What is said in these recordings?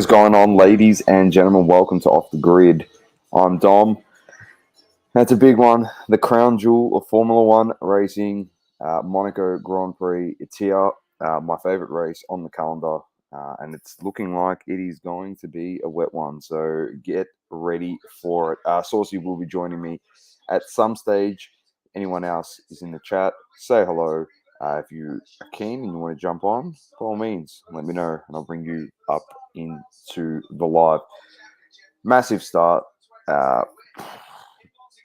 is going on, ladies and gentlemen? Welcome to Off the Grid. I'm Dom. That's a big one. The crown jewel of Formula One racing, Monaco Grand Prix. It's here, my favorite race on the calendar, and it's looking like it is going to be a wet one. So get ready for it. Saucy will be joining me at some stage. Anyone else is in the chat, say hello. If you are keen and you want to jump on, by all means, let me know, and I'll bring you up into the live. Massive start. They're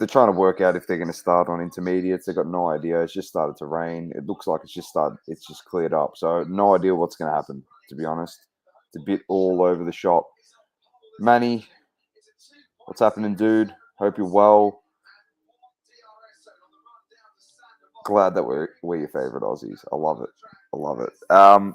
trying to work out if they're going to start on intermediates. They've got no idea. It's just started to rain. It looks like it's just cleared up. So no idea what's going to happen, to be honest. It's a bit all over the shop. Manny, what's happening, dude? Hope you're well. Glad that we're your favorite Aussies. I love it.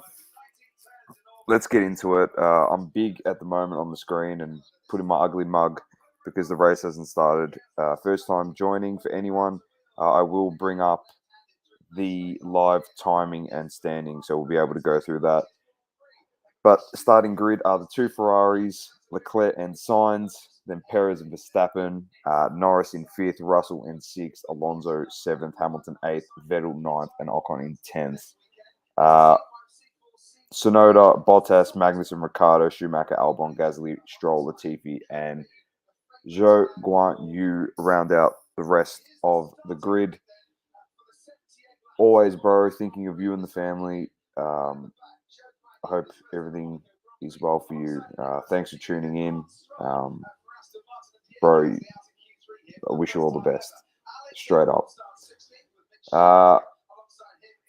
Let's get into it. I'm big at the moment on the screen and putting my ugly mug because the race hasn't started. First time joining for anyone. I will bring up the live timing and standing, so we'll be able to go through that. But starting grid are the two Ferraris, Leclerc and Sainz, then Perez and Verstappen, Norris in 5th, Russell in 6th, Alonso 7th, Hamilton 8th, Vettel 9th, and Ocon in 10th. Sonoda, Bottas, Magnussen, Ricciardo, Schumacher, Albon, Gasly, Stroll, Latifi, and Zhou Guan Yu round out the rest of the grid. Always, bro, thinking of you and the family. I hope everything is well for you. Thanks for tuning in. Bro, I wish you all the best. Straight up.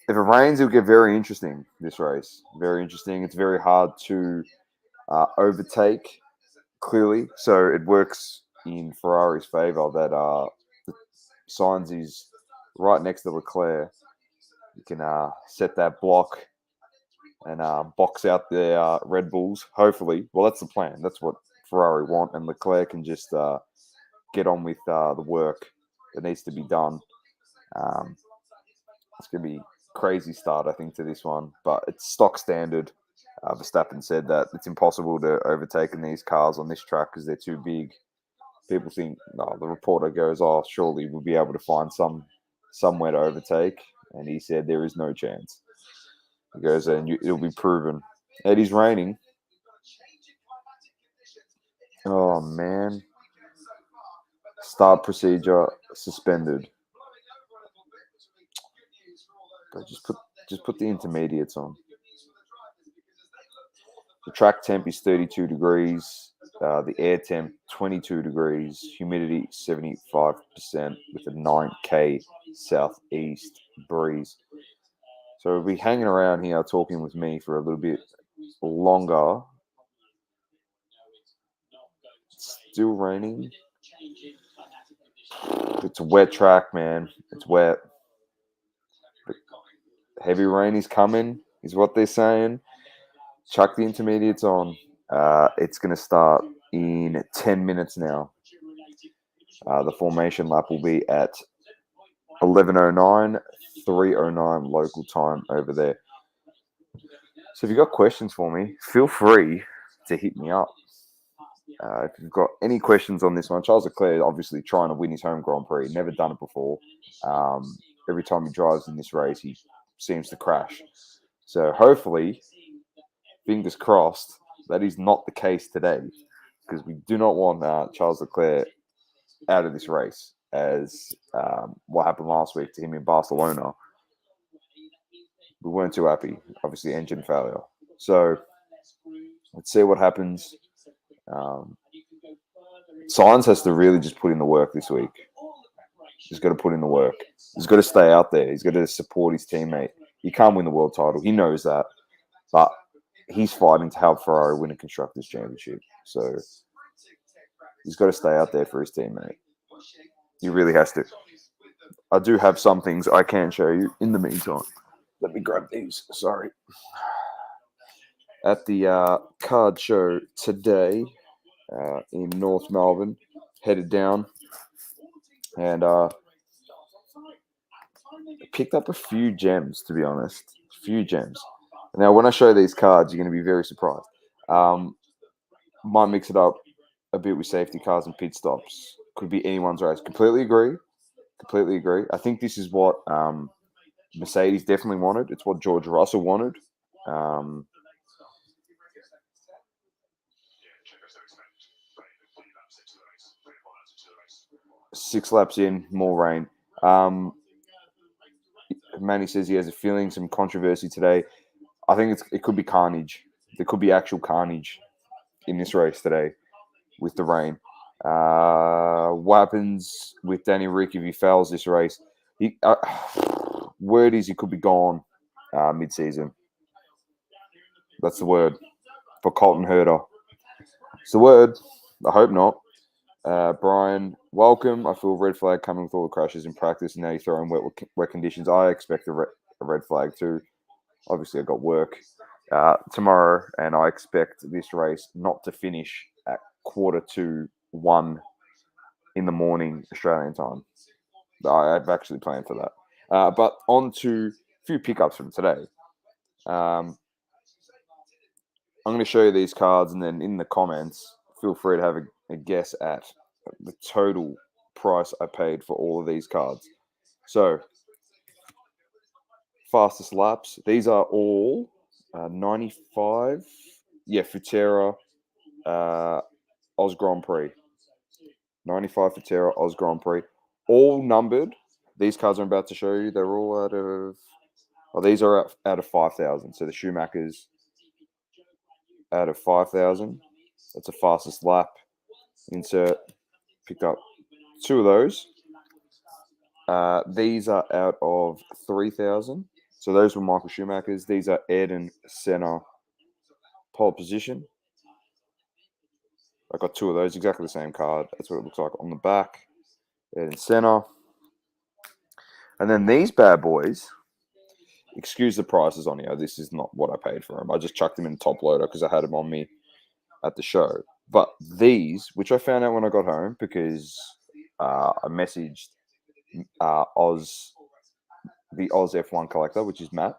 If it rains, it'll get very interesting, this race. Very interesting. It's very hard to overtake, clearly. So it works in Ferrari's favour that Sainz is right next to Leclerc. You can set that block and box out the Red Bulls, hopefully. Well, that's the plan. That's what Ferrari want. And Leclerc can just get on with the work that needs to be done. It's going to be crazy start, I think, to this one. But it's stock standard. Verstappen said that it's impossible to overtake in these cars on this track because they're too big. People think, no, the reporter goes, oh, surely we'll be able to find somewhere to overtake. And he said there is no chance. He goes, and it'll be proven. It is raining. Oh, man. Start procedure suspended. But just put the intermediates on. The track temp is 32 degrees. The air temp, 22 degrees. Humidity, 75% with a 9K southeast breeze. So we'll be hanging around here talking with me for a little bit longer. It's still raining. It's a wet track, man. It's wet. But heavy rain is coming, is what they're saying. Chuck the intermediates on. It's going to start in 10 minutes now. The formation lap will be at 11:09, 3:09 local time over there. So if you've got questions for me, feel free to hit me up. If you've got any questions on this one, Charles Leclerc obviously trying to win his home Grand Prix. Never done it before. Every time he drives in this race, he seems to crash. So hopefully, fingers crossed, that is not the case today, because we do not want Charles Leclerc out of this race, as what happened last week to him in Barcelona. We weren't too happy. Obviously, engine failure. So let's see what happens. Sainz has to really just put in the work this week. He's got to put in the work. He's got to stay out there. He's got to support his teammate. He can't win the world title. He knows that. But he's fighting to help Ferrari win a Constructors' Championship. So he's got to stay out there for his teammate. He really has to. I do have some things I can show you in the meantime. Let me grab these. Sorry. At the card show today in North Melbourne, headed down, and picked up a few gems, to be honest. A few gems. Now, when I show these cards, you're going to be very surprised. Might mix it up a bit with safety cars and pit stops. Could be anyone's race. Completely agree. Completely agree. I think this is what Mercedes definitely wanted. It's what George Russell wanted. Um, 6 laps in, more rain. Manny says he has a feeling some controversy today. I think it could be carnage. There could be actual carnage in this race today with the rain. What happens with Danny Rick if he fails this race? Word is he could be gone mid-season. That's the word for Colton Herter. It's the word. I hope not. Brian, welcome. I feel red flag coming with all the crashes in practice, and now you throw in wet conditions. I expect a red flag too. Obviously, I got work tomorrow, and I expect this race not to finish at 1:45 in the morning Australian time. I've actually planned for that. But on to a few pickups from today. I'm going to show you these cards, and then in the comments, feel free to have a guess at the total price I paid for all of these cards. So, fastest laps. These are all 95. Yeah, Futera Oz Grand Prix. 95 Futera Oz Grand Prix. All numbered. These cards I'm about to show you, they're all out of... Well, these are out of 5,000. So the Schumachers out of 5,000. That's the fastest lap. Insert. Picked up 2 of those. These are out of 3,000. So those were Michael Schumacher's. These are Ayrton Senna pole position. I got 2 of those, exactly the same card. That's what it looks like on the back. Ayrton Senna. And then these bad boys, excuse the prices on here. This is not what I paid for them. I just chucked them in top loader because I had them on me at the show. But these, which I found out when I got home because I messaged the Oz F1 collector, which is Matt,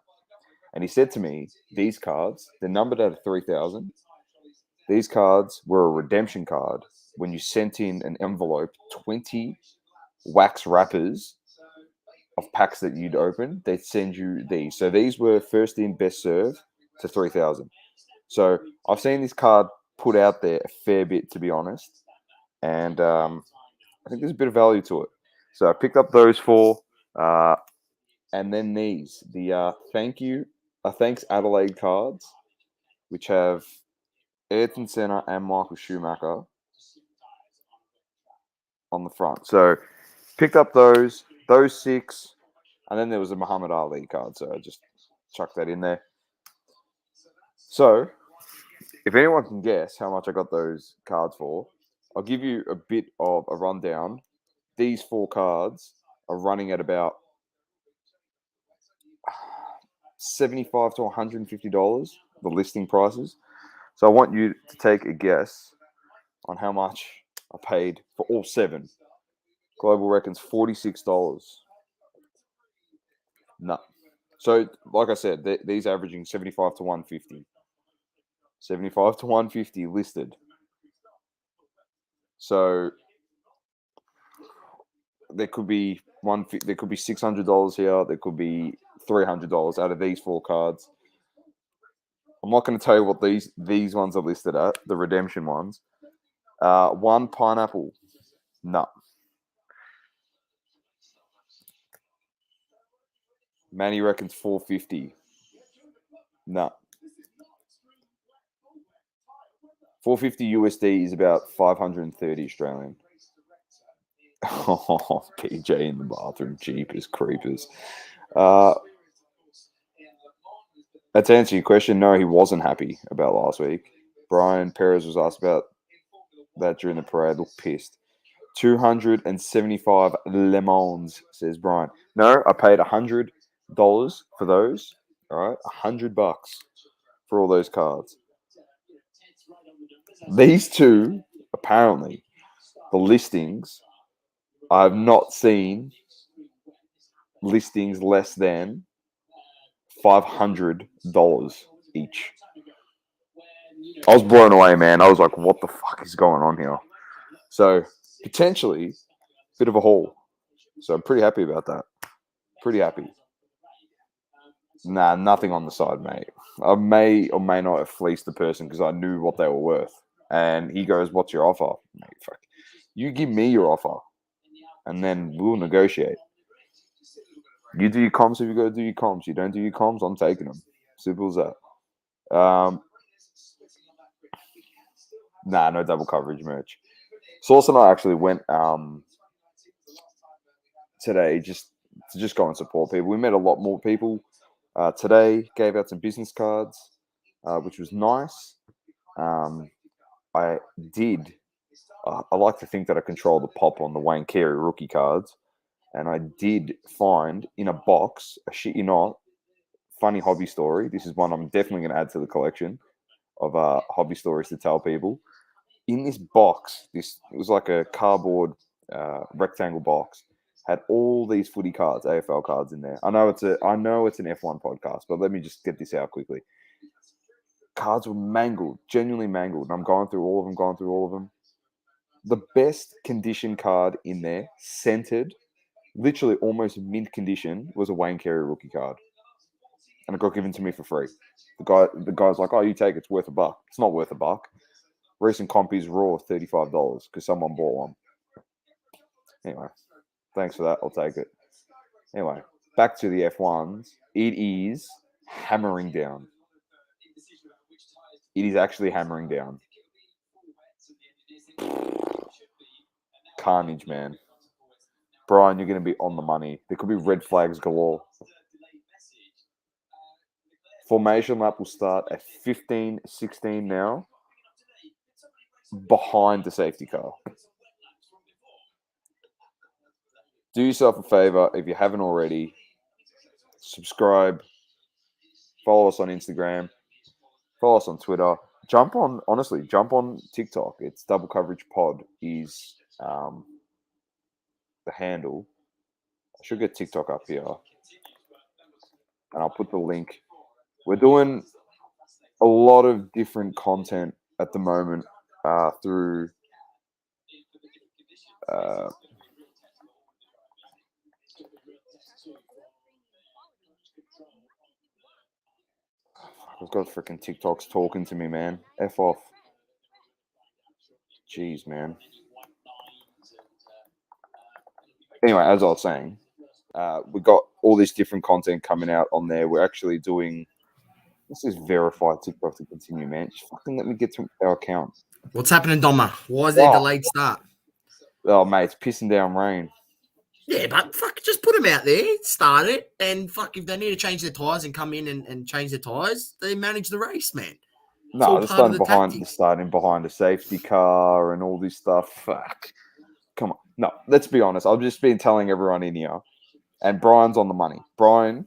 and he said to me, these cards, they're numbered out of 3,000. These cards were a redemption card. When you sent in an envelope, 20 wax wrappers of packs that you'd open, they'd send you these. So these were first in, best serve to 3,000. So I've seen this card put out there a fair bit, to be honest. And I think there's a bit of value to it. So I picked up those 4. And then these, the thanks Adelaide cards, which have Ayrton Senna and Michael Schumacher on the front. So picked up those 6, and then there was a Muhammad Ali card. So I just chucked that in there. So if anyone can guess how much I got those cards for, I'll give you a bit of a rundown. These 4 cards are running at about $75 to $150, the listing prices. So I want you to take a guess on how much I paid for all 7. Global reckons $46. No. So, like I said, these averaging 75 to 150. 75 to 150 listed. So there could be $600 here. There could be $300 out of these 4 cards. I'm not going to tell you what these ones are listed at, the redemption ones. 1 pineapple. No. Manny reckons 450. No. 450 USD is about 530 Australian. Oh, PJ in the bathroom, jeepers creepers. To answer your question, no, he wasn't happy about last week. Brian Perez was asked about that during the parade. Looked pissed. 275 Le Mans, says Brian. No, I paid $100 for those. All right, $100 for all those cards. These 2, apparently, the listings, I have not seen listings less than $500 each. I was blown away, man. I was like, what the fuck is going on here? So, potentially, a bit of a haul. So, I'm pretty happy about that. Pretty happy. Nah, nothing on the side, mate. I may or may not have fleeced the person because I knew what they were worth. And he goes, what's your offer? Mate, fuck. You give me your offer, and then we'll negotiate. You do your comms if you got to do your comms. You don't do your comms, I'm taking them. Simple as that. Nah, no double coverage merch. Sauce and I actually went today just to go and support people. We met a lot more people today. Gave out some business cards, which was nice. I did. I like to think that I control the pop on the Wayne Carey rookie cards, and I did find in a box, a shit you not, funny hobby story. This is one I'm definitely going to add to the collection of hobby stories to tell people. In this box, it was like a cardboard rectangle box, had all these footy cards, AFL cards in there. I know it's an F1 podcast, but let me just get this out quickly. Cards were mangled, genuinely mangled, and I'm going through all of them. The best condition card in there, scented, literally almost mint condition, was a Wayne Carey rookie card, and it got given to me for free. The guy's like, "Oh, you take it. It's worth $1." It's not worth $1. Recent compies raw $35 because someone bought one. Anyway, thanks for that. I'll take it. Anyway, back to the F1s. It is hammering down. It is actually hammering down. Carnage, man. Brian, you're going to be on the money. There could be red flags galore. Formation lap will start at 15:16 now, behind the safety car. Do yourself a favor, if you haven't already, subscribe, follow us on Instagram, follow us on Twitter. Jump on TikTok. It's Double Coverage Pod is the handle. I should get TikTok up here, and I'll put the link. We're doing a lot of different content at the moment through I've got freaking TikToks talking to me, man. F off. Jeez, man. Anyway, as I was saying, we got all this different content coming out on there. We're actually doing. This is verified TikTok to continue, man. Just fucking let me get to our account. What's happening, Doma? Why is there a delayed start? Oh, mate, it's pissing down rain. Yeah, but fuck, just put them out there, start it, and fuck, if they need to change their tyres and come in and change their tyres, they manage the race, man. No, they're starting behind a safety car and all this stuff. Fuck. Come on. No, let's be honest. I've just been telling everyone in here, and Brian's on the money. Brian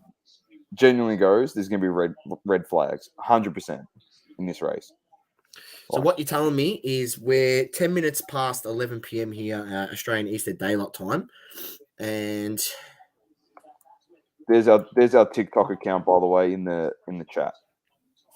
genuinely goes, there's going to be red flags, 100% in this race. So what you're telling me is we're 10 minutes past 11 p.m. here, Australian Eastern Daylight Time, and there's our TikTok account, by the way, in the chat.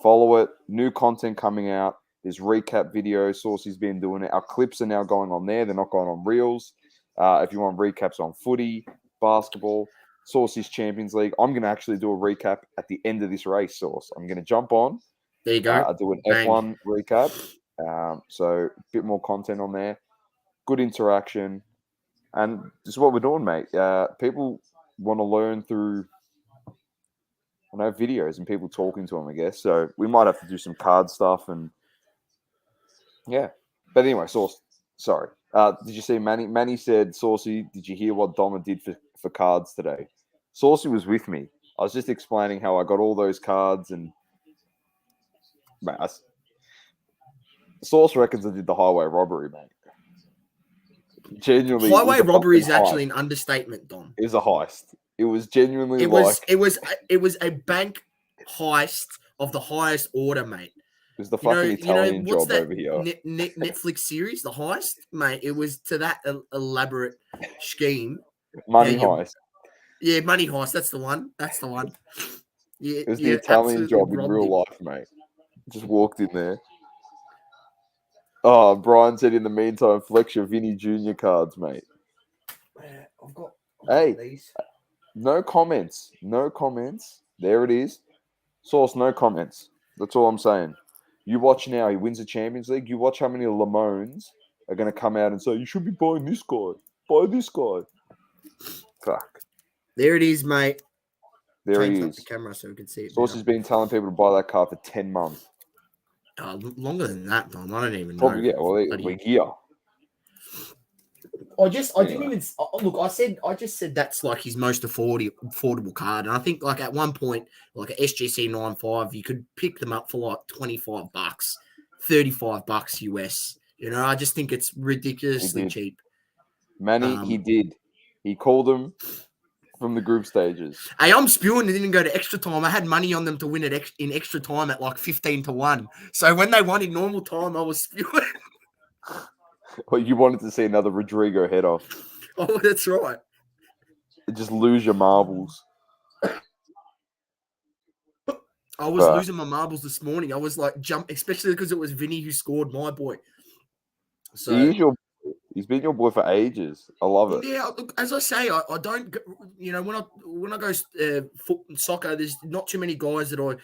Follow it. New content coming out. There's recap videos. Saucy's been doing it. Our clips are now going on there. They're not going on reels. If you want recaps on footy, basketball, Saucy's Champions League, I'm going to actually do a recap at the end of this race, Sauce. I'm going to jump on. There you go. I'll do an F1 recap. So a bit more content on there. Good interaction. And this is what we're doing, mate. People want to learn through videos and people talking to them, I guess. So we might have to do some card stuff and yeah. But anyway, Sauce, sorry. Did you see Manny said, Saucy, did you hear what Doma did for cards today? Saucy was with me. I was just explaining how I got all those cards and Sauce reckons I did the highway robbery, mate. Genuinely, highway robbery is actually an understatement, Dom. It was a heist. It was genuinely it was a bank heist of the highest order, mate. It was the fucking Italian job over here. Netflix series, The Heist, mate. It was to that elaborate scheme. Money heist. Yeah, Money Heist. That's the one. Yeah, it was the Italian job in real life, mate. Just walked in there. Oh, Brian said in the meantime, flex your Vinny Jr. cards, mate. I've got Hey, these. no comments. No comments. There it is. Source, no comments. That's all I'm saying. You watch now. He wins the Champions League. You watch how many Lamones are going to come out and say, you should be buying this guy. Buy this guy. Fuck. There it is, mate. There he Changed up the is. camera so we can see it Source better. has been telling people to buy that car for 10 months. Longer than that, Dom. I don't even know. Probably, yeah. Well, a year. I didn't even look. I just said that's like his most affordable card, and I think like at one point, like a SGC 95, you could pick them up for like $25, $35 US. You know, I just think it's ridiculously cheap. Manny, he did. He called them from the group stages. Hey, I'm spewing. They didn't go to extra time. I had money on them to win it in extra time at like 15-1. So when they won in normal time, I was spewing. Well, you wanted to see another Rodrigo head off. Oh, that's right. Just lose your marbles. I was losing my marbles this morning. I was like especially because it was Vinny who scored my boy. So he's been your boy for ages. I love it. Yeah, look, as I say, I don't, you know, when I go soccer, there's not too many guys that I,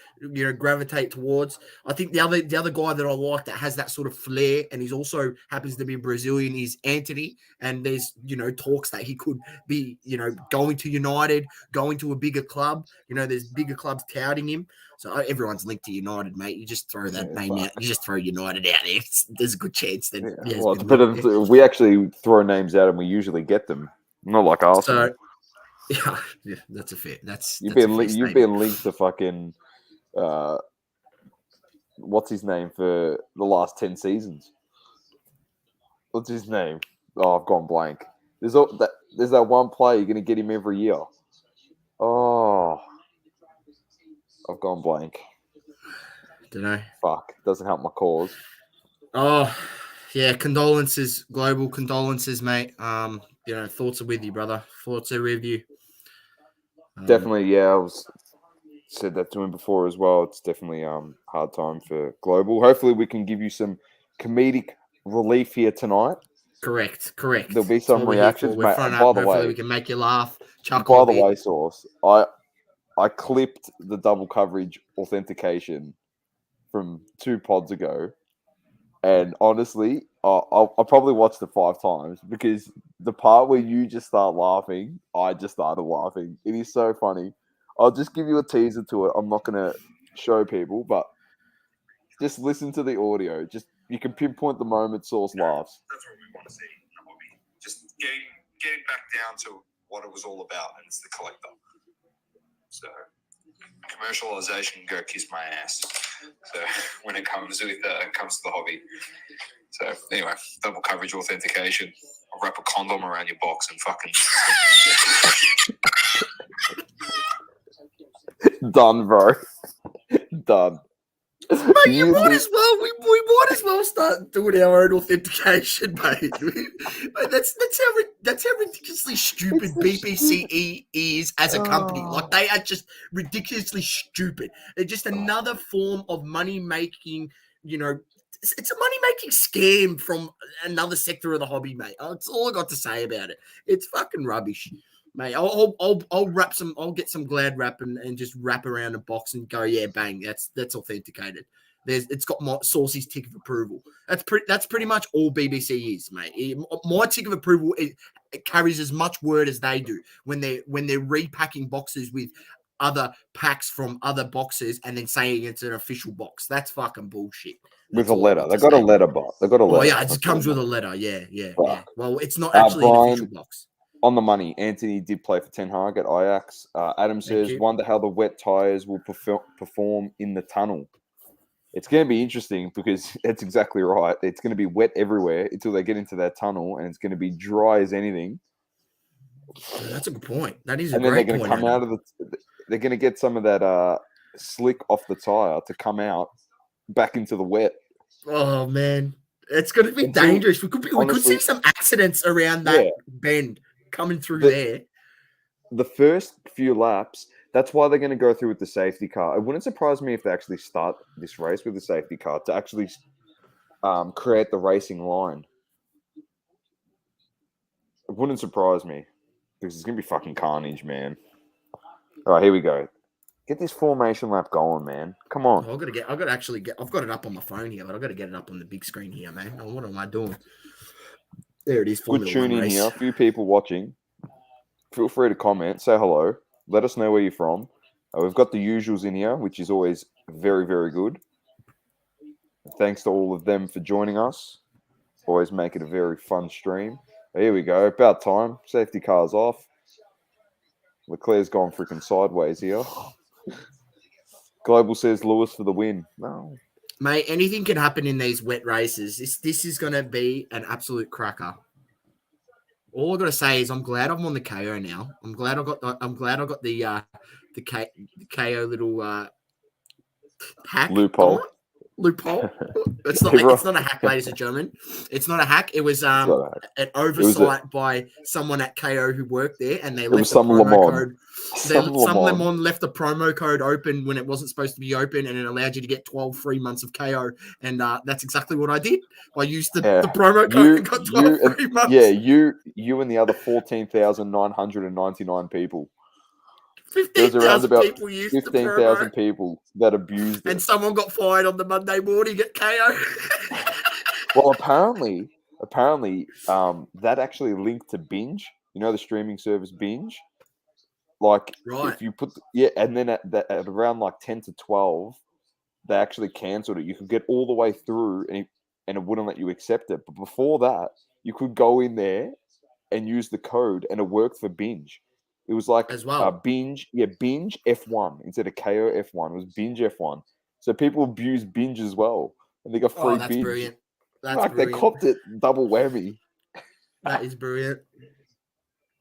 gravitate towards. I think the other guy that I like that has that sort of flair, and he's also happens to be Brazilian, is Anthony. And there's, talks that he could be, going to United, going to a bigger club. There's bigger clubs touting him. So everyone's linked to United, mate. You just throw that name out. You just throw United out there. There's a good chance that. Yeah. Well, it's a bit of, we actually throw names out and we usually get them. Not like Arsenal. So, yeah, that's a fair. You've been linked to fucking. What's his name for the last 10 seasons? What's his name? Oh, I've gone blank. There's that one player, you're going to get him every year. Oh, I've gone blank. Don't know. Fuck, doesn't help my cause. Oh, yeah, global condolences, mate. Thoughts are with you, brother. Thoughts are with you. Definitely, yeah. I said that to him before as well. It's definitely hard time for global. Hopefully, we can give you some comedic relief here tonight. Correct. There'll be some reactions. We're front up. Hopefully, we can make you laugh. By the way, Source, I clipped the double coverage authentication from 2 pods ago, and honestly, I'll probably watched it 5 times because the part where you just start laughing, I just started laughing. It is so funny. I'll just give you a teaser to it. I'm not going to show people, but just listen to the audio. Just you can pinpoint the moment Source laughs. That's what we want to see in the hobby. Just getting back down to what it was all about, and it's the collector. So commercialization can go kiss my ass. So when it comes to the hobby. So anyway, double coverage authentication. I'll wrap a condom around your box and fucking Done, bro. Done. Mate, you might as well. We might as well start doing our own authentication, mate. That's how ridiculously stupid BBCE is as a company. Like, they are just ridiculously stupid. They're just another form of money making. It's a money making scam from another sector of the hobby, mate. That's all I got to say about it. It's fucking rubbish. Mate, I'll wrap some. I'll get some Glad wrap and just wrap around a box and go, yeah, bang. That's authenticated. It's got my Saucy's tick of approval. That's pretty much all BBC is, mate. My tick of approval it carries as much word as they do when they're repacking boxes with other packs from other boxes and then saying it's an official box. That's fucking bullshit. With a letter, they got a letter box. They got a letter. Oh yeah, it comes with a letter. Yeah. Well, it's not actually Brian, an official box. On the money, Anthony did play for Ten Hag at Ajax. Adam says, wonder how the wet tyres will perform in the tunnel. It's going to be interesting because that's exactly right. It's going to be wet everywhere until they get into that tunnel, and it's going to be dry as anything. That's a good point. That is a great point. And then they're going to come out of they're going to get some of that slick off the tyre to come out back into the wet. Oh, man. It's going to be dangerous. We could see some accidents around that bend coming through there. The first few laps, that's why they're going to go through with the safety car. It wouldn't surprise me if they actually start this race with the safety car to actually create the racing line. It wouldn't surprise me because it's gonna be fucking carnage, man. All right, here we go. Get this formation lap going, man. Come on. Oh, I've got to actually get. I've got it up on my phone here, but I've got to get it up on the big screen here, man. Oh, what am I doing? There it is. Good Formula tune One in race. here. A few people watching. Feel free to comment. Say hello. Let us know where you're from. We've got the usuals in here, which is always very, very good. Thanks to all of them for joining us. Always make it a very fun stream. Here we go. About time. Safety car's off. Leclerc's gone freaking sideways here. Global says Lewis for the win. No. Mate, anything can happen in these wet races. This is going to be an absolute cracker. All I got to say is I'm glad I'm on the KO now. I'm glad I got the KO little hack Loophole. Loophole. It's not a hack, ladies and gentlemen. It's not a hack. It was an oversight by someone at KO who worked there, and they left the promo code. Some Le Mans left the promo code open when it wasn't supposed to be open, and it allowed you to get 12 free months of KO. And that's exactly what I did. I used the promo code and got 12 free months. Yeah, you and the other 14,999 people. 15,000 people used 15,000 people that abused it. And someone got fired on the Monday morning at KO. Well, apparently, that actually linked to Binge. You know the streaming service Binge? Like, if you put... and then at around like 10 to 12, they actually cancelled it. You could get all the way through and it wouldn't let you accept it. But before that, you could go in there and use the code and it worked for Binge. It was like as well. Binge F1 instead of KO F1. It was Binge F1. So people abuse Binge as well. And they got free that's Binge. Brilliant. That's brilliant. They copped it double whammy. That is brilliant.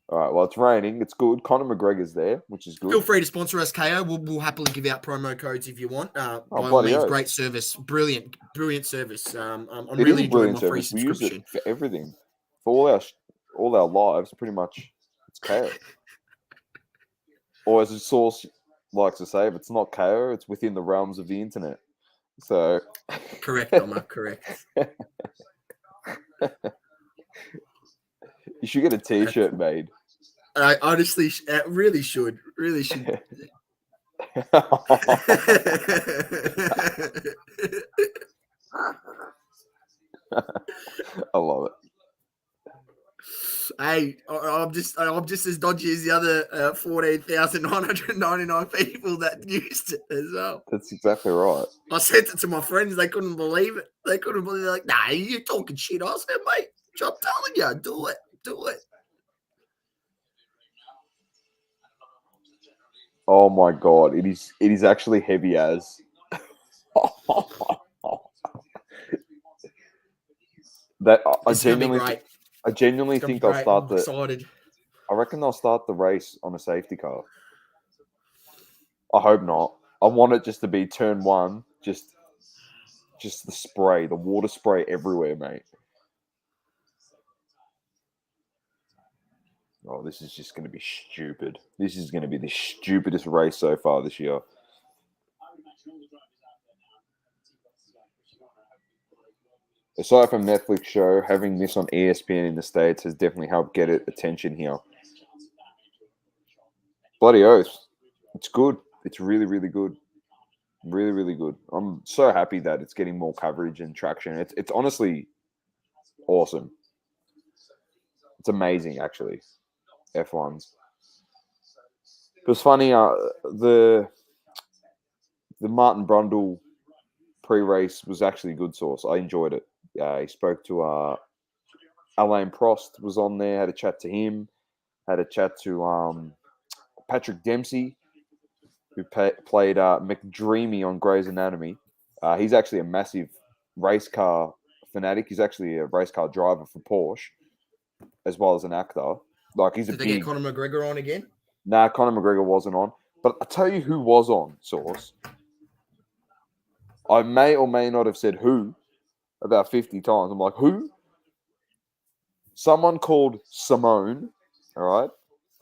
All right, well, it's raining. It's good. Conor McGregor's there, which is good. Feel free to sponsor us, KO. We'll happily give out promo codes if you want. By all means, great service. Brilliant service. I'm really enjoying my free subscription. We use it for everything. For all our lives, pretty much, it's KO. Or as a source likes to say, if it's not KO, it's within the realms of the internet. So correct, Doma, correct. You should get a T-shirt made. I honestly really should. Really should. I love it. Hey, I'm just as dodgy as the other 14,999 people that used it as well. That's exactly right. I sent it to my friends. They couldn't believe it. They're like, nah, you're talking shit. I said, mate, I'm telling you, do it. Oh my god, it is actually heavy as. That I genuinely think they'll start I reckon they'll start the race on a safety car. I hope not. I want it just to be turn one, just the water spray everywhere, mate. Oh, this is just going to be stupid. This is going to be the stupidest race so far this year. Aside from Netflix show, having this on ESPN in the States has definitely helped get it attention here. Bloody oath. It's good. It's really, really good. Really, really good. I'm so happy that it's getting more coverage and traction. It's honestly awesome. It's amazing, actually. F1s. It was funny. The Martin Brundle pre-race was actually a good source. I enjoyed it. He spoke to Alain Prost was on there. Had a chat to him. Had a chat to Patrick Dempsey, who played McDreamy on Grey's Anatomy. He's actually a massive race car fanatic. He's actually a race car driver for Porsche, as well as an actor. Like he's Did they get Conor McGregor on again? Nah, Conor McGregor wasn't on. But I'll tell you who was on, Source. I may or may not have said who about 50 times. I'm like, who? Someone called Simone, all right?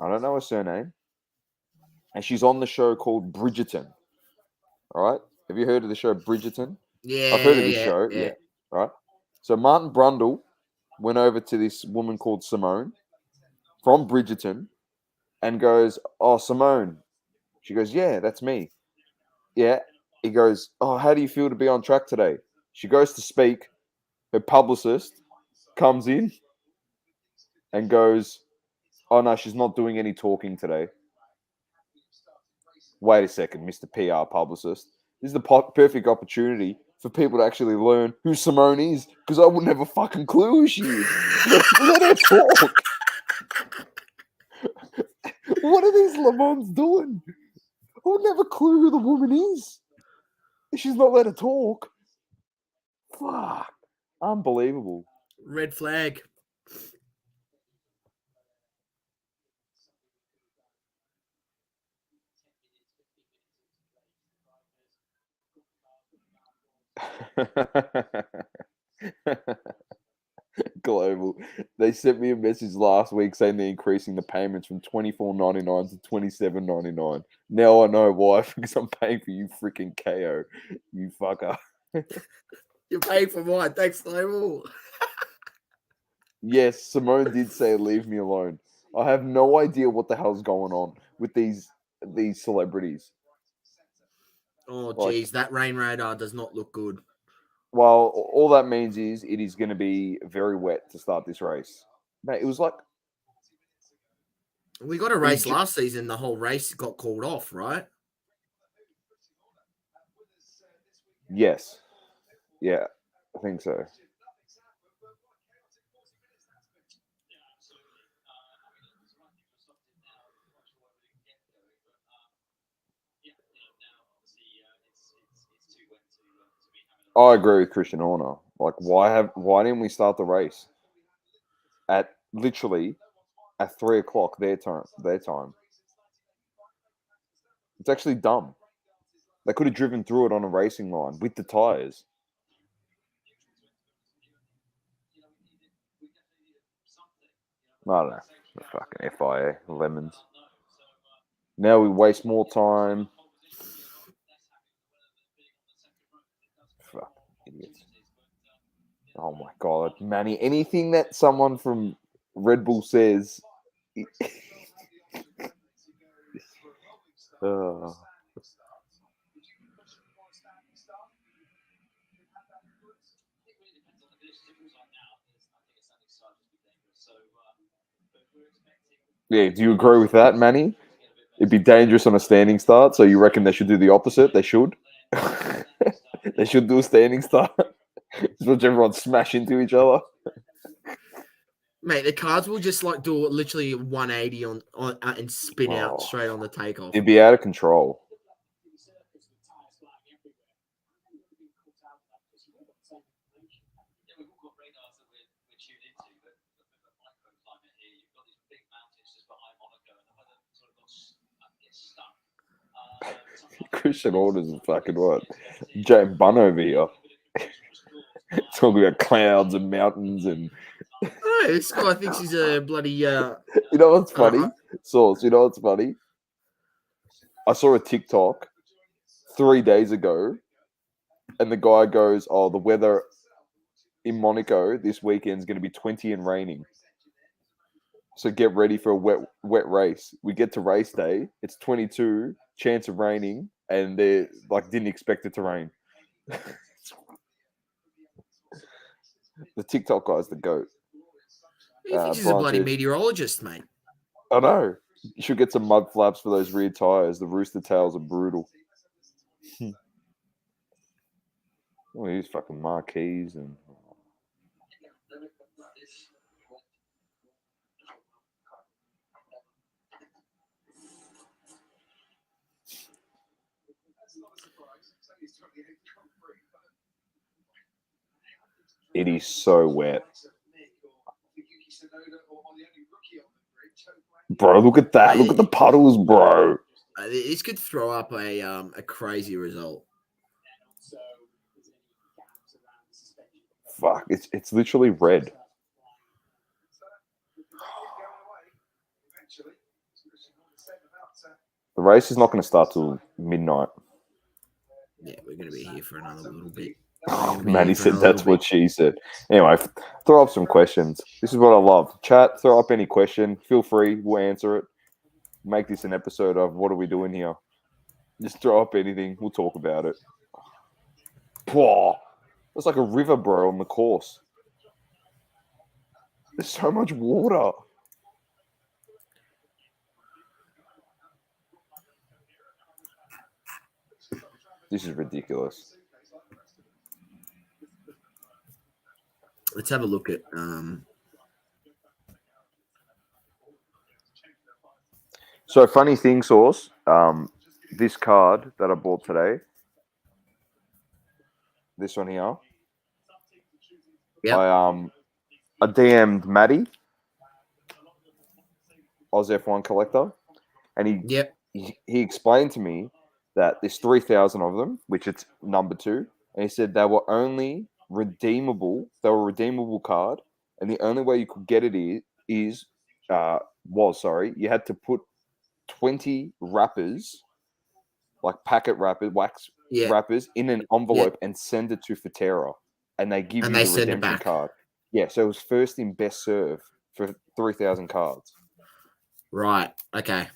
I don't know her surname. And she's on the show called Bridgerton, all right? Have you heard of the show Bridgerton? Yeah. I've heard of the show, yeah. Right? So Martin Brundle went over to this woman called Simone from Bridgerton and goes, "Oh, Simone." She goes, "Yeah, that's me." Yeah. He goes, "Oh, how do you feel to be on track today?" She goes to speak. Her publicist comes in and goes, "Oh, no, she's not doing any talking today." Wait a second, Mr. PR publicist. This is the perfect opportunity for people to actually learn who Simone is, because I wouldn't have a fucking clue who she is. Let her talk. What are these Le Mans doing? I wouldn't have a clue who the woman is. She's not let her talk. Fuck. Unbelievable. Red flag. Global. They sent me a message last week saying they're increasing the payments from $24.99 to $27.99. Now I know why, because I'm paying for you freaking KO. You fucker. You're paying for mine. Thanks, Global. Yes, Simone did say leave me alone. I have no idea what the hell's going on with these celebrities. Oh, Like, geez, that rain radar does not look good. well, all that means is it is going to be very wet to start this race. Mate, it was like... We got a race last season. The whole race got called off, right? Yes. Yeah, I think so. I agree with Christian Horner. Like, why didn't we start the race at literally at 3:00 their time? It's actually dumb. They could have driven through it on a racing line with the tires. I don't know. The fucking FIA lemons. Now we waste more time. Fuck idiots. Oh my god, Manny! Anything that someone from Red Bull says. Yeah, do you agree with that, Manny? It'd be dangerous on a standing start, so you reckon they should do the opposite? They should. They should do a standing start. Just watch everyone smash into each other. Mate, the cars will just like do literally 180 on and spin out straight on the takeoff. It'd be out of control. Christian Orders is fucking what? James Bunn over here. Talking about clouds and mountains and... Oh, this guy thinks he's a bloody... You know what's funny? Source, you know what's funny? I saw a TikTok 3 days ago, and the guy goes, "Oh, the weather in Monaco this weekend is going to be 20 and raining. So get ready for a wet race." We get to race day, it's 22, chance of raining, and they like didn't expect it to rain. The TikTok guy's the goat. He thinks he's a bloody meteorologist, mate. I know. You should get some mud flaps for those rear tires. The rooster tails are brutal. Oh, he's fucking marquees and... It is so wet. Bro, look at that. Look at the puddles, bro. This could throw up a crazy result. Fuck, it's literally red. The race is not going to start till midnight. Yeah, we're going to be here for another little bit. Maddie said that's what she said. Anyway, throw up some questions. This is what I love. Chat, throw up any question. Feel free. We'll answer it. Make this an episode of what are we doing here? Just throw up anything. We'll talk about it. Whoa. It's like a river, bro, on the course. There's so much water. This is ridiculous. Let's have a look at So funny thing, Source. This card that I bought today. This one here. Yep. I DM'd Maddie, Oz F1 collector, and he explained to me that there's 3,000 of them, which it's number 2, and he said they were only redeemable. They were a redeemable card, and the only way you could get it you had to put 20 wrappers, like packet wrappers, wax wrappers, in an envelope and send it to Futera, and they give you the redemption card. Yeah, so it was first in best serve for 3,000 cards. Right. Okay.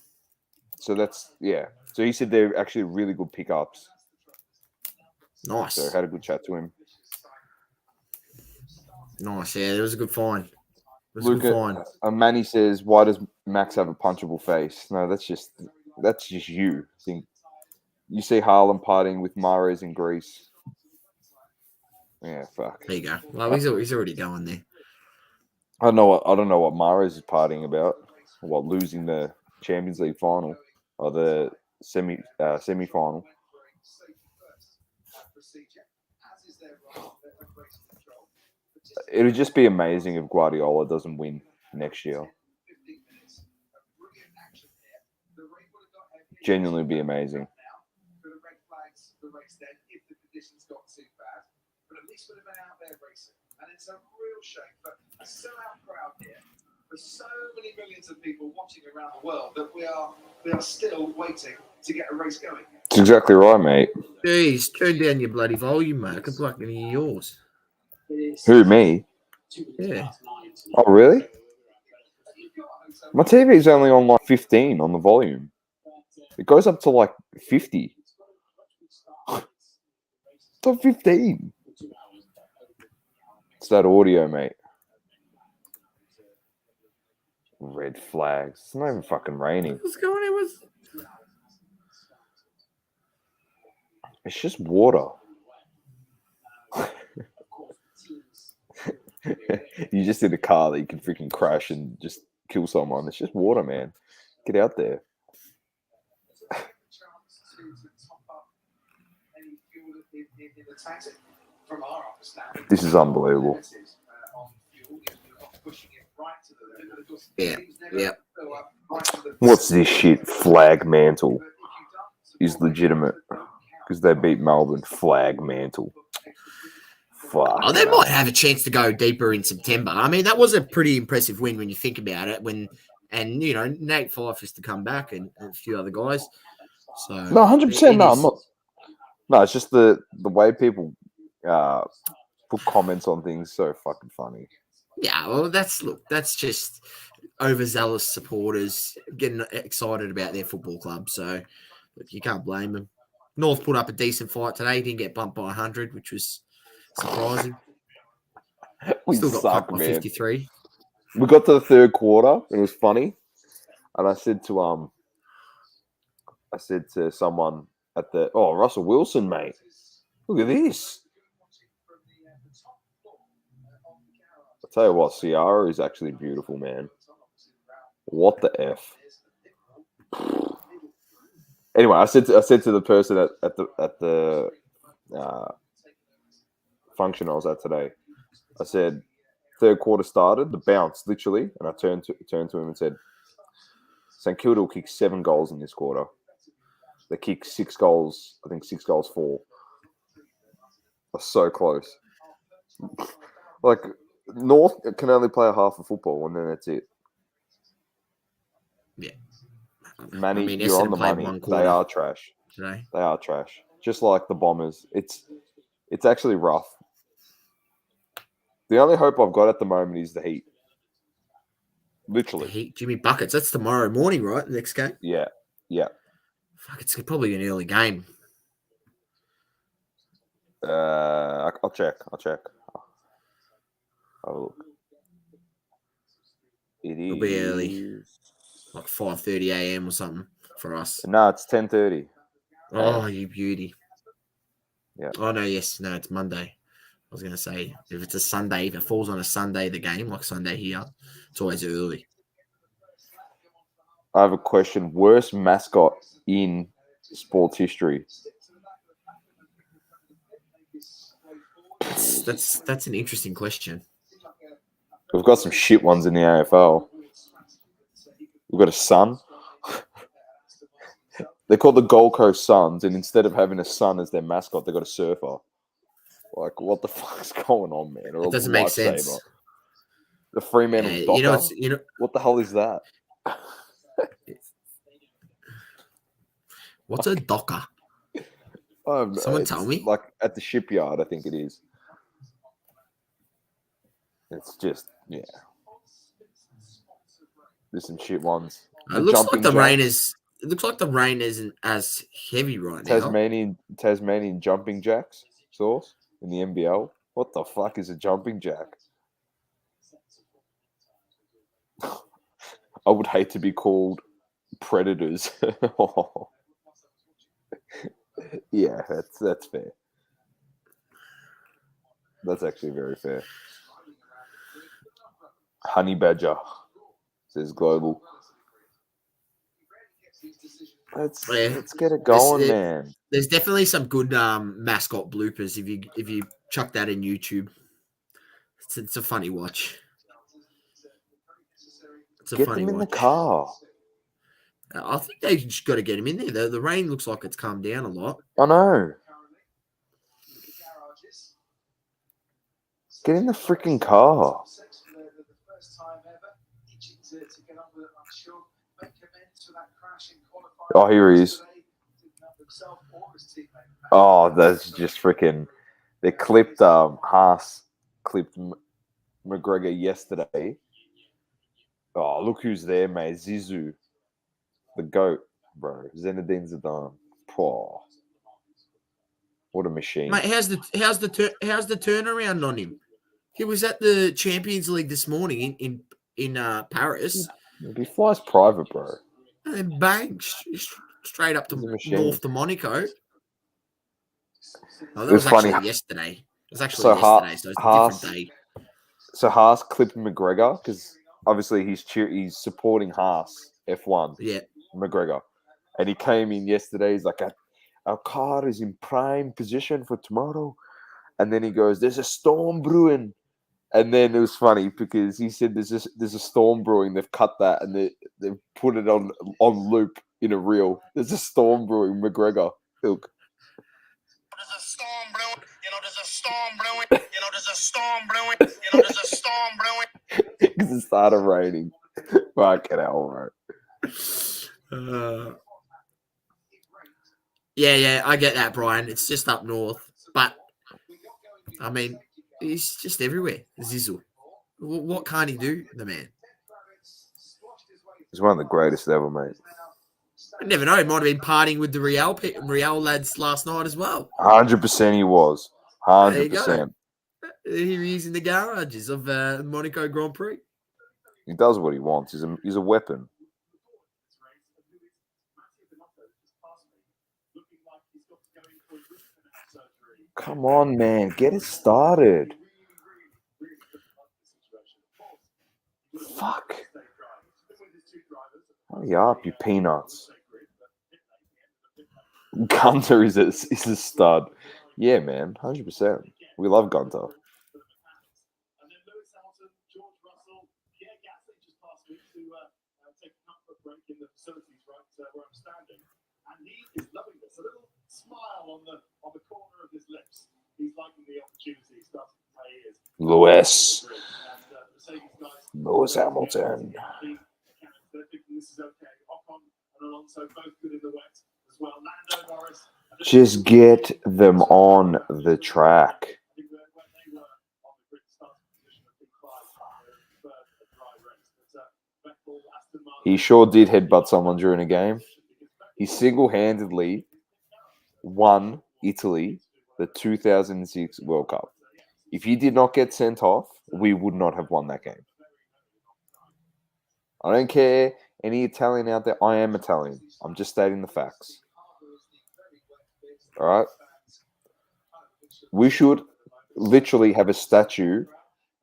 So that's So he said they're actually really good pickups. Nice. So I had a good chat to him. Nice. Yeah, it was a good find. Luca, Manny says, "Why does Max have a punchable face?" No, that's just you. I think you see Haaland partying with Mahrez in Greece. Yeah, fuck. There you go. Well, he's already going there. I don't know what Mahrez is partying about. What, losing the Champions League final or the semi final? It would just be amazing if Guardiola doesn't win next year. Genuinely be amazing. And it's a real shame for a sellout crowd here, for so many millions of people watching around the world, that we are still waiting to get a race going. That's exactly right, mate. Jeez, turn down your bloody volume, mate. I can plug in yours. Who, me? Yeah. Oh, really? My TV's only on like 15 on the volume. It goes up to like 50. It's on 15. It's that audio, mate. Red flags. It's not even fucking raining. What's going on with? It's just water. You just in a car that you can freaking crash and just kill someone. It's just water, man. Get out there. This is unbelievable. Yeah. What's this shit? Flag mantle is legitimate because they beat Melbourne. Flag mantle. Fuck. Oh, they might have a chance to go deeper in September. I mean, that was a pretty impressive win when you think about it. And you know, Nate Fyfe is to come back and a few other guys. So no, 100%. No, I'm not. No, it's just the way people put comments on things so fucking funny. Yeah, well, that's just overzealous supporters getting excited about their football club. So look, you can't blame them. North put up a decent fight today. Didn't get bumped by 100, which was surprising. We still got suck, bumped by 53. We got to the third quarter. It was funny, and I said to someone at the Russell Wilson, mate, look at this. I'll tell you what, Ciara is actually beautiful, man. What the F? Anyway, I said to the person at the function I was at today, I said, third quarter started, the bounce literally, and I turned to him and said, St Kilda will kick 7 goals in this quarter. They kicked 6 goals, I think 6 goals 4. That's so close. Like, North can only play a half of football, and then that's it. Yeah. Manny, I mean, you're on the money. They are trash. Today. They are trash. Just like the Bombers. It's It's actually rough. The only hope I've got at the moment is the Heat. Literally. Heat, Jimmy Buckets. That's tomorrow morning, right? The next game. Yeah. Fuck, it's probably an early game. I'll check. Have a look. It'll be early, like 5:30 a.m. or something for us. No, it's 10:30. Oh, you beauty. Yeah. Oh no, yes, no, it's Monday. I was gonna say if it's a Sunday, if it falls on a Sunday, the game like Sunday here, it's always early. I have a question. Worst mascot in sports history? That's an interesting question. We've got some shit ones in the AFL. We've got a sun. They're called the Gold Coast Suns, and instead of having a sun as their mascot, they got a surfer. Like, what the fuck is going on, man? Or It doesn't make sense. The Fremantle Docker. What the hell is that? What's a docker? Someone tell me. Like at the shipyard, I think it is. It's just, yeah. There's some shit ones. It looks like the rain is. It looks like the rain isn't as heavy right now. Tasmanian jumping jacks sauce in the NBL. What the fuck is a jumping jack? I would hate to be called predators. Yeah, that's fair. That's actually very fair. Honey badger, says Global. Let's get it going, man. There's definitely some good mascot bloopers if you chuck that in YouTube. It's a funny watch. Get them in the car. I think they just got to get him in there. The rain looks like it's calmed down a lot. I know. Get in the freaking car. Oh, here he is. Oh, that's just freaking. They clipped Haas clipped McGregor yesterday. Oh, look who's there, mate. Zizou. The GOAT, bro. Zinedine Zidane. Poor. What a machine. Mate, how's the turnaround on him? He was at the Champions League this morning in Paris. He flies private, bro. And then bang, straight up to north to Monaco. Oh, that was actually funny. Yesterday. It was actually yesterday, so it's a different day. So Haas clipped McGregor because obviously he's supporting Haas F1. Yeah. McGregor. And he came in yesterday. He's like, our car is in prime position for tomorrow. And then he goes, there's a storm brewing. And then it was funny because he said there's a storm brewing. They've cut that and they've put it on loop in a reel. There's a storm brewing, McGregor. Look. There's a storm brewing. There's a storm brewing. There's a storm brewing. There's a storm brewing. Because it started raining. Fucking hell, bro. Yeah, I get that, Brian. It's just up north. But, I mean, he's just everywhere. Zizou. What can't he do, the man? He's one of the greatest ever, mate. I never know. He might have been partying with the Real lads last night as well. 100% he was. 100%. Here he is in the garages of Monaco Grand Prix. He does what he wants. He's a weapon. Come on, man. Get it started. Fuck. Hurry up, you peanuts. Gunter is a stud. Yeah, man. 100%. We love Gunter. And he is loving this. A little smile on the corner of his lips. He's liking the opportunity. He starts to play his Lewis Hamilton. This is okay. Ocon and Alonso both good in the wet as well. Lando Norris. Just get them on the track. He sure did headbutt someone during a game. He single-handedly won Italy the 2006 World Cup. If he did not get sent off, we would not have won that game. I don't care any Italian out there. I am Italian. I'm just stating the facts. All right? We should literally have a statue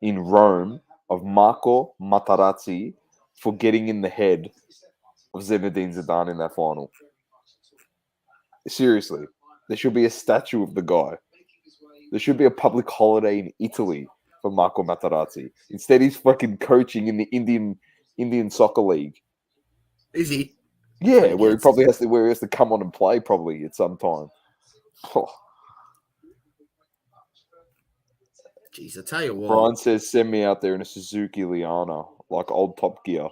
in Rome of Marco Materazzi for getting in the head of Zinedine Zidane in that final. Seriously, there should be a statue of the guy. There should be a public holiday in Italy for Marco Materazzi. Instead, he's fucking coaching in the Indian Soccer League. Is he? Yeah, where he has to come on and play probably at some time. Oh. Jeez, I tell you what. Brian says, send me out there in a Suzuki Liana, like old Top Gear.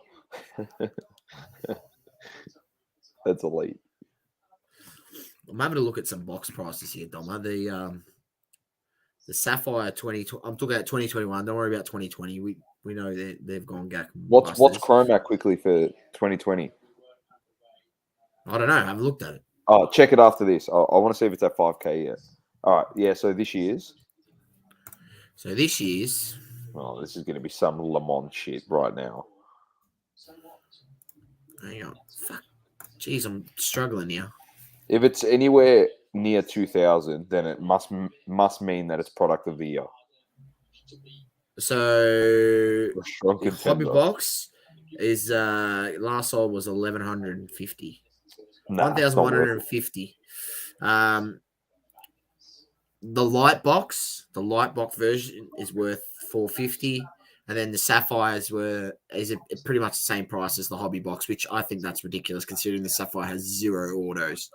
That's elite. I'm having a look at some box prices here, Doma. The Sapphire 20. I'm talking about 2021. Don't worry about 2020. We know they've gone gack. What's Chromac quickly for 2020? I don't know. I haven't looked at it. Oh, check it after this. I want to see if it's at 5K yet. All right. Yeah. So this year's. So this year's. Oh, this is going to be some Le Mans shit right now. Hang on. Fuck. Jeez, I'm struggling here. If it's anywhere near 2,000, then it must mean that it's product of the year. So the hobby contender. box is last sold was 1,150. Nah, 1,150. The light box version is worth 450, and then the Sapphires is pretty much the same price as the hobby box, which I think that's ridiculous considering the Sapphire has 0 autos.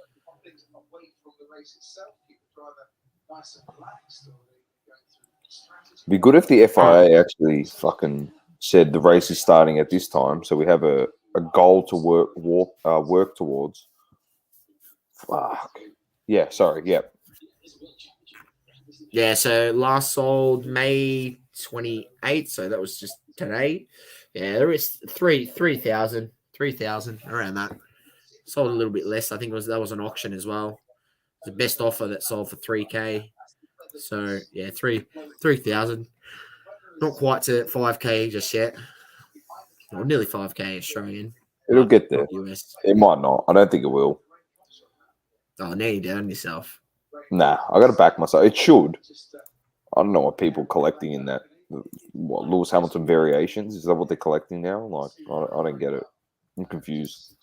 It'd be good if the FIA actually fucking said the race is starting at this time, so we have a goal to work towards. Fuck. Yeah, sorry. Yeah. Yeah, so last sold May 28th, so that was just today. Yeah, there is 3,000 around that. Sold a little bit less. I think that was an auction as well. The best offer that sold for 3K. So yeah, 3,000. Not quite to 5K just yet. Or nearly 5K Australian. It'll get there. US. It might not. I don't think it will. Oh, now you're down yourself. Nah, I got to back myself. It should. I don't know what people collecting in that. What, Lewis Hamilton variations? Is that what they're collecting now? Like, I don't get it. I'm confused.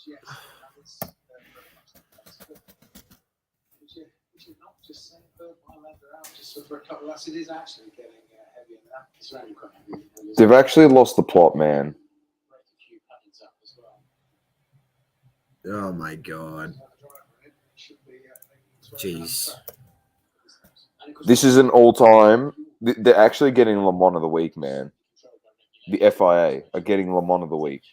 They've actually lost the plot, man. Oh my god. Jeez. This is an all-time. They're actually getting Le Mans of the week, man. The FIA are getting Le Mans of the week.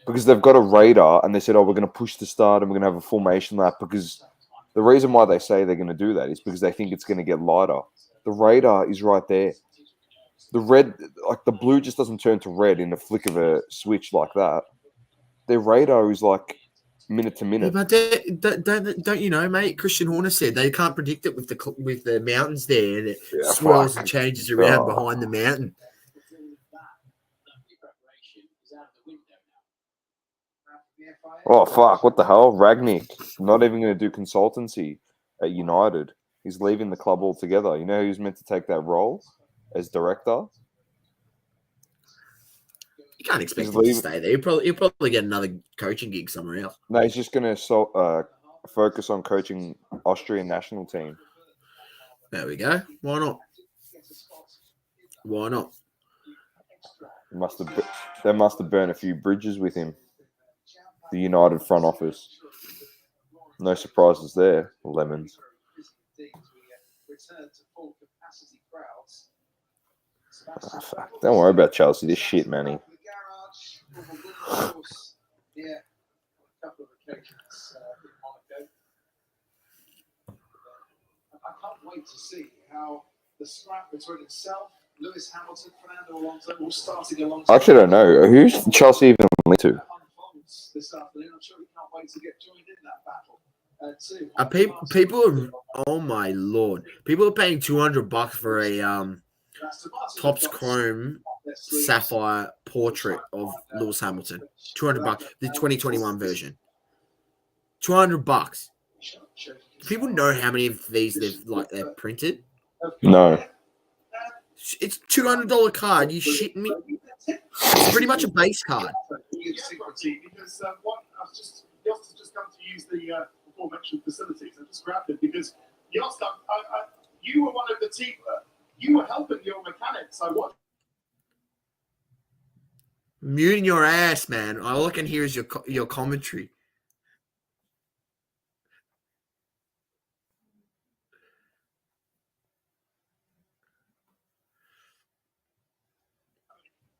Because they've got a radar and they said, oh, we're going to push the start and we're going to have a formation lap. Because the reason why they say they're going to do that is because they think it's going to get lighter. The radar is right there. The red, like the blue just doesn't turn to red in a flick of a switch like that. Their radar is like minute to minute. Yeah, but don't you know, mate? Christian Horner said they can't predict it with the mountains there, and it swirls and changes around behind the mountain. Oh fuck! What the hell? Ragnick not even going to do consultancy at United. He's leaving the club altogether. You know who's meant to take that role as director? You can't expect him to stay there. He'll probably get another coaching gig somewhere else. No, he's just going to focus on coaching Austrian national team. There we go. Why not? Why not? They must have burned a few bridges with him. The United front office. No surprises there, Lemons. Oh, fuck. Don't worry about Chelsea. This shit, Manny. wait to see how the scrap between itself, Lewis Hamilton, Fernando Alonso, all starting alongside. I actually don't know. Who's Chelsea even linked to? Unfolds this afternoon. I'm sure we can't wait to get joined in that battle. Too. People are, oh my lord, people are paying $200 for a Topps Chrome Sapphire portrait of Lewis Hamilton. $200, the 2021 version. $200. Do people know how many of these they've printed? No. It's $200 card. You shitting me? It's pretty much a base card. Because Yost has just come to use the aforementioned facilities. I just grabbed it because Yost, you were one of the team. You were helping your mechanics. I watched. Muting your ass, man. All I can hear is your commentary.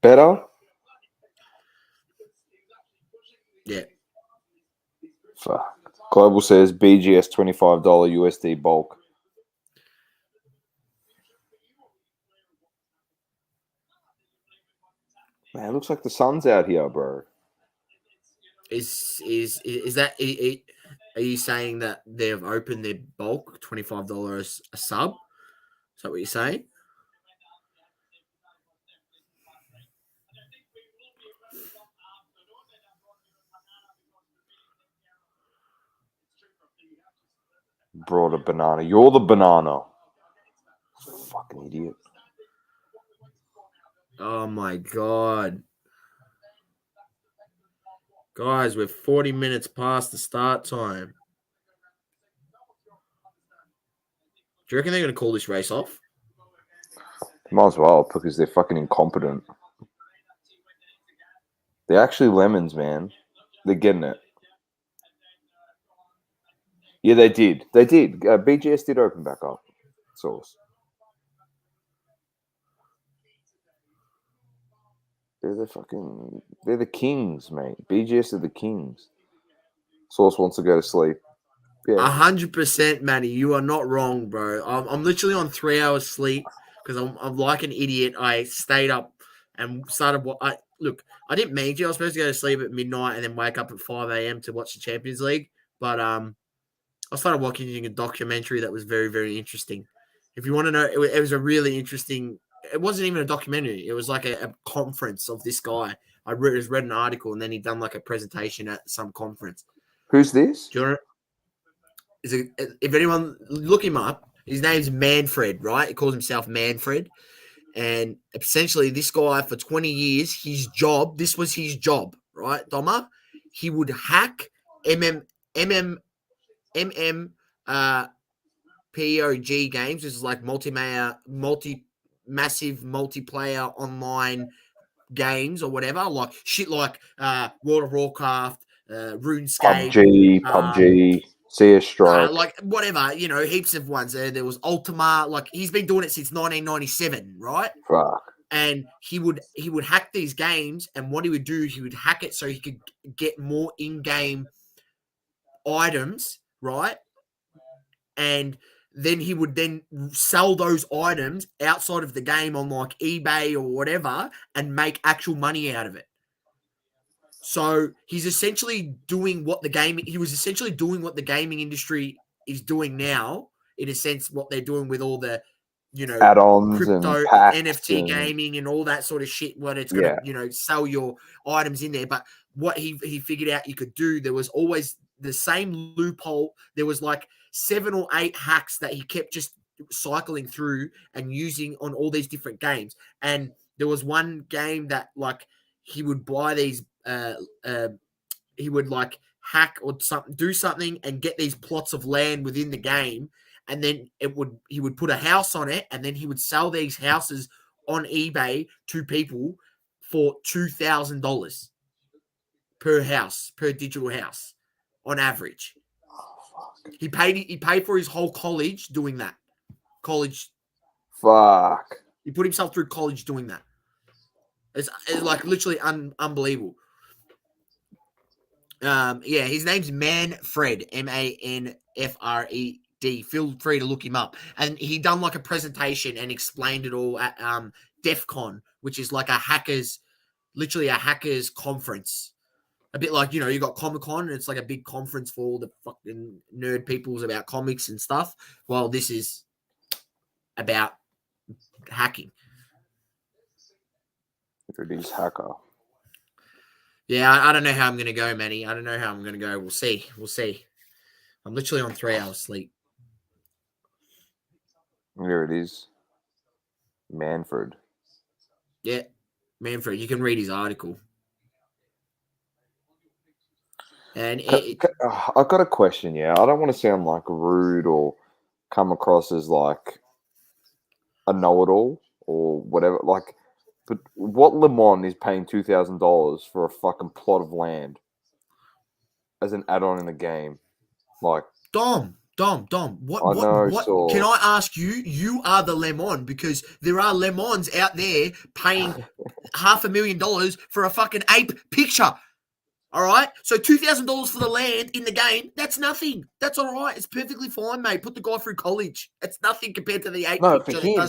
Better? Yeah. Fuck. Global says BGS $25 USD bulk. Man, it looks like the sun's out here, bro. Is that? Are you saying that they've opened their bulk $25 a sub? Is that what you're saying? Brought a banana. You're the banana. Fucking idiot. Oh my god. Guys, we're 40 minutes past the start time. Do you reckon they're going to call this race off? Might as well, because they're fucking incompetent. They're actually lemons, man. They're getting it. Yeah, they did. They did. BGS did open back up. Source. They're the kings, mate. BGS are the kings. Source wants to go to sleep. Yeah. 100%, Manny. You are not wrong, bro. I'm literally on 3 hours sleep because I'm like an idiot. I stayed up and started. Look, I didn't mean to. I was supposed to go to sleep at midnight and then wake up at 5 a.m. to watch the Champions League. But I started watching a documentary that was very, very interesting. If you want to know, it was a really interesting. It wasn't even a documentary. It was like a conference of this guy. I read an article and then he'd done like a presentation at some conference. Who's this? Do you know? If anyone look him up, his name's Manfred, right? He calls himself Manfred. And essentially, this guy for 20 years, this was his job, right, Doma? He would hack POG games. This is like massive multiplayer online games or whatever, like shit like World of Warcraft, RuneScape, PUBG, CS Strike. like whatever, heaps of ones. There was Ultima. Like he's been doing it since 1997, right? Fuck. And he would hack these games, and what he would do, he would hack it so he could get more in-game items, right? And then he would then sell those items outside of the game on like eBay or whatever and make actual money out of it. So he's essentially doing what the gaming industry is doing now, in a sense, what they're doing with all the, add-ons crypto, and packs NFT gaming and all that sort of shit, when it's going to, sell your items in there. But what he figured out you could do, there was always the same loophole. There was like 7 or 8 hacks that he kept just cycling through and using on all these different games. And there was one game that like he would buy these, he would like hack or do something and get these plots of land within the game. And then he would put a house on it, and then he would sell these houses on eBay to people for $2,000 per house, per digital house, on average. He paid for his whole college doing that. Fuck. He put himself through college doing that. It's like literally unbelievable. His name's Manfred, Manfred. D. Feel free to look him up. And he done like a presentation and explained it all at DEF CON, which is like literally a hackers conference. A bit like, you got Comic-Con, and it's like a big conference for all the fucking nerd peoples about comics and stuff. Well, this is about hacking. Here it is, hacker. Yeah, I don't know how I'm going to go, Manny. I don't know how I'm going to go. We'll see. I'm literally on 3 hours sleep. Here it is. Manfred. Yeah, Manfred. You can read his article. And I've got a question, yeah. I don't want to sound like rude or come across as like a know-it-all or whatever. Like, but what Le Mans is paying $2,000 for a fucking plot of land as an add-on in the game? Like, Dom. What so can I ask you? You are the Le Mans, because there are Le Mans out there paying $500,000 for a fucking ape picture. All right, so $2,000 for the land in the game, that's nothing. That's all right. It's perfectly fine, mate. Put the guy through college. It's nothing compared to the ape picture.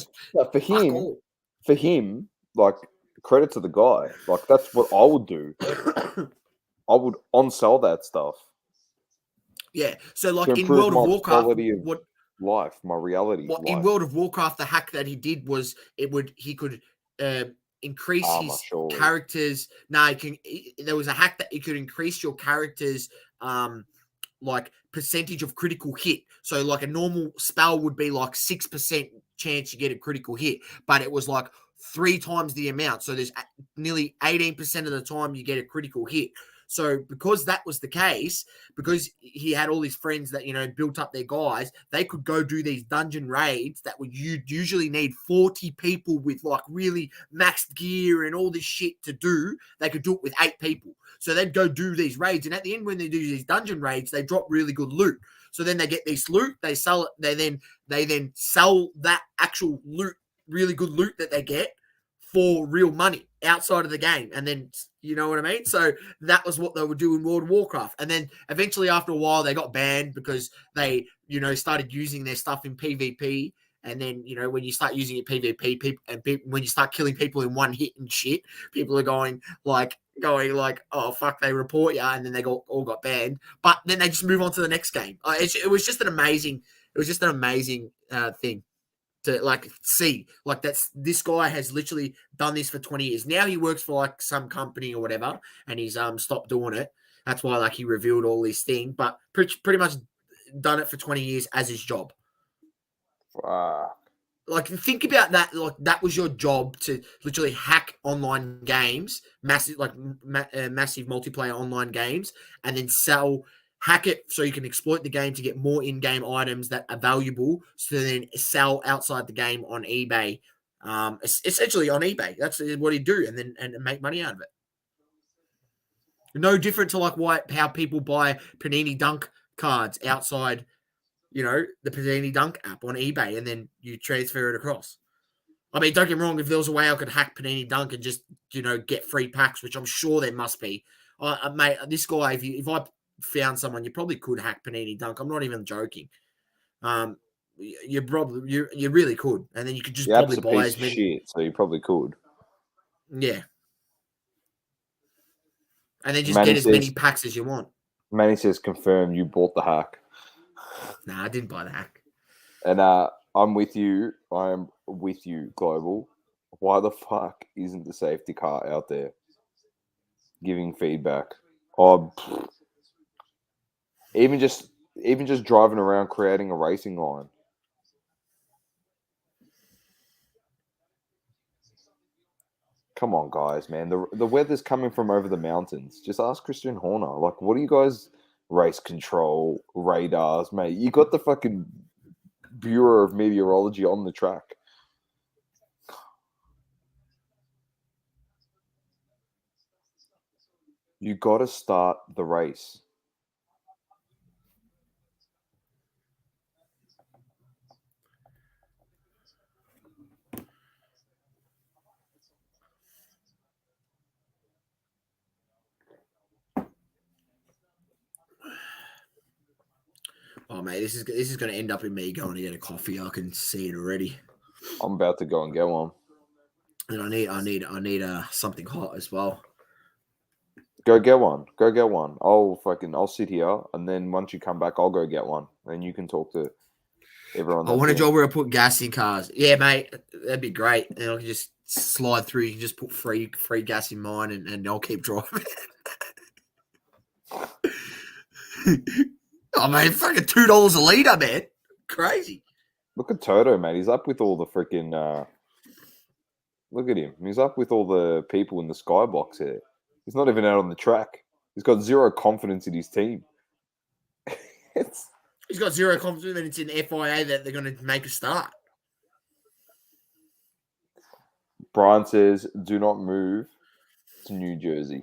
For him, like, credit to the guy. Like, that's what I would do. I would on-sell that stuff. Yeah, so like To in improve World of my Warcraft, quality of life, my reality. what life. in World of Warcraft, the hack that he did was he could increase Armor, his surely. characters. There was a hack that it could increase your characters like percentage of critical hit. So like a normal spell would be like 6% chance you get a critical hit, but it was like 3 times the amount. So there's nearly 18% of the time you get a critical hit. So because that was the case, because he had all his friends that, built up their guys, they could go do these dungeon raids that would usually need 40 people with like really maxed gear and all this shit to do. They could do it with 8 people. So they'd go do these raids. And at the end, when they do these dungeon raids, they drop really good loot. So then they get this loot, they sell it, they then sell that actual loot, really good loot that they get, for real money outside of the game. And then, you know what I mean? So that was what they would do in World of Warcraft. And then eventually after a while, they got banned because they, started using their stuff in PvP. And then, when you start using it PvP, when you start killing people in one hit and shit, people are going like, oh, fuck, they report you. And then they all got banned. But then they just move on to the next game. It was just an amazing thing to like see. Like, this guy has literally done this for 20 years. Now he works for like some company or whatever, and he's stopped doing it. That's why like he revealed all this thing, but pretty much done it for 20 years as his job. Like, think about that. Like, that was your job, to literally hack online games, massive multiplayer online games, and then hack it so you can exploit the game to get more in-game items that are valuable, so then sell outside the game on eBay. Essentially on eBay. That's what he'd do, and make money out of it. No different to like how people buy Panini Dunk cards outside, the Panini Dunk app on eBay, and then you transfer it across. I mean, don't get me wrong, if there was a way I could hack Panini Dunk and just, get free packs, which I'm sure there must be. Mate, this guy, if I found someone, you probably could hack Panini Dunk. I'm not even joking. You really could, and then you could just probably buy as many. Shit, so you probably could. Yeah, and then just get as many packs as you want. Manny says, confirm you bought the hack. Nah, I didn't buy the hack. And I'm with you. I am with you, Global. Why the fuck isn't the safety car out there giving feedback? Oh, even just driving around creating a racing line. Come on, guys, man. The weather's coming from over the mountains. Just ask Christian Horner. Like, what do you guys, race control, radars, mate? You got the fucking Bureau of Meteorology on the track. You got to start the race. Oh, Oh mate, this is going to end up in me going to get a coffee. I can see it already. I'm about to go and get one. And I need something hot as well. Go get one. Go get one. I'll sit here, and then once you come back, I'll go get one, and you can talk to everyone. I want a job where I put gas in cars. Yeah, mate, that'd be great. And I can just slide through. You can just put free gas in mine, and I'll keep driving. Oh man, fucking $2 a liter, man. Crazy. Look at Toto, mate. He's up with all the freaking. Look at him. He's up with all the people in the skybox here. He's not even out on the track. He's got zero confidence in his team. He's got zero confidence in FIA that they're going to make a start. Brian says, "Do not move to New Jersey."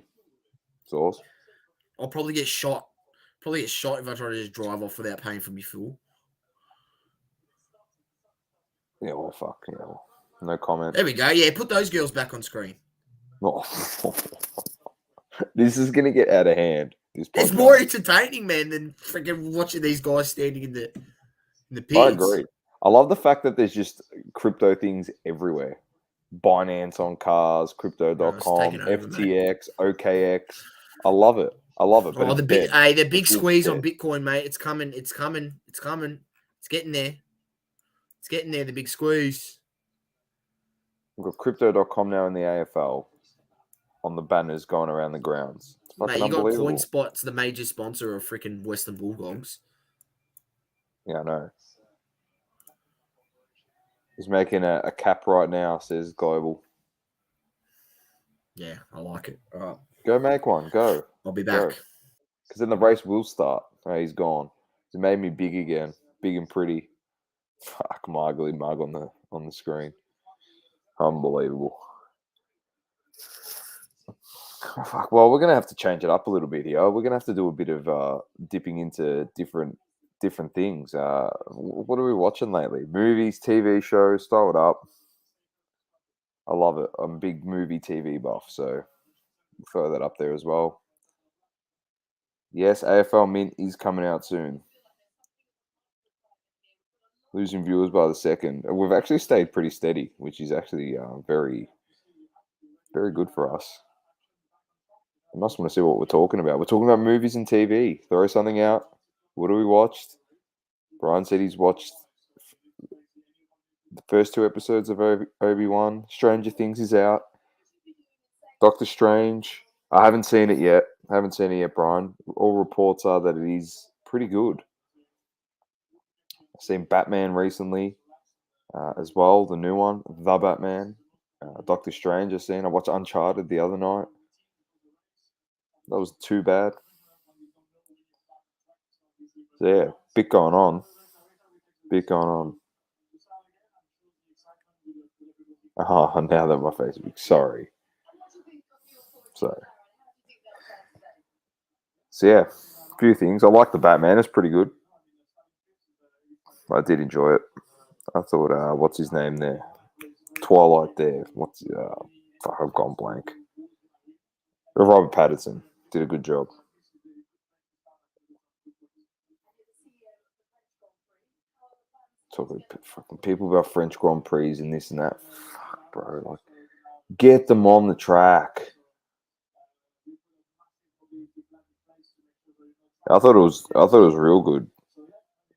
Sauce. I'll probably get shot. Probably get shot if I try to just drive off without paying for my fuel. Yeah, well, fuck. Yeah, well, no comment. There we go. Yeah, put those girls back on screen. Oh. This is gonna get out of hand. It's more entertaining, man, than freaking watching these guys standing in the pits. I agree. I love the fact that there's just crypto things everywhere. Binance on cars, Crypto.com, FTX, OKX. I love it. But the big squeeze on Bitcoin, mate. It's coming. It's coming. It's coming. It's getting there. It's getting there. The big squeeze. We've got Crypto.com now in the AFL on the banners going around the grounds. It's Mate, you got unbelievable. CoinSpot's the major sponsor of freaking Western Bulldogs. Yeah, I know. He's making a cap right now, says Global. Yeah, I like it. All right. Go make one. Go. I'll be back. Because then the race will start. Oh, he's gone. He made me big again. Big and pretty. Fuck, my ugly mug on the screen. Unbelievable. Oh, fuck. Well, we're gonna have to change it up a little bit here. We're gonna have to do a bit of dipping into different things. What are we watching lately? Movies, TV shows. Throw it up. I love it. I'm a big movie TV buff, so throw that up there as well. Yes, AFL Mint is coming out soon. Losing viewers by the second. We've actually stayed pretty steady, which is actually very, very good for us. I must want to see what we're talking about. We're talking about movies and TV. Throw something out. What have we watched? Brian said he's watched the first 2 episodes of Obi-Wan. Stranger Things is out. Doctor Strange. I haven't seen it yet. Brian. All reports are that it is pretty good. I've seen Batman recently as well, the new one, The Batman. Doctor Strange I've seen. I watched Uncharted the other night. That was too bad. So yeah, bit going on. Oh, now that my face is big. Sorry. So yeah, a few things. I like the Batman. It's pretty good. I did enjoy it. I thought, what's his name there? Twilight there. Fuck, I've gone blank. Robert Pattinson did a good job. Talking fucking people about French Grand Prix and this and that. Fuck, bro. Like, get them on the track. I thought it was real good,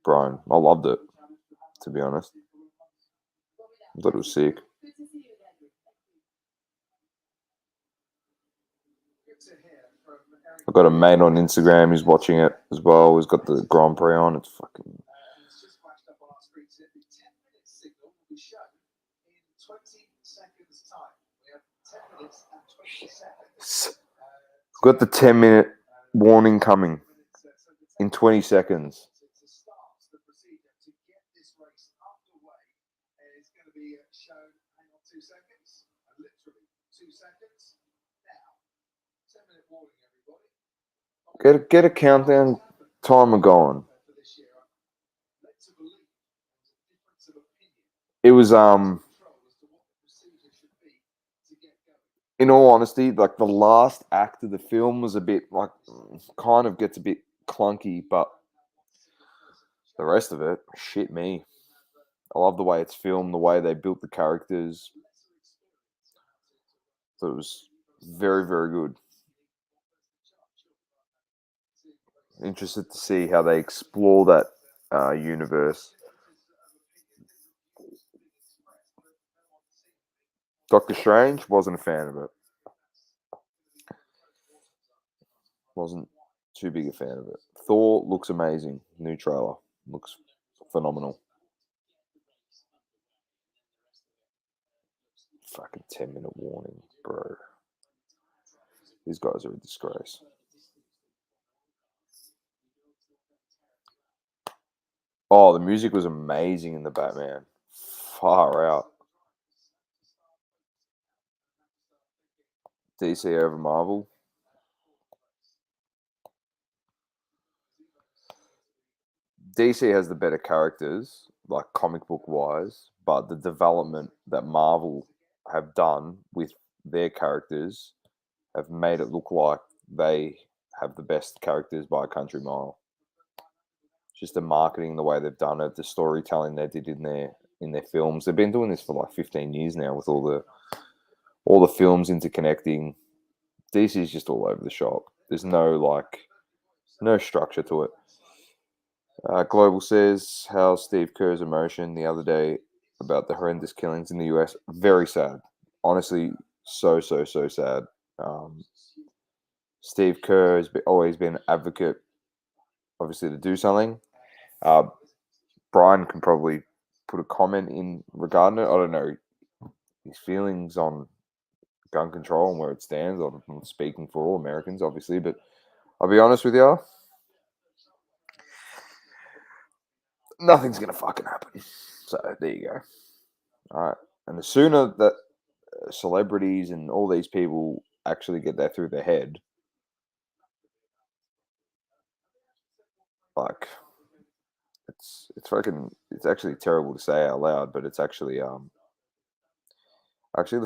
Brian. I loved it, to be honest. I thought it was sick. I've got a mate on Instagram who's watching it as well. He's got the Grand Prix on. It's fucking. Got the 10-minute warning coming in 20 seconds. Get a countdown timer going. It was in all honesty, like the last act of the film was a bit like kind of gets a bit clunky, but the rest of it, shit me. I love the way it's filmed, the way they built the characters. So it was very, very good. Interested to see how they explore that universe. Doctor Strange, wasn't a fan of it. Wasn't too big a fan of it. Thor looks amazing. New trailer. Looks phenomenal. Fucking 10-minute warning, bro. These guys are a disgrace. Oh, the music was amazing in the Batman. Far out. DC over Marvel. DC has the better characters, like comic book wise, but the development that Marvel have done with their characters have made it look like they have the best characters by a country mile. Just the marketing, the way they've done it, the storytelling they did in their films. They've been doing this for like 15 years now with all the films interconnecting. DC is just all over the shop. There's no structure to it. Global says how Steve Kerr's emotion the other day about the horrendous killings in the US. Very sad. Honestly, so sad. Steve Kerr has always been an advocate, obviously, to do something. Brian can probably put a comment in regarding it. I don't know his feelings on gun control and where it stands. I'm speaking for all Americans, obviously, but I'll be honest with you. Nothing's going to fucking happen. So there you go. All right. And the sooner that celebrities and all these people actually get that through their head, like it's actually terrible to say out loud, but it's actually the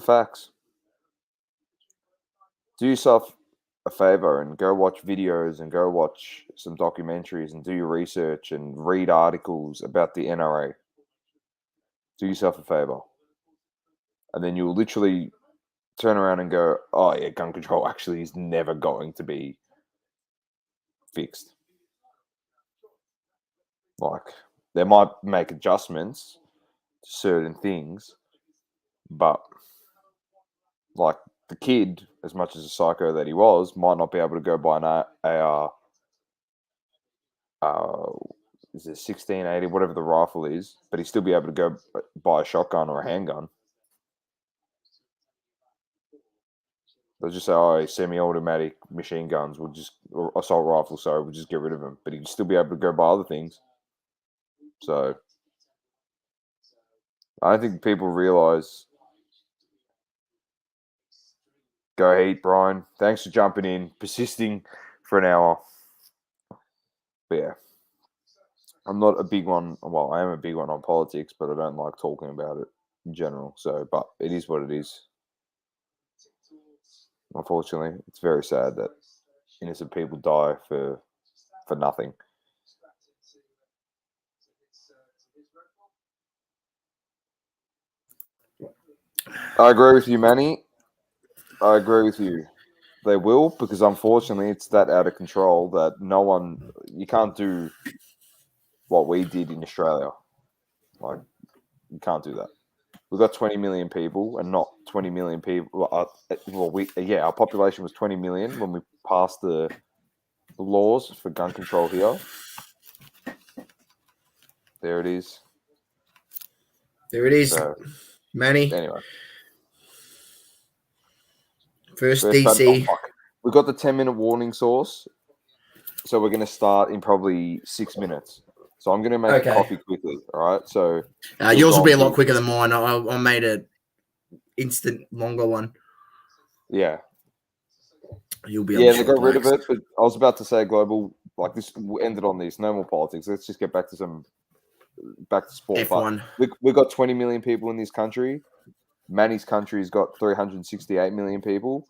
facts. Do yourself a favor and go watch videos and go watch some documentaries and do your research and read articles about the NRA. Do yourself a favor. And then you'll literally turn around and go, oh yeah, gun control actually is never going to be fixed. Like, they might make adjustments to certain things, but like the kid, as much as a psycho that he was, might not be able to go buy is it 1680, whatever the rifle is, but he'd still be able to go buy a shotgun or a handgun. They'll just say, oh, semi-automatic machine guns, or assault rifles, we'll just get rid of them. But he'd still be able to go buy other things. So, I don't think people realise. Go Heat, Brian. Thanks for jumping in, persisting for an hour. But yeah, I'm not a big one. Well, I am a big one on politics, but I don't like talking about it in general. So, but it is what it is. Unfortunately, it's very sad that innocent people die for nothing. I agree with you, Manny. I agree with you. They will, because unfortunately it's that out of control that you can't do what we did in Australia. Like, you can't do that. We've got 20 million people and not 20 million people. Our population was 20 million when we passed the laws for gun control here. There it is. There it is. So, Manny. anyway. First DC. We've got the 10-minute warning source. So we're going to start in probably 6 minutes. So I'm going to make a coffee quickly. All right. So yours will be a lot quicker than mine. I made an instant longer one. Yeah. You'll be they got rid of it. But I was about to say, Global, like this ended on this. No more politics. Let's just get back to sport. F1. We've got 20 million people in this country. Manny's country's got 368 million people.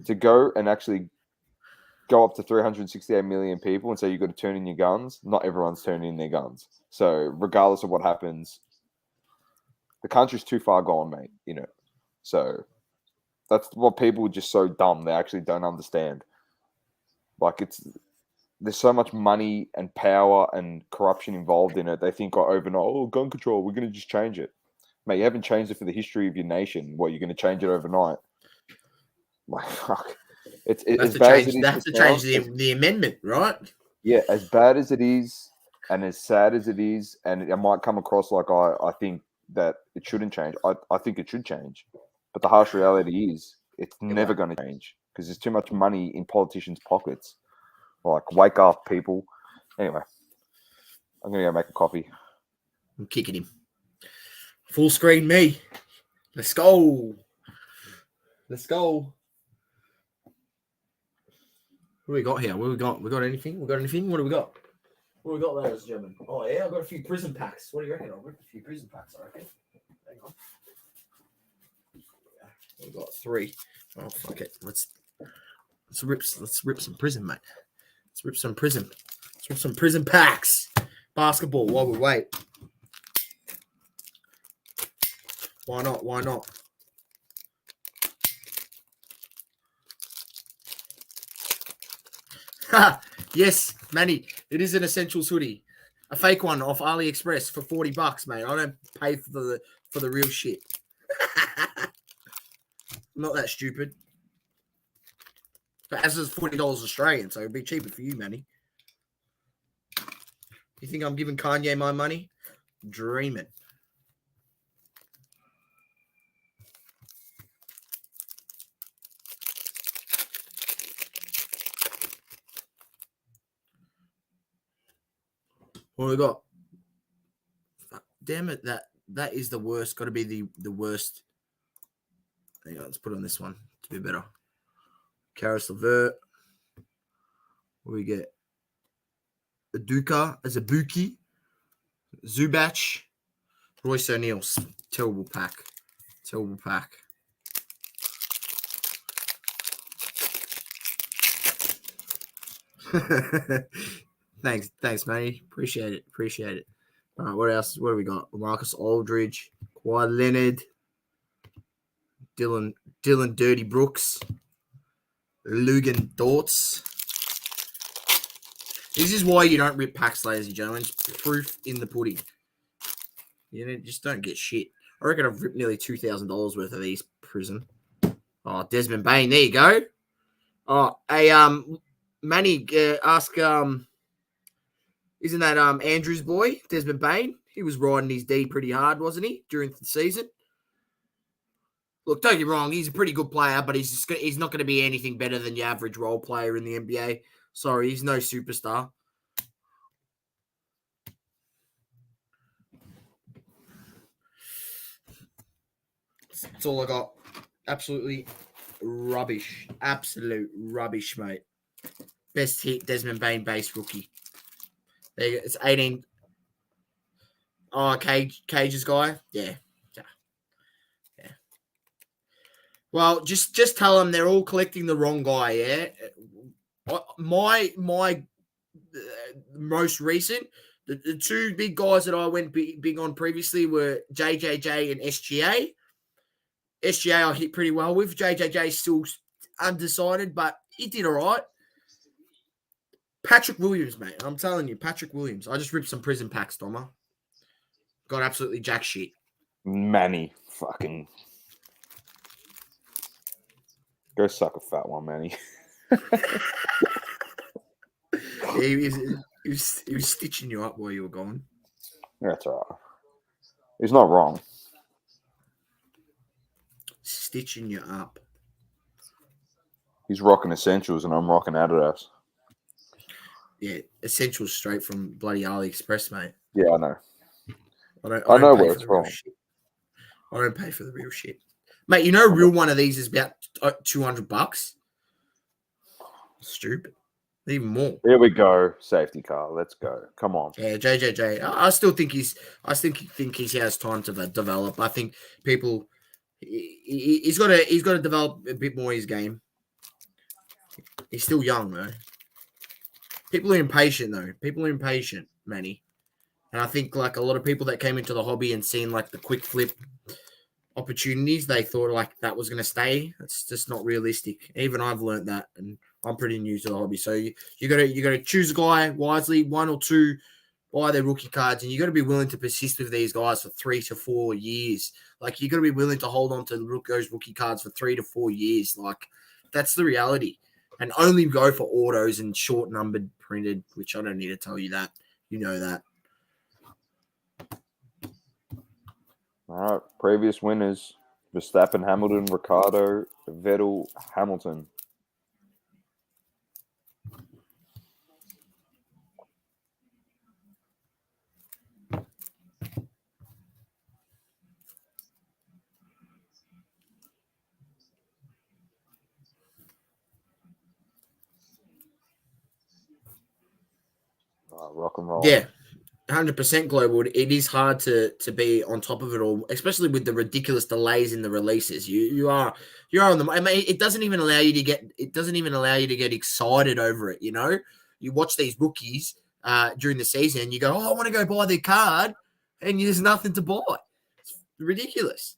To go and actually go up to 368 million people and say you've got to turn in your guns, not everyone's turning in their guns. So regardless of what happens, the country's too far gone, mate. You know, so that's what people are just so dumb. They actually don't understand. Like there's so much money and power and corruption involved in it. They think overnight, oh, gun control, we're going to just change it. Mate, you haven't changed it for the history of your nation. What, you're going to change it overnight? Like, fuck. It's as bad as it is. They have to change the amendment, right? Yeah, as bad as it is and as sad as it is, and it might come across like I think that it shouldn't change. I think it should change. But the harsh reality is it's never going to change because there's too much money in politicians' pockets. Like, wake up, people. Anyway, I'm going to go make a coffee. I'm kicking him. Full screen me. Let's go. Let's go. What do we got here? What do we got? We got anything? We got anything? What do we got? What do we got, ladies and gentlemen? Oh, yeah, I've got a few prison packs. What do you reckon? I've got a few prison packs, I reckon. Hang on. We've got 3. Oh, fuck it. Let's rip some prison, mate. Let's rip some prison. Let's rip some prison packs. Basketball while we wait. Why not? Why not? Yes, Manny. It is an Essentials hoodie. A fake one off AliExpress for $40, mate. I don't pay for the real shit. I'm not that stupid. But as is $40 Australian, so it'd be cheaper for you, Manny. You think I'm giving Kanye my money? Dreaming. What we got? Damn it, that is the worst. Got to be the worst. Hang on, let's put on this one to be better. Karis LeVert. What do we get? Aduka as a Buki. Zubac. Royce O'Neal. Terrible pack. Terrible pack. Thanks, mate. Appreciate it. All right, what else? What do we got? Marcus Aldridge, Kawhi Leonard, Dylan Dirty Brooks, Lugan Dortz. This is why you don't rip packs, ladies and gentlemen. It's proof in the pudding. You know, just don't get shit. I reckon I've ripped nearly $2,000 worth of these prison. Oh, Desmond Bain, there you go. Oh, hey, Manny, ask isn't that Andrew's boy, Desmond Bain? He was riding his D pretty hard, wasn't he, during the season? Look, don't get me wrong, he's a pretty good player, but he's not going to be anything better than your average role player in the NBA. Sorry, he's no superstar. That's all I got. Absolutely rubbish. Absolute rubbish, mate. Best hit, Desmond Bain base rookie. There you go. It's 18. Oh, Cage's guy? Yeah. Well, just tell them they're all collecting the wrong guy, yeah? My most recent, the 2 big guys that I went big on previously were JJJ and SGA. SGA I hit pretty well with. JJJ still undecided, but he did all right. Patrick Williams, mate. I'm telling you, Patrick Williams. I just ripped some prison packs, Doma. Got absolutely jack shit. Manny, fucking. Go suck a fat one, Manny. he was stitching you up while you were gone. That's all right. He's not wrong. Stitching you up. He's rocking Essentials and I'm rocking Adidas. Yeah, Essentials straight from bloody AliExpress, mate. Yeah, I know. I know where it's from. I don't pay for the real shit. Mate, you know a real one of these is about $200. Stupid. Even more. Here we go. Safety car. Let's go. Come on. Yeah, JJJ. I still think he has time to develop. I think people he's got to develop a bit more his game. He's still young, though. People are impatient, though. People are impatient, Manny. And I think, like, a lot of people that came into the hobby and seen, like, the quick flip opportunities, they thought, like, that was going to stay. It's just not realistic. Even I've learned that, and I'm pretty new to the hobby. So you got to choose a guy wisely, 1 or 2, buy their rookie cards, and you got to be willing to persist with these guys for 3 to 4 years. Like, you got to be willing to hold on to those rookie cards for 3 to 4 years. Like, that's the reality. And only go for autos and short numbered printed, which I don't need to tell you that. You know that. All right, previous winners: Verstappen, Hamilton, Ricardo, Vettel, Hamilton. Rock and roll. Yeah, 100% global. It is hard to be on top of it all, especially with the ridiculous delays in the releases. You're on them. I mean, it doesn't even allow you to get excited over it. You know, you watch these rookies during the season, and you go, "Oh, I want to go buy their card," and there's nothing to buy. It's ridiculous.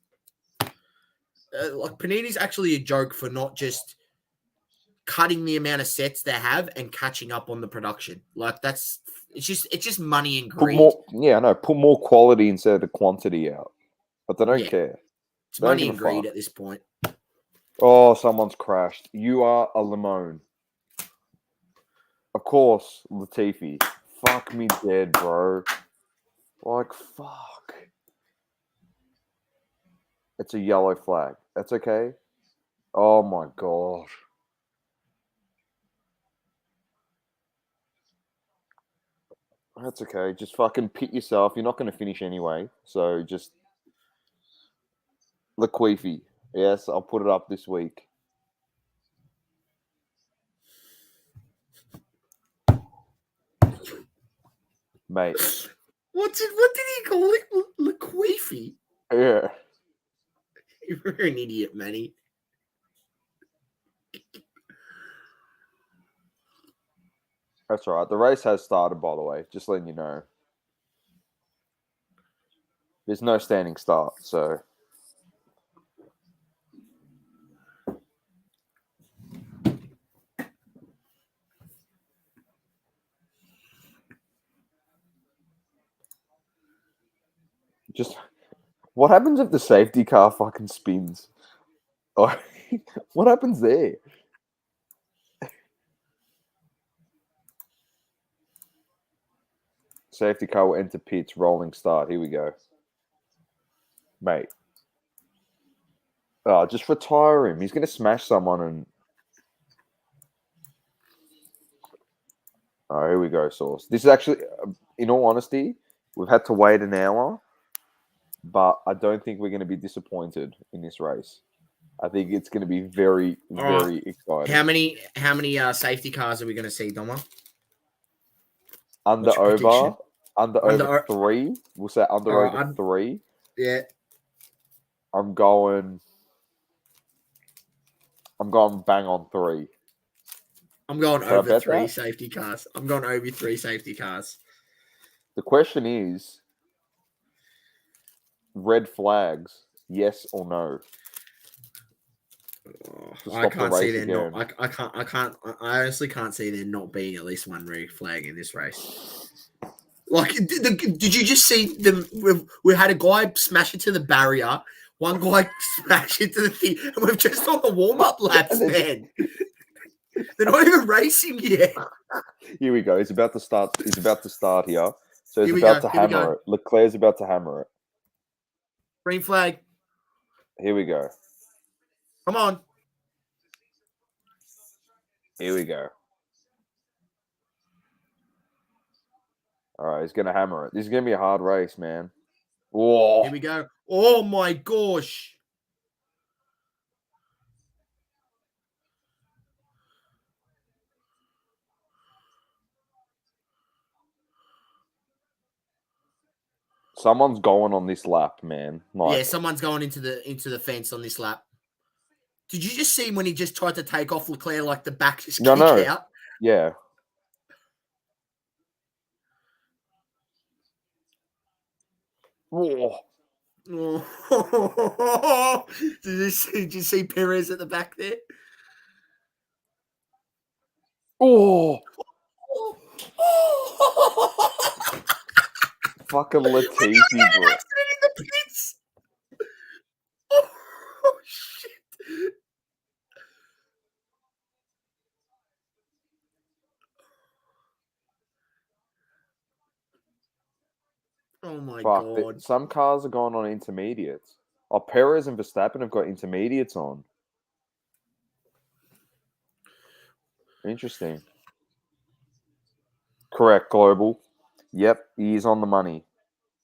Like, Panini's actually a joke for not just cutting the amount of sets they have and catching up on the production. Like, it's just money and greed. Put more quality instead of the quantity out. But they don't care. It's money and greed at this point. Oh, someone's crashed. You are a Limone. Of course, Latifi. Fuck me dead, bro. Like, fuck. It's a yellow flag. That's okay. Oh my god. That's okay. Just fucking pit yourself. You're not going to finish anyway. So just... Laquifi. Yes, I'll put it up this week. Mate. What did he call it? Laquifi? Yeah. You're an idiot, Manny. That's all right. The race has started, by the way. Just letting you know. There's no standing start, so... Just... What happens if the safety car fucking spins? Oh, what happens there? Safety car will enter pits, rolling start. Here we go. Mate. Oh, just retire him. He's going to smash someone and... Oh, here we go, Source. This is actually, in all honesty, we've had to wait an hour, but I don't think we're going to be disappointed in this race. I think it's going to be very, very exciting. How many safety cars are we going to see, Doma? Under over 3. We'll say over 3. Yeah. I'm going bang on 3. I'm going over 3 safety cars. I'm going over 3 safety cars. The question is, red flags, yes or no? I can't see there not. I honestly can't see there not being at least one red flag in this race. Like, did you just see them? We had a guy smash it to the barrier, one guy smash it to the thing, and we're just on the warm up laps, man. They're not even racing yet. Here we go. He's about to start here. So he's about to hammer it. Leclerc's about to hammer it. Green flag. Here we go. Come on. Here we go. All right, he's going to hammer it. This is going to be a hard race, man. Whoa. Here we go. Oh, my gosh. Someone's going on this lap, man. Yeah, someone's going into the fence on this lap. Did you just see when he just tried to take off Leclerc, like the back just No, kick no. out? Yeah. Whoa. Oh. Did you see Perez at the back there? Oh. Fucking Latifi, He had an bro. accident in the pits. Oh shit. Oh my Fuck. god. Some cars are going on intermediates. Oh, Perez and Verstappen have got intermediates on. Interesting. Correct, Global. Yep, he is on the money.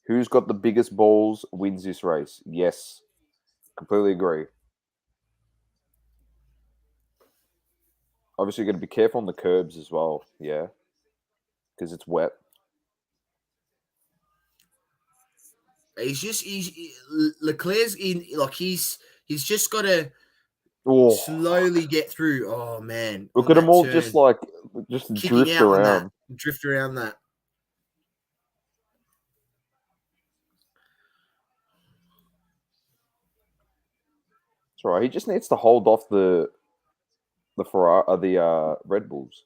Who's got the biggest balls wins this race? Yes. Completely agree. Obviously, you've got to be careful on the curbs as well. Yeah. Because it's wet. Leclerc's in, like he's just got to Oh. slowly get through. Oh man. Look On at them that all turn. just Kicking drift out on that. around. Drift around that. That's right. He just needs to hold off the Ferrari, the Red Bulls.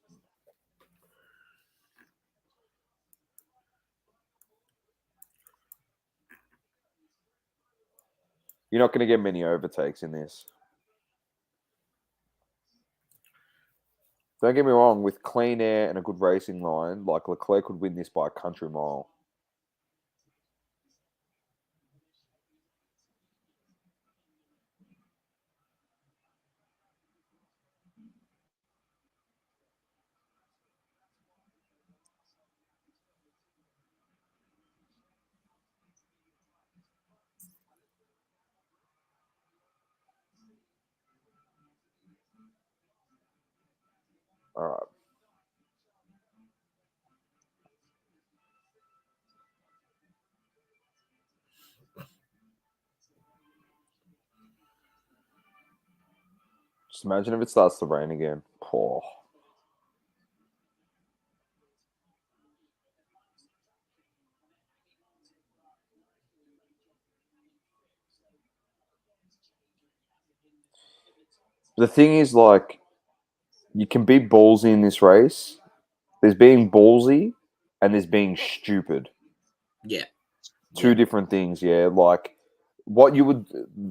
You're not going to get many overtakes in this. Don't get me wrong, with clean air and a good racing line, like Leclerc could win this by a country mile. All right. Just imagine if it starts to rain again. Poor. The thing is, like, you can be ballsy in this race. There's being ballsy and there's being stupid. Yeah. Two different things, yeah. Like, what you would,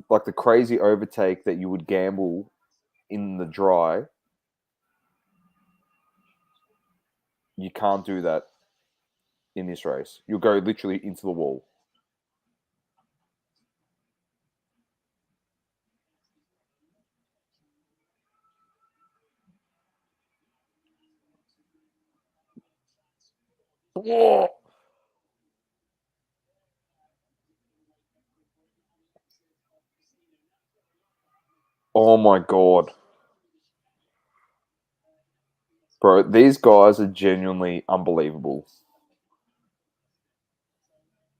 like the crazy overtake that you would gamble in the dry, you can't do that in this race. You'll go literally into the wall. Oh my god. Bro, these guys are genuinely unbelievable.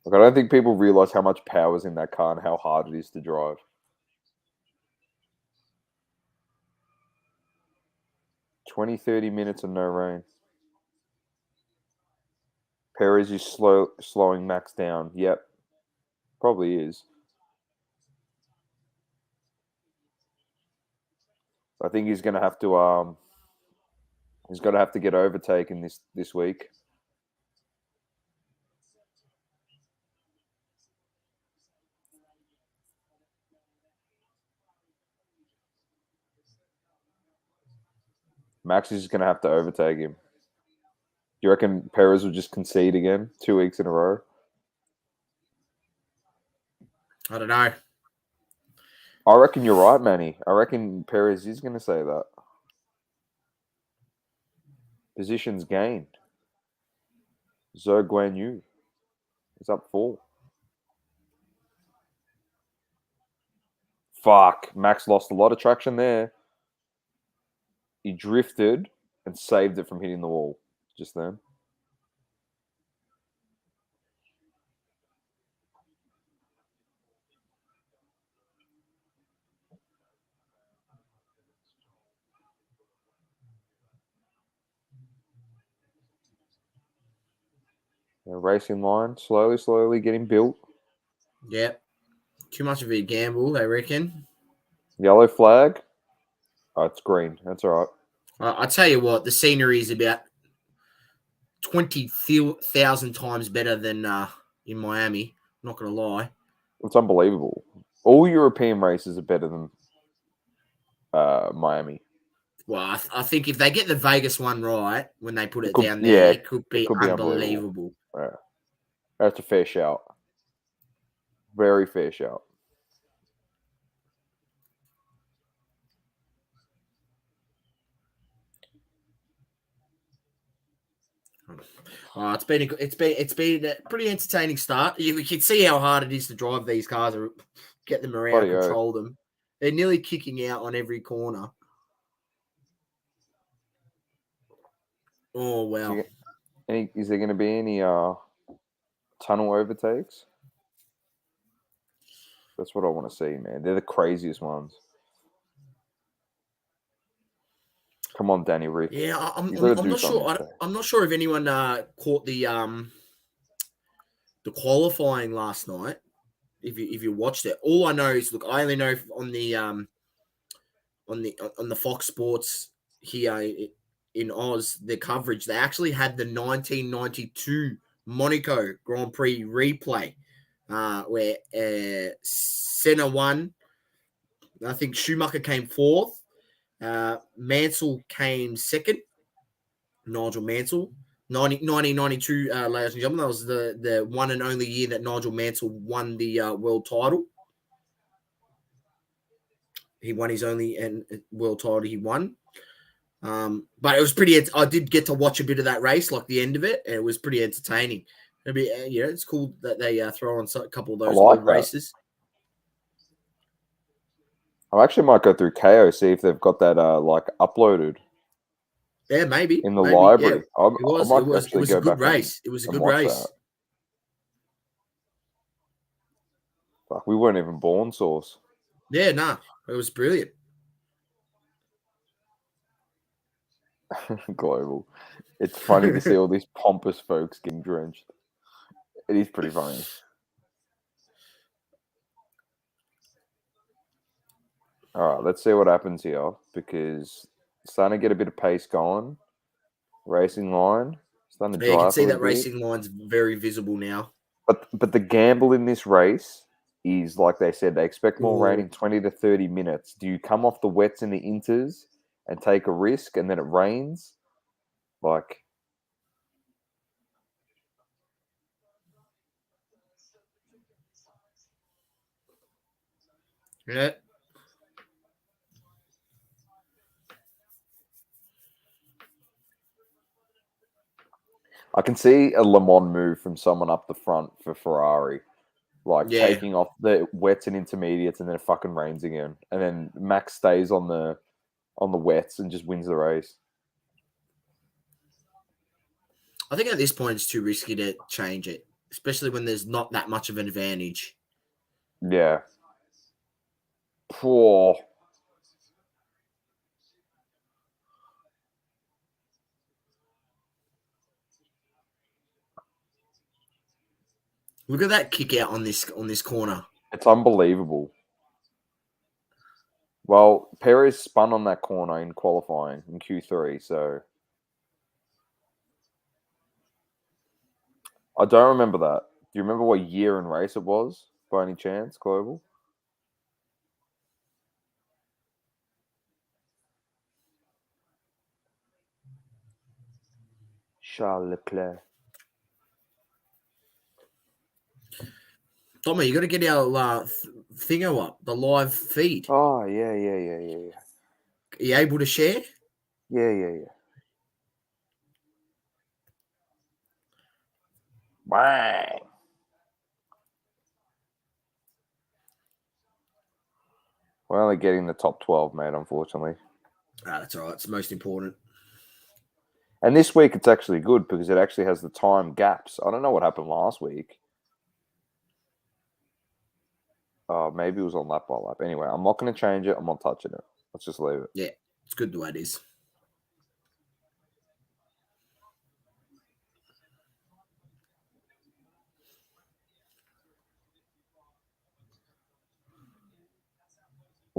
Like, I don't think people realize how much power is in that car and how hard it is to drive. 20, 30 minutes of no rain. Perez is slowing Max down. Yep. Probably is. I think he's gonna have to he's gonna have to get overtaken this week. Max is gonna have to overtake him. Do you reckon Perez will just concede again 2 weeks in a row? I don't know. I reckon you're right, Manny. I reckon Perez is gonna say that. Positions gained. Zhou Guan Yu is up 4. Fuck. Max lost a lot of traction there. He drifted and saved it from hitting the wall just then. Racing line, slowly getting built. Yep. Too much of a gamble, they reckon. Yellow flag. Oh, it's green. That's all right. I tell you what, the scenery is about 20,000 times better than in Miami. I'm not going to lie. It's unbelievable. All European races are better than Miami. Well, I think if they get the Vegas one right when they put it could- down yeah, there, it could be unbelievable. unbelievable. Yeah. That's a fair shout. Very fair shout. Oh, it's been a pretty entertaining start. You can see how hard it is to drive these cars or get them around, Bloody control them. They're nearly kicking out on every corner. Oh wow! Is there going to be any tunnel overtakes? That's what I want to see, man. They're the craziest ones. Come on, Danny Rick. Yeah, I'm You gotta do not something sure. today. I'm not sure if anyone caught the qualifying last night. If you watched it, all I know is I only know on the Fox Sports here in Oz, the coverage, they actually had the 1992 Monaco Grand Prix replay, where Senna won. I think Schumacher came fourth. Mansell came second. Nigel Mansell. 1992, ladies and gentlemen, that was the one and only year that Nigel Mansell won the world title. He won his only world title he won. But it was pretty. I did get to watch a bit of that race, like the end of it, and it was pretty entertaining. It's cool that they throw on a couple of those old races. I actually might go through KO, see if they've got that uploaded. Yeah, maybe in the library. Yeah. It was a good race. It was a good race. Fuck, we weren't even born, Source. Yeah, nah, it was brilliant. Global. It's funny to see all these pompous folks getting drenched. It is pretty funny. All right, let's see what happens here because it's starting to get a bit of pace going. Racing line starting to dry you can up see a that bit. racing line's very visible now. But the gamble in this race is, like they said, they expect more rain in 20 to 30 minutes. Do you come off the wets in the inters and take a risk and then it rains? Like, Yeah. I can see a Le Mans move from someone up the front for Ferrari. Like taking off the wets and intermediates and then it fucking rains again. And then Max stays on the wets and just wins the race. I think at this point it's too risky to change it, especially when there's not that much of an advantage. Yeah. Poor. Look at that kick out on this corner. It's unbelievable. Well, Perez spun on that corner in qualifying in Q3, so I don't remember that. Do you remember what year and race it was, by any chance, Global? Charles Leclerc. Tommy, you got to get our thingo up, the live feed. Oh, yeah. Are you able to share? Yeah. Bang. We're only getting the top 12, mate, unfortunately. That's all right. It's most important. And this week it's actually good because it actually has the time gaps. I don't know what happened last week. Oh, maybe it was on lap by lap. Anyway, I'm not going to change it. I'm not touching it. Let's just leave it. Yeah, it's good the way it is.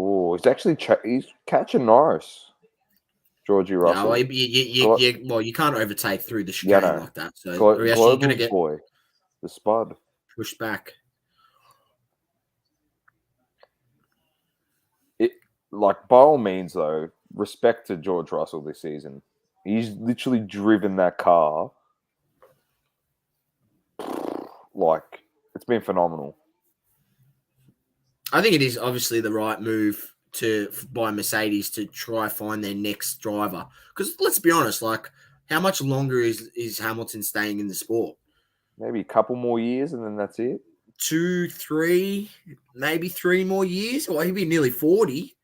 Oh, he's catching Norris. Georgie Yeah, Russell. well, you can't overtake through the Yeah, chicane no. like that. So or else you're Global going to get boy, the Spud. pushed back. By all means, though, respect to George Russell this season. He's literally driven that car. Like, it's been phenomenal. I think it is obviously the right move by Mercedes to try find their next driver. Because let's be honest, like, how much longer is Hamilton staying in the sport? Maybe a couple more years and then that's it. 2, 3, maybe 3 more years. Well, he'd be nearly 40.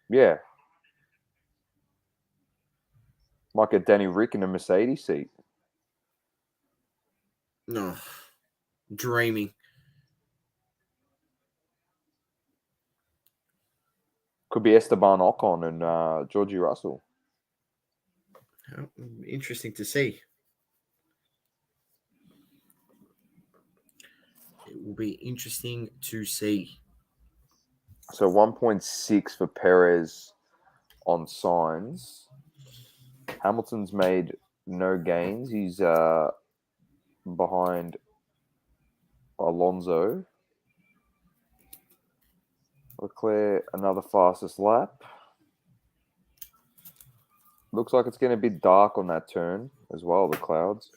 Yeah. Might get Danny Rick in a Mercedes seat. No, dreaming. Could be Esteban Ocon and Georgie Russell. Interesting to see. It will be interesting to see. So 1.6 for Perez on signs. Hamilton's made no gains. He's behind Alonso. Leclerc, another fastest lap. Looks like it's going to be dark on that turn as well, the clouds.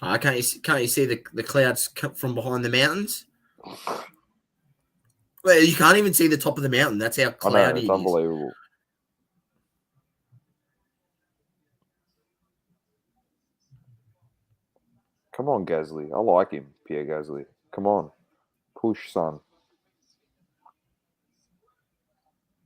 Can't you see the clouds from behind the mountains? Well, you can't even see the top of the mountain. That's how I cloudy know, it's it is. unbelievable. Come on, Gasly. I like him, Pierre Gasly. Come on. Push, son.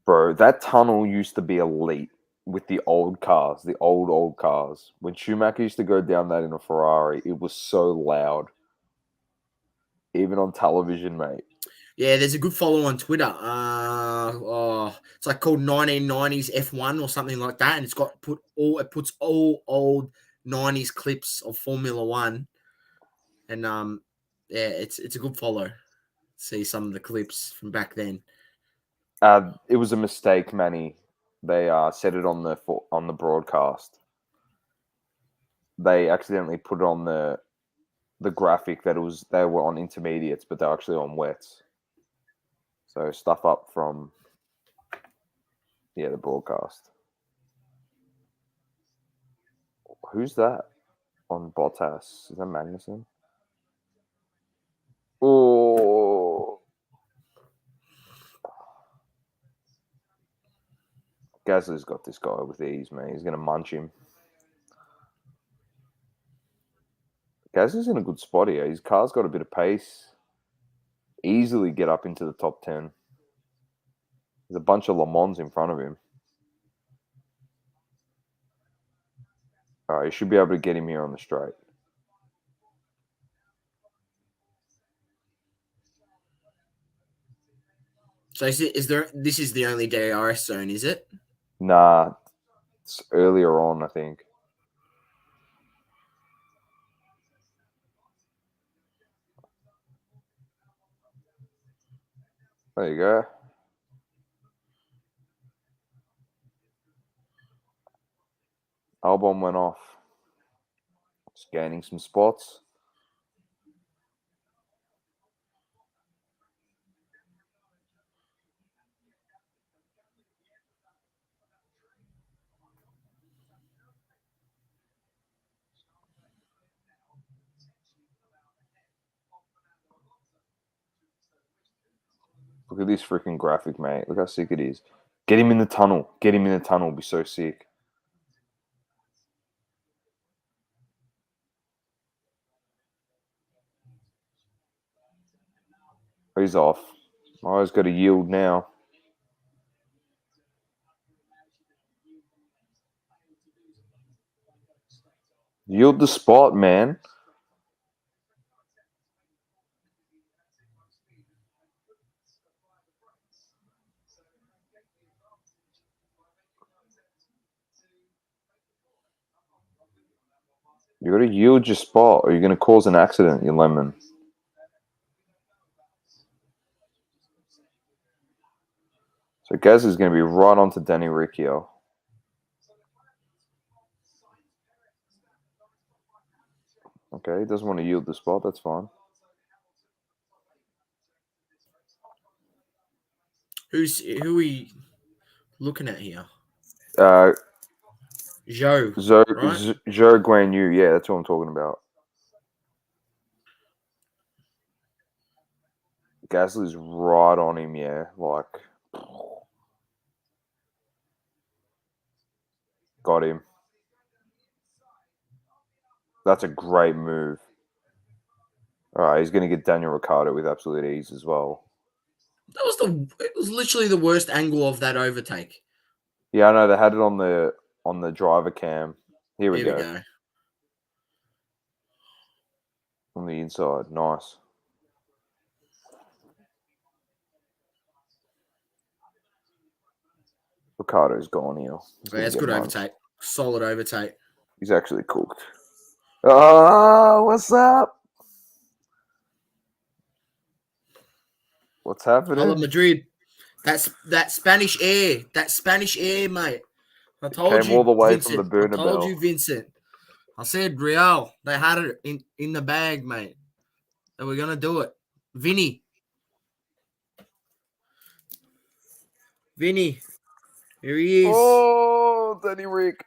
Bro, that tunnel used to be elite with the old cars, the old cars. When Schumacher used to go down that in a Ferrari, it was so loud. Even on television, mate. Yeah, there's a good follow on Twitter. It's like called 1990s F1 or something like that, and it puts all old 90s clips of Formula One, and yeah, it's a good follow. See some of the clips from back then. It was a mistake, Manny. They said it on the broadcast. They accidentally put it on the graphic that they were on intermediates, but they're actually on wets. So stuff up from the broadcast. Who's that on Bottas? Is that Magnussen? Oh, Gasly's got this guy with ease, man. He's gonna munch him. Gasly's in a good spot here. His car's got a bit of pace. Easily get up into the top 10. There's a bunch of Le Mans in front of him. All right, you should be able to get him here on the straight. So this is the only DRS zone, is it? Nah, it's earlier on, I think. There you go. Albon went off. Just gaining some spots. Look at this freaking graphic, mate. Look how sick it is. Get him in the tunnel. Get him in the tunnel. It'll be so sick. He's off. Oh, he's got to yield now. Yield the spot, man. You got to yield your spot, or you're going to cause an accident, you lemon. So Gaz is going to be right onto Danny Rick here. Okay, he doesn't want to yield the spot. That's fine. Who are we looking at here? Zhou right? Zhou Guan Yu. Yeah, that's what I'm talking about. Gasly's right on him, yeah. Like, got him. That's a great move. All right, he's going to get Daniel Ricciardo with absolute ease as well. It was literally the worst angle of that overtake. Yeah, I know they had it on the driver cam. Here we go. On the inside, nice. Ricardo's gone here. Yeah, it's good overtake. Solid overtake. He's actually cooked. Oh, what's up? What's happening? I love Madrid. That Spanish air. That Spanish air, mate. I told you, all the way Vincent. from the Bernabeu. I told you, Vincent. I said, Real, they had it in the bag, mate. And we're going to do it. Vinny. Here he is. Oh, Danny Rick.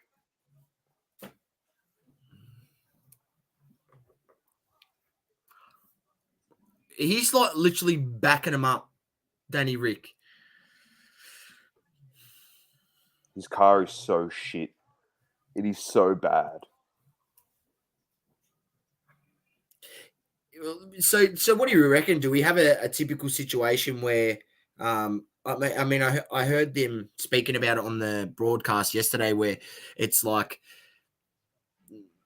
He's like literally backing him up, Danny Rick. His car is so shit. It is so bad. So what do you reckon? Do we have a typical situation where, I heard them speaking about it on the broadcast yesterday, where it's like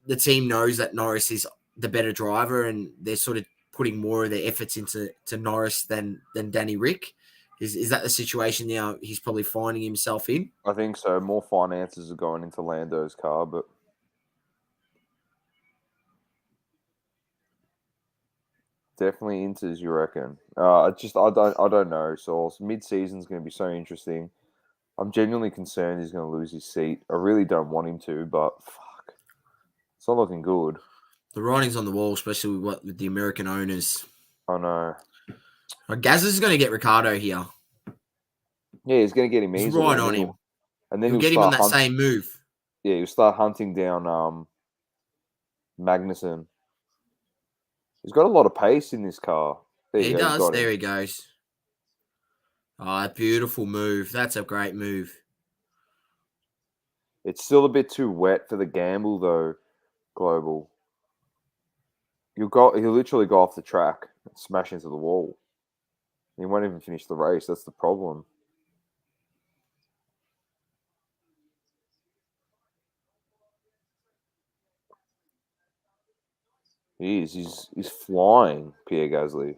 the team knows that Norris is the better driver, and they're sort of putting more of their efforts into Norris than Danny Rick. Is that the situation now he's probably finding himself in? I think so. More finances are going into Lando's car, but definitely Inters, you reckon? I don't know. So mid-season's going to be so interesting. I'm genuinely concerned he's going to lose his seat. I really don't want him to, but fuck, it's not looking good. The writing's on the wall, especially with the American owners. I know. Gaz is going to get Ricardo here. Yeah, he's going to get him easily. He's right on him. And then he'll get him on that same move. Yeah, he'll start hunting down Magnussen. He's got a lot of pace in this car. He does. There he goes. Oh, beautiful move. That's a great move. It's still a bit too wet for the gamble, though, Global. He'll literally go off the track and smash into the wall. He won't even finish the race. That's the problem. He is. He's flying, Pierre Gasly.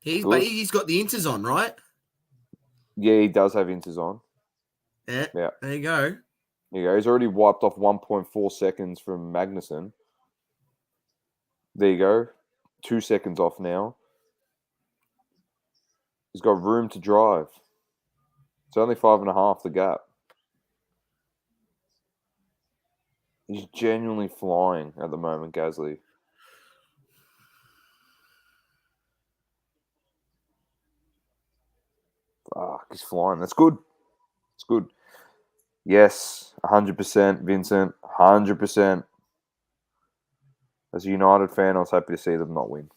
But he's got the Inters on, right? Yeah, he does have Inters on. Yeah. There you go. There you go. He's already wiped off 1.4 seconds from Magnussen. There you go. 2 seconds off now. He's got room to drive. It's only 5.5 the gap. He's genuinely flying at the moment, Gasly. Fuck, he's flying. That's good. It's good. Yes, 100%, Vincent. 100%. As a United fan, I was happy to see them not win.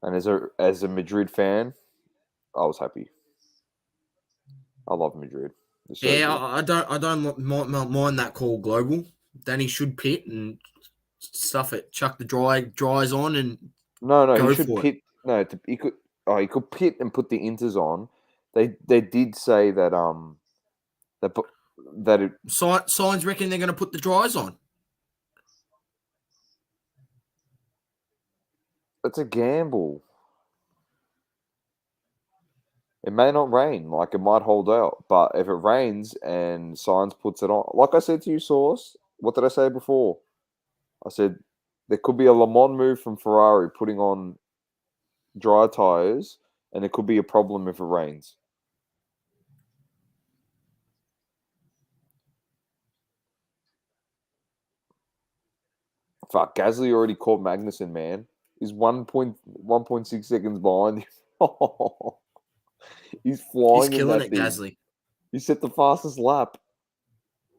And as a Madrid fan, I was happy. I love Madrid. I don't mind that call, Global. Danny should pit and stuff it. Chuck the dries on and no. He should pit. No, he could pit and put the Inters on. They did say that Signs reckon they're going to put the dries on. It's a gamble. It may not rain, like it might hold out. But if it rains and Sainz puts it on, like I said to you, Source, what did I say before? I said there could be a Le Mans move from Ferrari putting on dry tyres and it could be a problem if it rains. Fuck, Gasly already caught Magnussen, man. He's 1.6 seconds behind him. He's He's flying in killing that it, thing. Gasly. He set the fastest lap.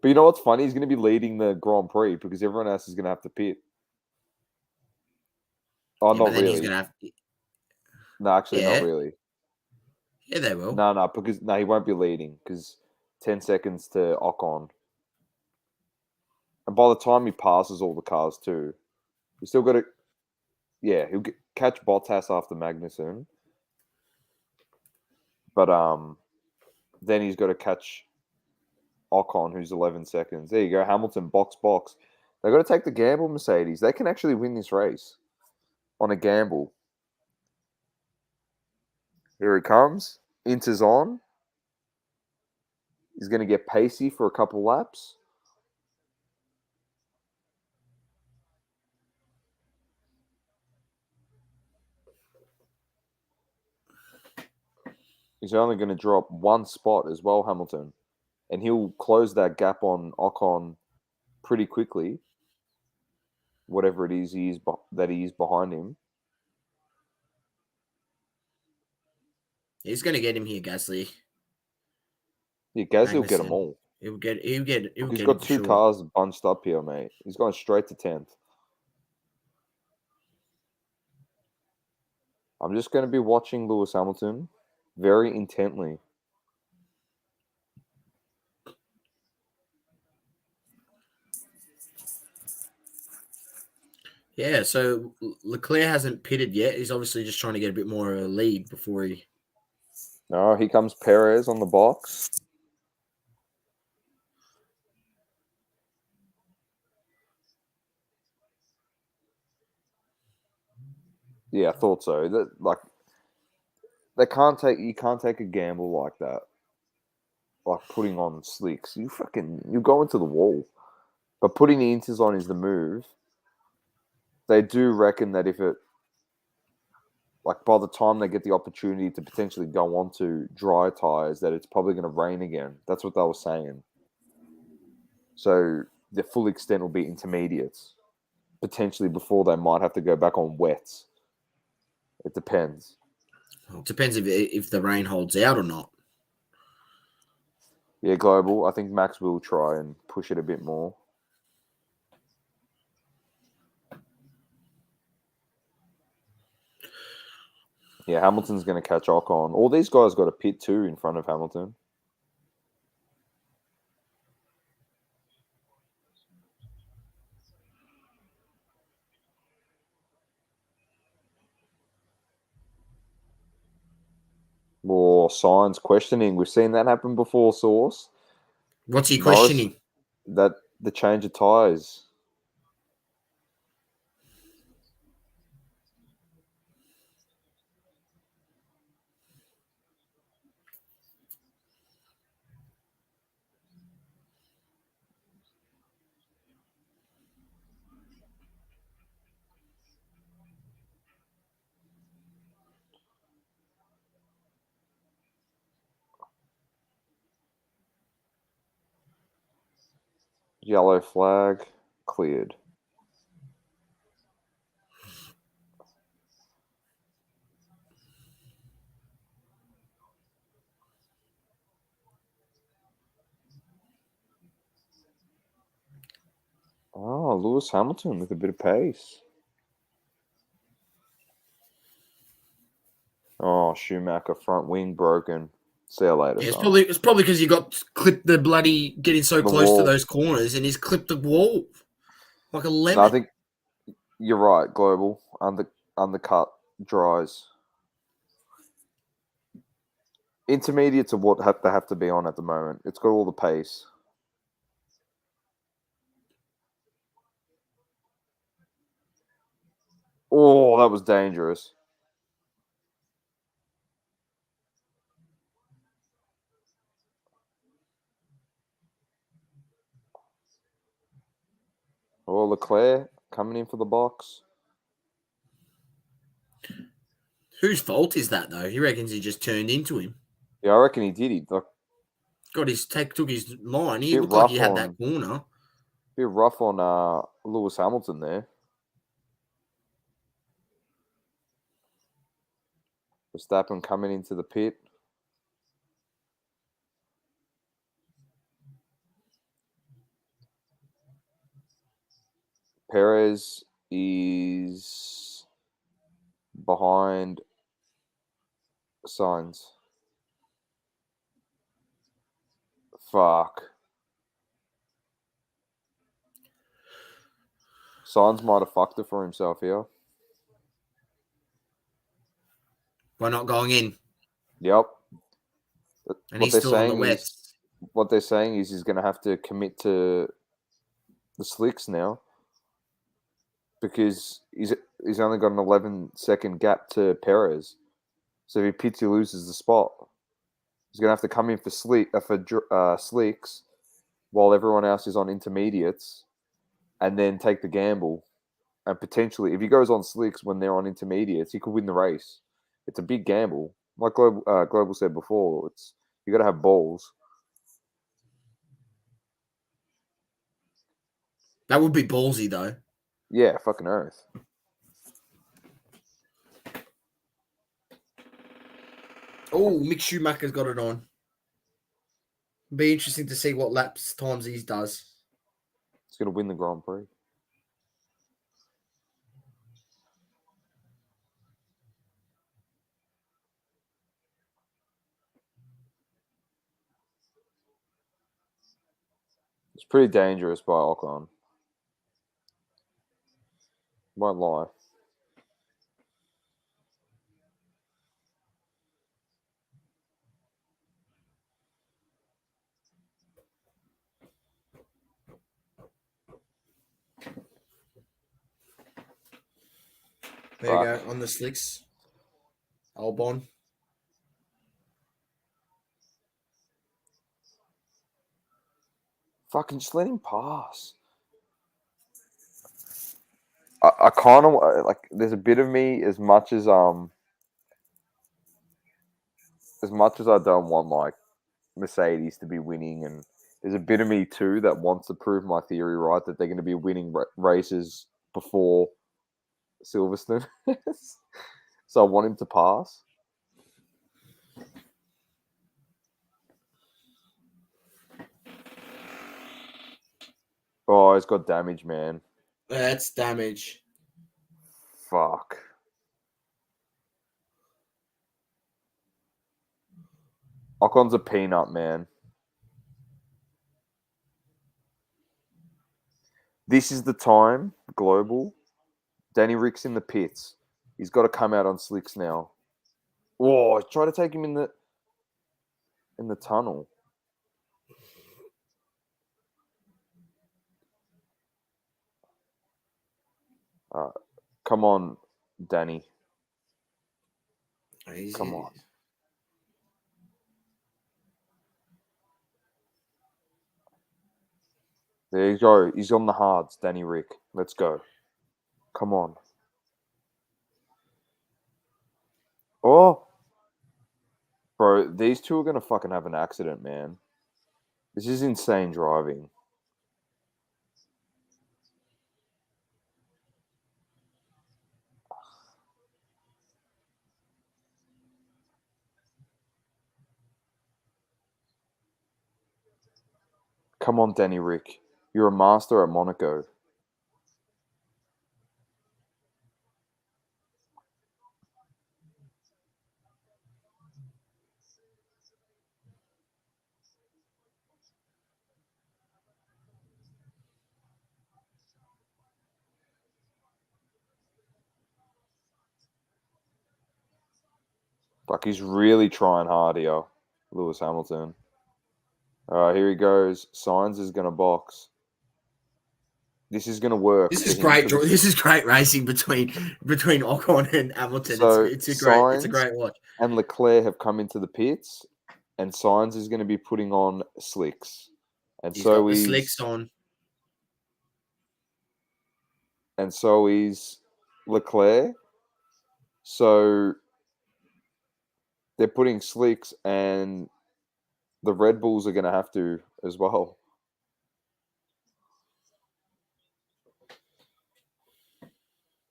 But you know what's funny? He's going to be leading the Grand Prix because everyone else is going to have to pit. Oh, Yeah, but not then he's really. gonna have. No, actually, not Yeah, really. yeah, they will. No, because he won't be leading because 10 seconds to Ocon. And by the time he passes all the cars too, he's still got to. Yeah, catch Bottas after Magnussen, but then he's got to catch Ocon, who's 11 seconds. There you go, Hamilton, box. They got to take the gamble, Mercedes. They can actually win this race on a gamble. Here he comes. Inter's on. He's going to get pacey for a couple laps. He's only going to drop one spot as well, Hamilton. And he'll close that gap on Ocon pretty quickly. Whatever it is that he is behind him. He's gonna get him here, Gasly. Yeah, Gasly will get them Magnussen. all. He'll get He's him got for two sure. cars bunched up here, mate. He's going straight to 10th. I'm just going to be watching Lewis Hamilton very intently. Yeah, so Leclerc hasn't pitted yet. He's obviously just trying to get a bit more of a lead before he. Oh, here comes Perez on the box. Yeah, I thought so. You can't take a gamble like that. Like putting on slicks. You go into the wall. But putting the inters on is the move. They do reckon that if it, like by the time they get the opportunity to potentially go onto dry tires, that it's probably going to rain again. That's what they were saying. So the full extent will be intermediates, potentially before they might have to go back on wets. It depends. Well, it depends if the rain holds out or not. Yeah, global. I think Max will try and push it a bit more. Yeah, Hamilton's going to catch Ocon. All these guys got a pit too in front of Hamilton. More signs questioning. We've seen that happen before, Source. What's he Norris, questioning? that the change of tyres. Yellow flag, cleared. Oh, Lewis Hamilton with a bit of pace. Oh, Schumacher front wing broken. See you later, Yeah, son. it's probably because you got clipped the bloody getting so The close to wall. those corners, and he's clipped the wall like a lemon. No, I think you're right, Global. Undercut dries. Intermediates are what they have to be on at the moment. It's got all the pace. Oh, that was dangerous. Oh, Leclerc coming in for the box. Whose fault is that though? He reckons he just turned into him. Yeah, I reckon he did. He took His line. He Bit looked like rough he had on- that corner. bit rough on Lewis Hamilton there. Verstappen coming into the pit. Perez is behind Sainz. Fuck. Sainz might have fucked it for himself here. By not going in. Yep. And he's still on the wets. What they're saying is he's going to have to commit to the slicks now because he's only got an 11-second gap to Perez. So if he pits, he loses the spot. He's going to have to come in for slicks while everyone else is on intermediates and then take the gamble. And potentially, if he goes on slicks when they're on intermediates, he could win the race. It's a big gamble. Like Global said before, you got to have balls. That would be ballsy though. Yeah, fucking earth. Oh, Mick Schumacher's got it on. Be interesting to see what laps times he does. He's going to win the Grand Prix. It's pretty dangerous by Ocon. Won't lie. There you go, on the slicks. Albon. Fucking just let him pass. I kind of like. There's a bit of me as much as I don't want like Mercedes to be winning, and there's a bit of me too that wants to prove my theory right that they're going to be winning races before Silverstone. So I want him to pass. Oh, he's got damage, man. That's damage. Fuck. Ocon's a peanut, man. This is the time, Global. Danny Rick's in the pits. He's got to come out on slicks now. Oh, try to take him in the tunnel. Come on, Danny. Easy. Come on. There you go. He's on the hards, Danny Rick. Let's go. Come on. Oh. Bro, these two are going to fucking have an accident, man. This is insane driving. Come on, Danny Rick. You're a master at Monaco. Fuck, he's really trying hard here, Lewis Hamilton. All right, here he goes. Sainz is going to box. This is going to work. This is great. This is great racing between Ocon and Hamilton. So it's a great watch. And Leclerc have come into the pits, and Sainz is going to be putting on slicks, and He's so got the he's slicks on. and so is Leclerc. So they're putting slicks, and the Red Bulls are going to have to as well.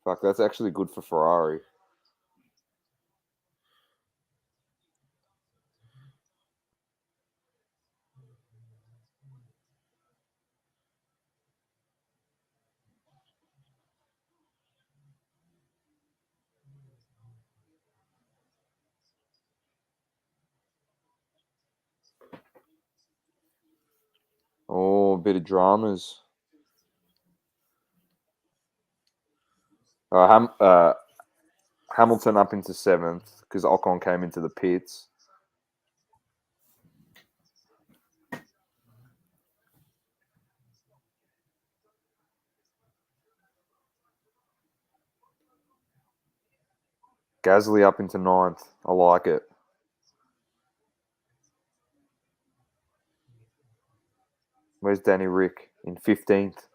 Fuck, that's actually good for Ferrari. Oh, a bit of dramas. Hamilton up into 7th because Ocon came into the pits. Gasly up into 9th. I like it. Where's Danny Rick in 15th?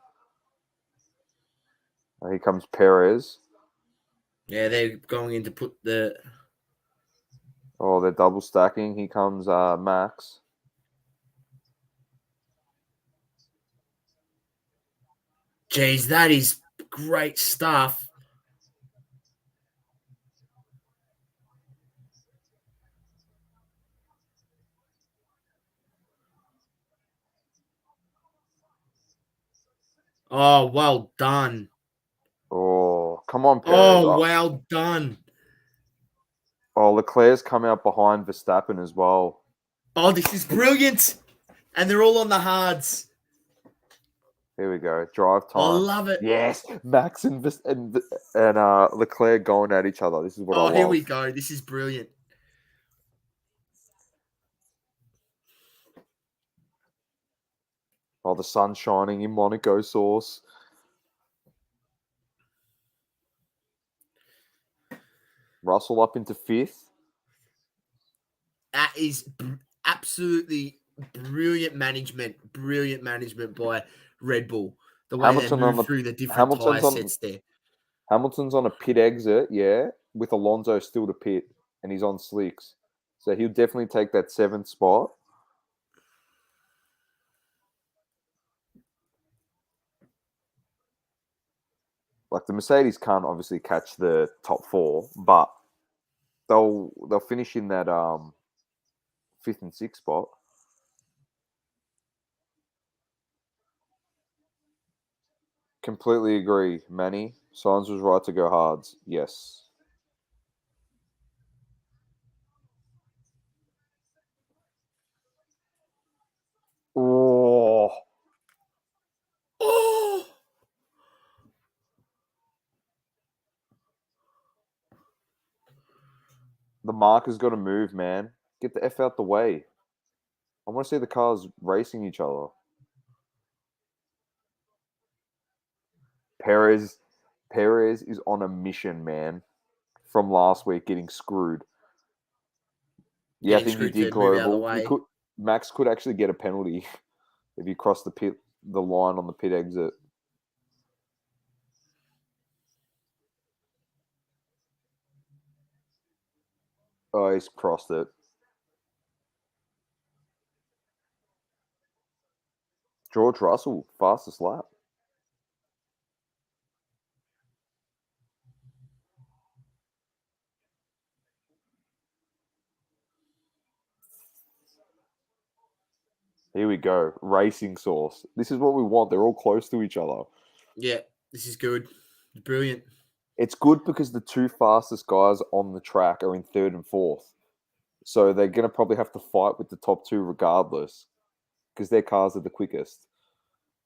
Here comes Perez. Yeah, they're going in to put the. Oh, they're double stacking. Here comes Max. Jeez, that is great stuff. Oh, well done. Oh, come on, Perez. Oh, well done. Oh, Leclerc's come out behind Verstappen as well. Oh, this is brilliant. And they're all on the hards. Here we go. Drive I time. love it. Yes, Max and Leclerc going at each other. This is what I Oh, love. here we go. This is brilliant. Oh, the sun's shining in Monaco sauce. Russell up into 5th. That is absolutely brilliant management. Brilliant management by Red Bull. The way Hamilton they on move the- through the different Hamilton's tyre on- sets there. Hamilton's on a pit exit, yeah, with Alonso still to pit, and he's on slicks. So he'll definitely take that 7th spot. Like the Mercedes can't obviously catch the top 4, but they'll finish in that 5th and 6th spot. Completely agree, Manny. Sainz was right to go hards. Yes. Oh, Oh, the marker's got to move, man. Get the F out the way. I want to see the cars racing each other. Perez is on a mission, man. From last week, getting screwed. Yeah, I getting think he screwed to did move out of the global. way. Max could actually get a penalty if he crossed the line on the pit exit. Oh, he's crossed it. George Russell, fastest lap. Here we go. Racing sauce. This is what we want. They're all close to each other. Yeah, this is good. Brilliant. It's good because the 2 fastest guys on the track are in 3rd and 4th. So they're going to probably have to fight with the top 2 regardless because their cars are the quickest.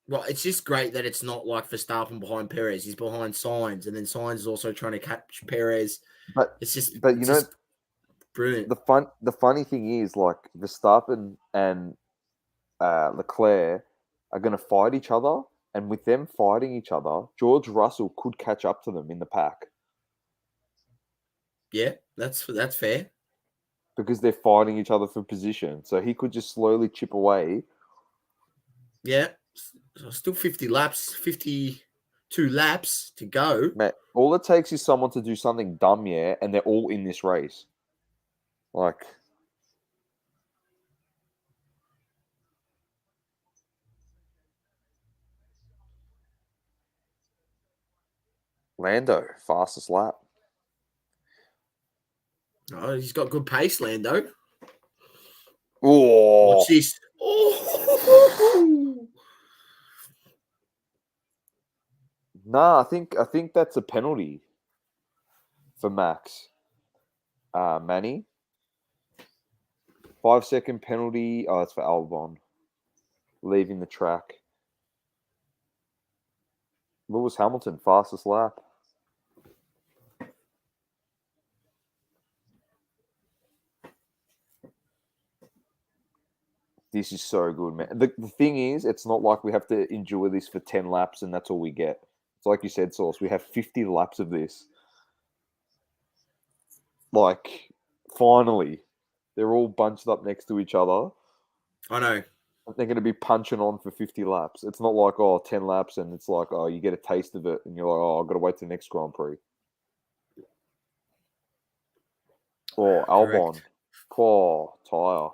Well, it's just great that it's not like Verstappen behind Perez. He's behind Sainz, and then Sainz is also trying to catch Perez. But It's just brilliant. The funny thing is, like, Verstappen and Leclerc are going to fight each other, and with them fighting each other, George Russell could catch up to them in the pack Yeah, that's fair. because they're fighting each other for position. So he could just slowly chip away. Yeah, so still 52 laps to go. Man, all it takes is someone to do something dumb, yeah, and they're all in this race. Like, Lando, fastest lap. Oh, he's got good pace, Lando. Oh, Watch this. Oh. no, I think that's a penalty for Max. Manny. 5-second penalty. Oh, that's for Albon. Leaving the track. Lewis Hamilton, fastest lap. This is so good, man. The thing is, it's not like we have to endure this for 10 laps and that's all we get. It's like you said, Sauce, we have 50 laps of this. Like, finally, they're all bunched up next to each other. I know. They're going to be punching on for 50 laps. It's not like, 10 laps and it's like, you get a taste of it and you're like, I've got to wait till the next Grand Prix. Oh, Albon. Correct. Poor tyre.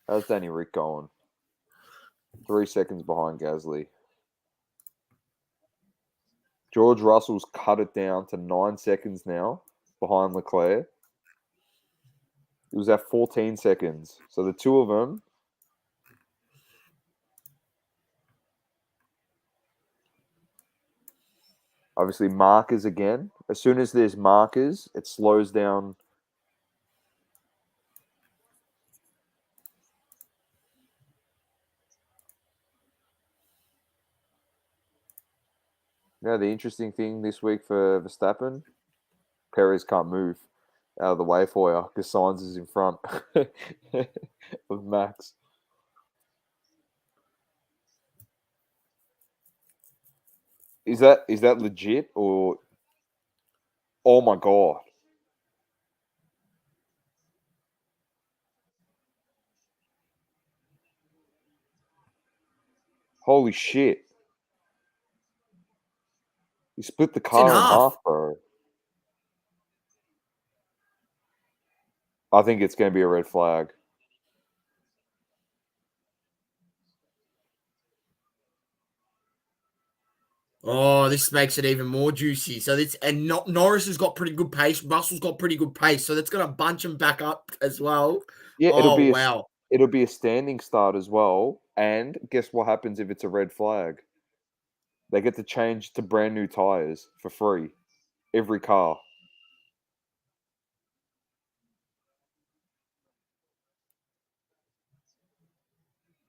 How's Danny Rick going? 3 seconds behind Gasly. George Russell's cut it down to 9 seconds now behind Leclerc. It was at 14 seconds. So the two of them. Obviously, markers again. As soon as there's markers, it slows down. Now, the interesting thing this week for Verstappen, Perez can't move out of the way for you because Sainz is in front of Max. Is that legit or? Oh my god! Holy shit! You split the It's in car in half. half, bro. I think it's going to be a red flag. Oh, this makes it even more juicy. So Norris has got pretty good pace. Russell's got pretty good pace. So that's going to bunch them back up as well. Yeah, Oh, wow. It'll be a standing start as well. And guess what happens if it's a red flag? They get to change to brand new tires for free. Every car.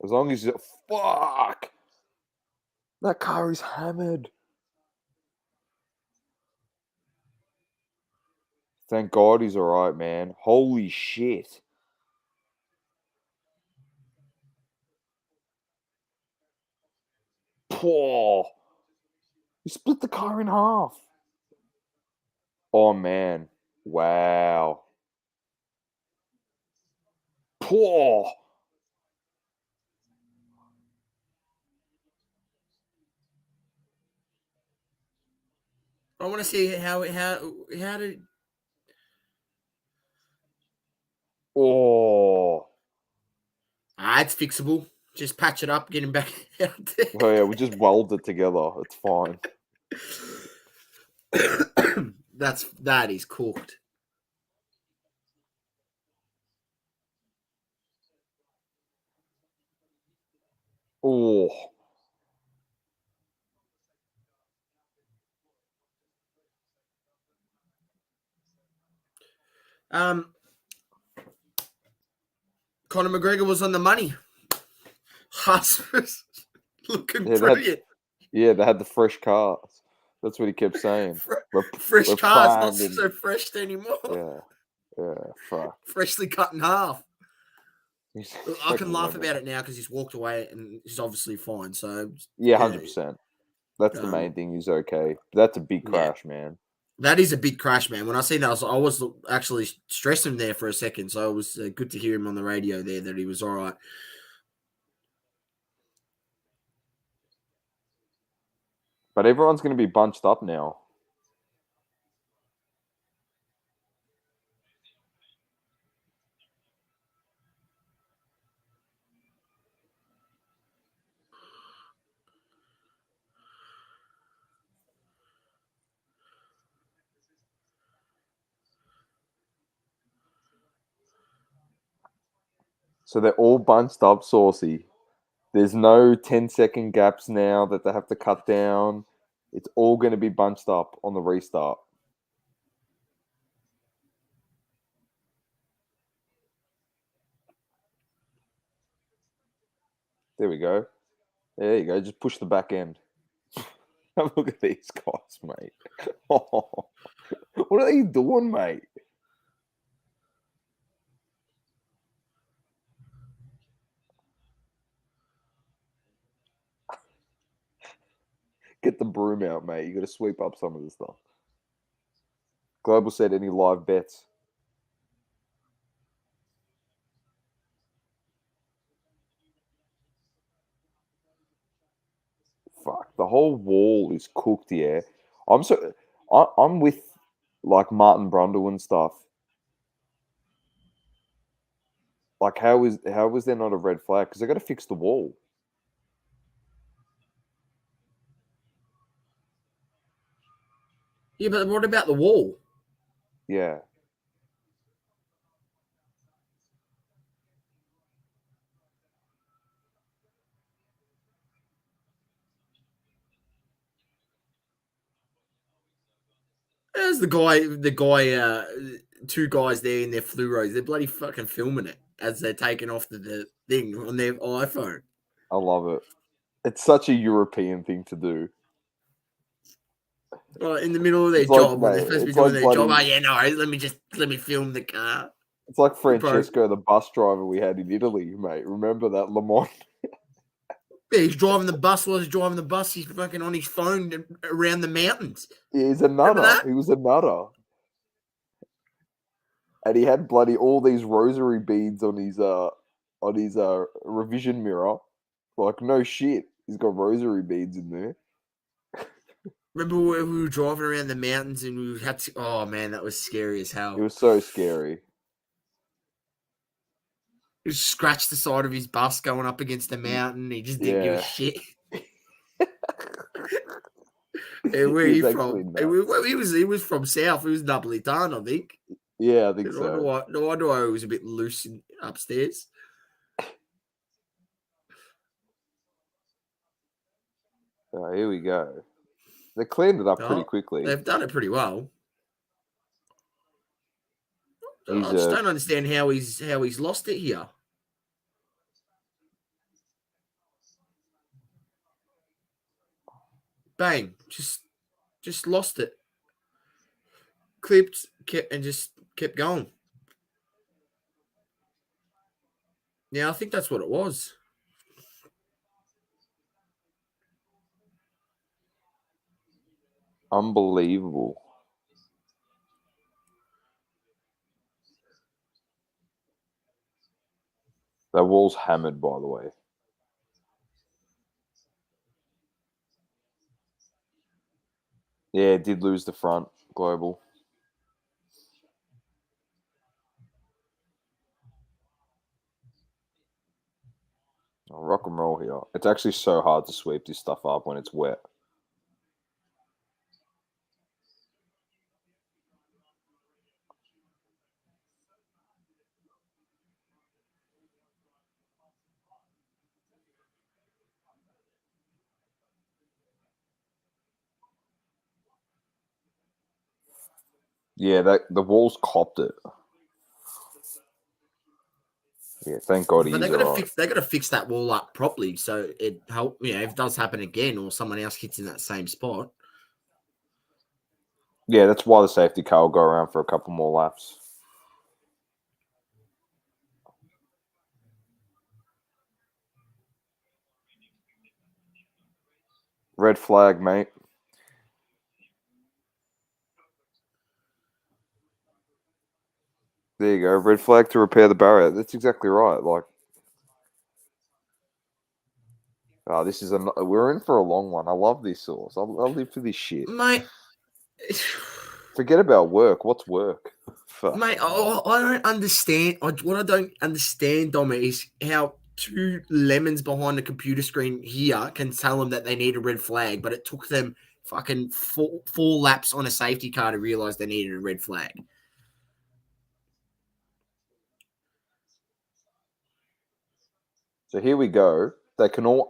As long as you... Fuck! That car is hammered. Thank God he's all right, man. Holy shit. Poor. You split the car in half. Oh, man. Wow. Poor. I want to see how did... Oh. It's fixable. Just patch it up, get him back out there. Oh, yeah, we just weld it together. It's fine. That is cooked. Oh. Conor McGregor was on the money. Haas was looking Yeah, brilliant. they had the fresh cars. That's what he kept saying. Fresh we're cars, not primed and- so fresh Yeah, anymore. fuck. Freshly cut in half. He's Look, I can fucking laugh lemon. about it now because he's walked away and he's obviously fine. So Yeah, 100%. That's the main thing. He's okay. That's a big crash, man. That is a big crash, man. When I seen that, I was actually stressing there for a second. So it was good to hear him on the radio there that he was all right. But everyone's going to be bunched up now. So they're all bunched up, Saucy. There's no 10-second gaps now that they have to cut down. It's all going to be bunched up on the restart. There we go. There you go. Just push the back end. Look at these guys, mate. What are they doing, mate? Get the broom out, mate. You got to sweep up some of this stuff. Global said, any live bets? Fuck, the whole wall is cooked here. I'm with like Martin Brundle and stuff. Like, how was there not a red flag? Because they got to fix the wall. Yeah, but what about the wall? Yeah. There's the guy, two guys there in their fluoros. They're bloody fucking filming it as they're taking off the thing on their iPhone. I love it. It's such a European thing to do. Right, in the middle of their It's like, job, when they're mate, supposed to be it's doing like their job. bloody- Oh yeah, no, let me film the car. It's like Francesco, the bus driver we had in Italy, mate. Remember that Le Mans? Yeah, he's driving the bus. While he's driving the bus, he's fucking on his phone around the mountains. He's a Remember nutter. that? He was a nutter. And he had bloody all these rosary beads on his revision mirror. Like, no shit. He's got rosary beads in there. Remember when we were driving around the mountains and we had to? Oh man, that was scary as hell. It was so scary. He just scratched the side of his bus going up against the mountain. He just didn't give a Yeah. shit. Hey, where are He you was from? actually Hey, nuts. he was from South. He was Napolitan, I think. Yeah, I think No so. wonder why he was a bit loose upstairs. Oh, here we go. They cleaned it up pretty Oh, quickly. They've done it pretty well. I He's just a don't understand how he's lost it here. Bang! Just lost it. Clipped, just kept going. Yeah, I think that's what it was. unbelievable. That wall's hammered, by the way. Yeah, it did lose the front, Global. Oh, rock and roll here. It's actually so hard to sweep this stuff up when it's wet. Yeah, the wall's copped it. Yeah, thank God But he's alright. they gotta fix that wall up properly so it help if it does happen again or someone else hits in that same spot. Yeah, that's why the safety car will go around for a couple more laps. Red flag, mate. There you go. Red flag to repair the barrier. That's exactly right. Like, Oh, we're in for a long one. I love this sauce. I live for this shit. Mate, Forget about work. What's work? Fuck. mate, I don't understand. What I don't understand, Dom, is how 2 lemons behind the computer screen here can tell them that they need a red flag, but it took them fucking four laps on a safety car to realize they needed a red flag. So here we go. They can all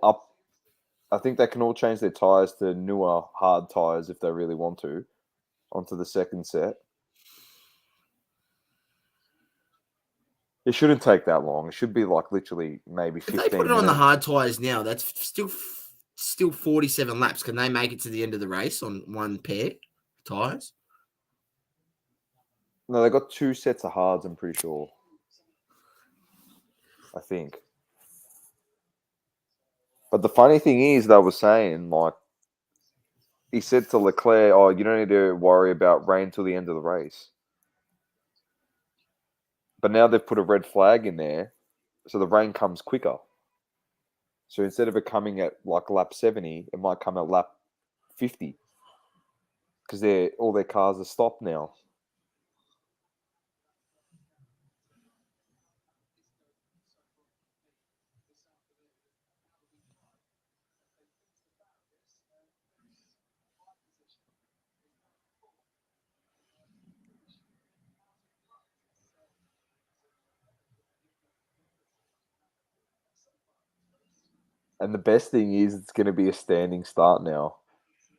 I think they can all change their tires to newer hard tires if they really want to, onto the second set. It shouldn't take that long. It should be like literally maybe 15 If they put it minutes. on the hard tires now, that's still 47 laps. Can they make it to the end of the race on one pair of tires? No, they got 2 sets of hards, I'm pretty sure. I think. But the funny thing is, they were saying, like, he said to Leclerc, oh, you don't need to worry about rain till the end of the race. But now they've put a red flag in there, so the rain comes quicker. So instead of it coming at like lap 70, it might come at lap 50. Because all their cars are stopped now. And the best thing is it's going to be a standing start now.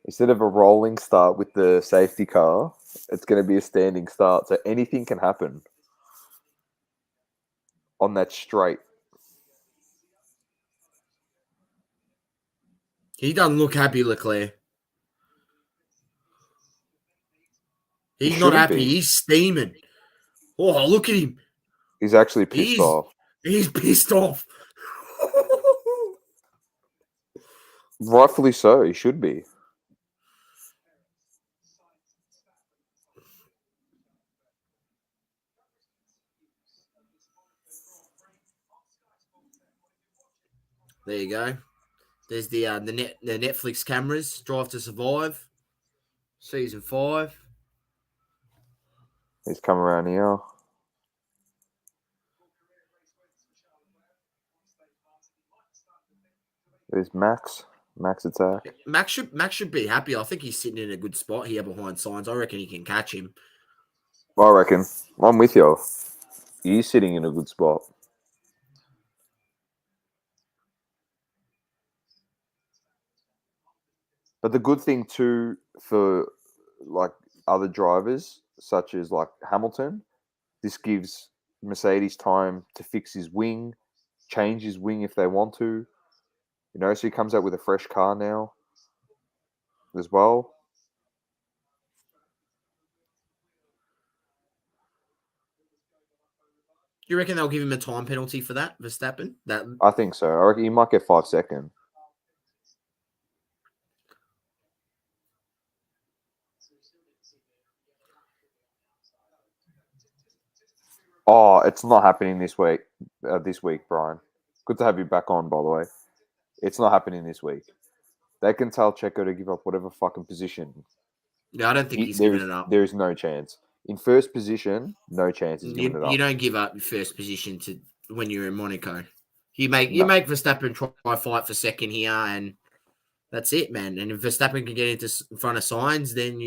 Instead of a rolling start with the safety car, it's going to be a standing start. So anything can happen on that straight. He doesn't look happy, Leclerc. He's not happy. Be. He's steaming. Oh, look at him. He's actually pissed off. He's pissed off. Rightfully so. He should be. There you go. There's the Netflix cameras. Drive to Survive, season 5. He's come around here. There's Max attack. Max should be happy. I think he's sitting in a good spot here behind signs. I reckon he can catch him. I reckon. I'm with you. He's sitting in a good spot. But the good thing too for like other drivers, such as like Hamilton, this gives Mercedes time to fix his wing, change his wing if they want to. You know, so he comes out with a fresh car now as well. You reckon they'll give him a time penalty for that, Verstappen? I think so. I reckon he might get 5 seconds. Oh, it's not happening this week. Brian. Good to have you back on, by the way. It's not happening this week. They can tell Checo to give up whatever fucking position. Yeah, I don't think he's giving it up. There is no chance. In first position, no chance he's giving it up. You don't give up your first position to when you're in Monaco. You make Verstappen try fight for second here, and that's it, man. And if Verstappen can get into in front of signs, then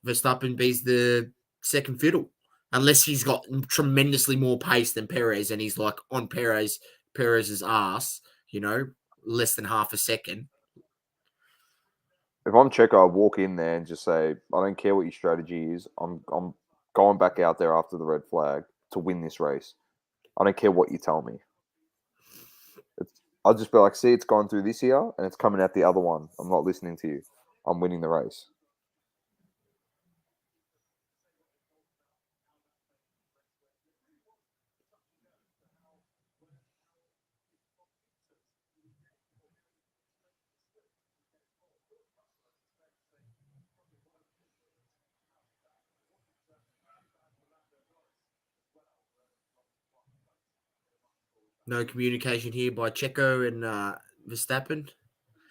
Verstappen beats the second fiddle. Unless he's got tremendously more pace than Perez, and he's like on Perez's ass, less than half a second. If I'm Checo, I walk in there and just say, I don't care what your strategy is. I'm going back out there after the red flag to win this race. I don't care what you tell me. I'll just be like, see, it's gone through this here and it's coming out the other one. I'm not listening to you. I'm winning the race. No communication here by Checo and Verstappen?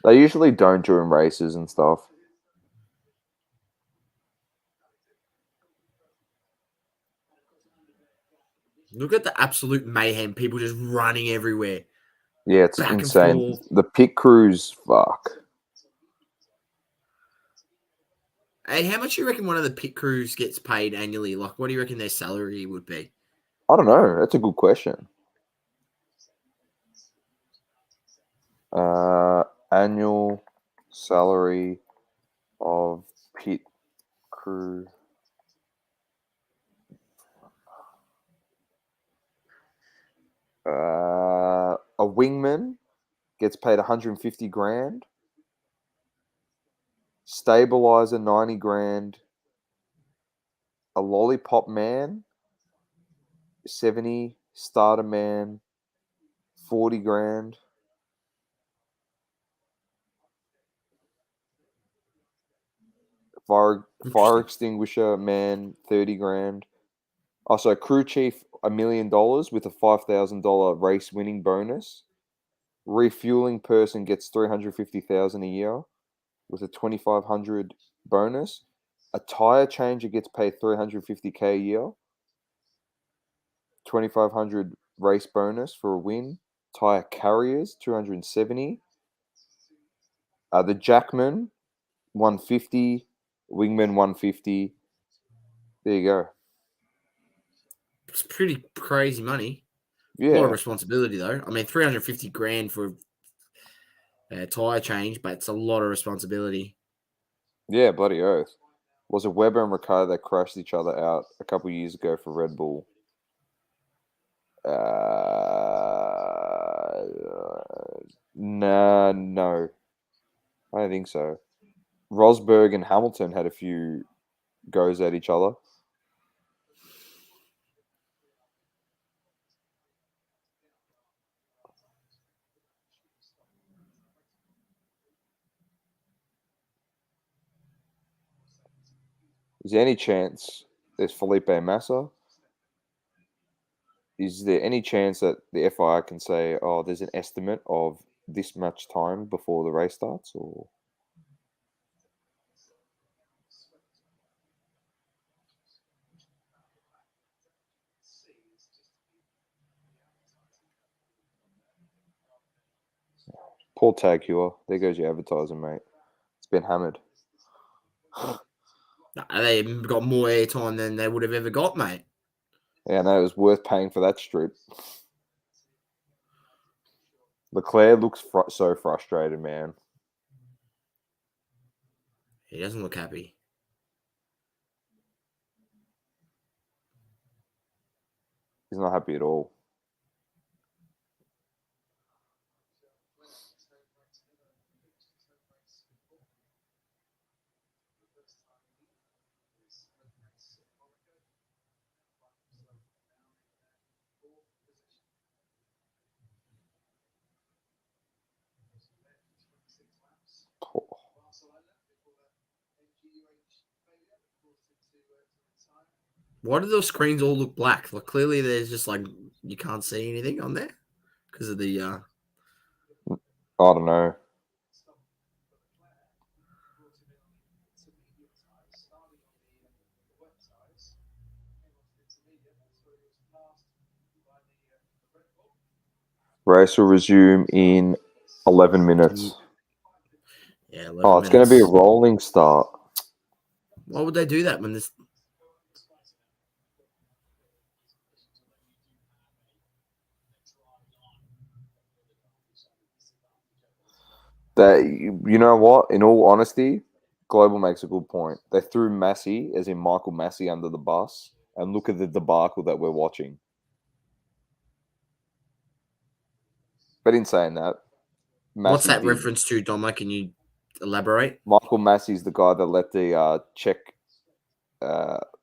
They usually don't during races and stuff. Look at the absolute mayhem. People just running everywhere. Yeah, it's Back and insane. forth. The pit crews, fuck. Hey, how much do you reckon one of the pit crews gets paid annually? Like, what do you reckon their salary would be? I don't know. That's a good question. Annual salary of pit crew. A wingman gets paid 150 grand. Stabilizer 90 grand. A lollipop man 70. Starter man 40 grand. Fire Interesting. extinguisher man 30 grand. Also, crew chief $1 million with a $5,000 race winning bonus. Refueling person gets $350,000 a year with a $2,500 bonus. A tire changer gets paid $350K a year. $2,500 race bonus for a win. Tire carriers $270. The jackman $150. Wingman $150. There you go. It's pretty crazy money. A lot Yeah, of responsibility, though. I mean, 350 grand for a tyre change, but it's a lot of responsibility. yeah, bloody oath. Was it Webber and Ricciardo that crashed each other out a couple years ago for Red Bull? No. I don't think so. Rosberg and Hamilton had a few goes at each other. Is there any chance there's Felipe Massa? Is there any chance that the FIA can say, oh, there's an estimate of this much time before the race starts? Or poor Tag Heuer. There goes your advertising, mate. It's been hammered. They got more airtime than they would have ever got, mate. Yeah, no, it was worth paying for that strip. Leclerc looks so frustrated, man. He doesn't look happy. He's not happy at all. Why do those screens all look black? Like, clearly, there's just like you can't see anything on there because of the. I don't know. Race will resume in 11 minutes. Yeah, 11 Oh, it's going to be a minutes. rolling start. Why would they do that when this? You know what? In all honesty, Global makes a good point. They threw Massey, as in Michael Massey, under the bus, and look at the debacle that we're watching. But in saying that, What's Massey that did. reference to, Doma? Can you elaborate? Michael Massey's the guy that let the check the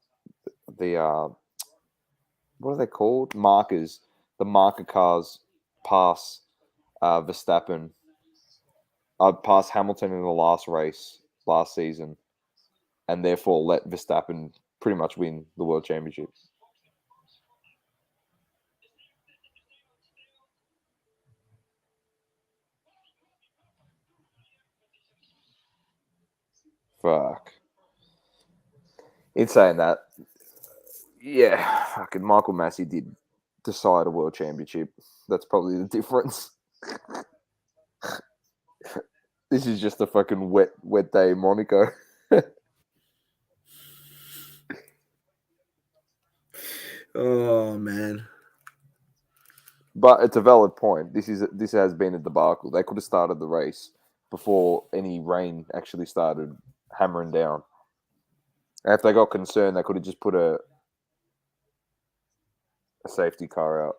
what are they called? Markers. The marker cars pass Verstappen. Pass Hamilton in the last race last season, and therefore let Verstappen pretty much win the world championship. Fuck. In saying that, yeah, fucking Michael Massey did decide a world championship. That's probably the difference. This is just a fucking wet day in Monaco. Oh man. But it's a valid point. This has been a debacle. They could have started the race before any rain actually started hammering down. And if they got concerned, they could have just put a safety car out.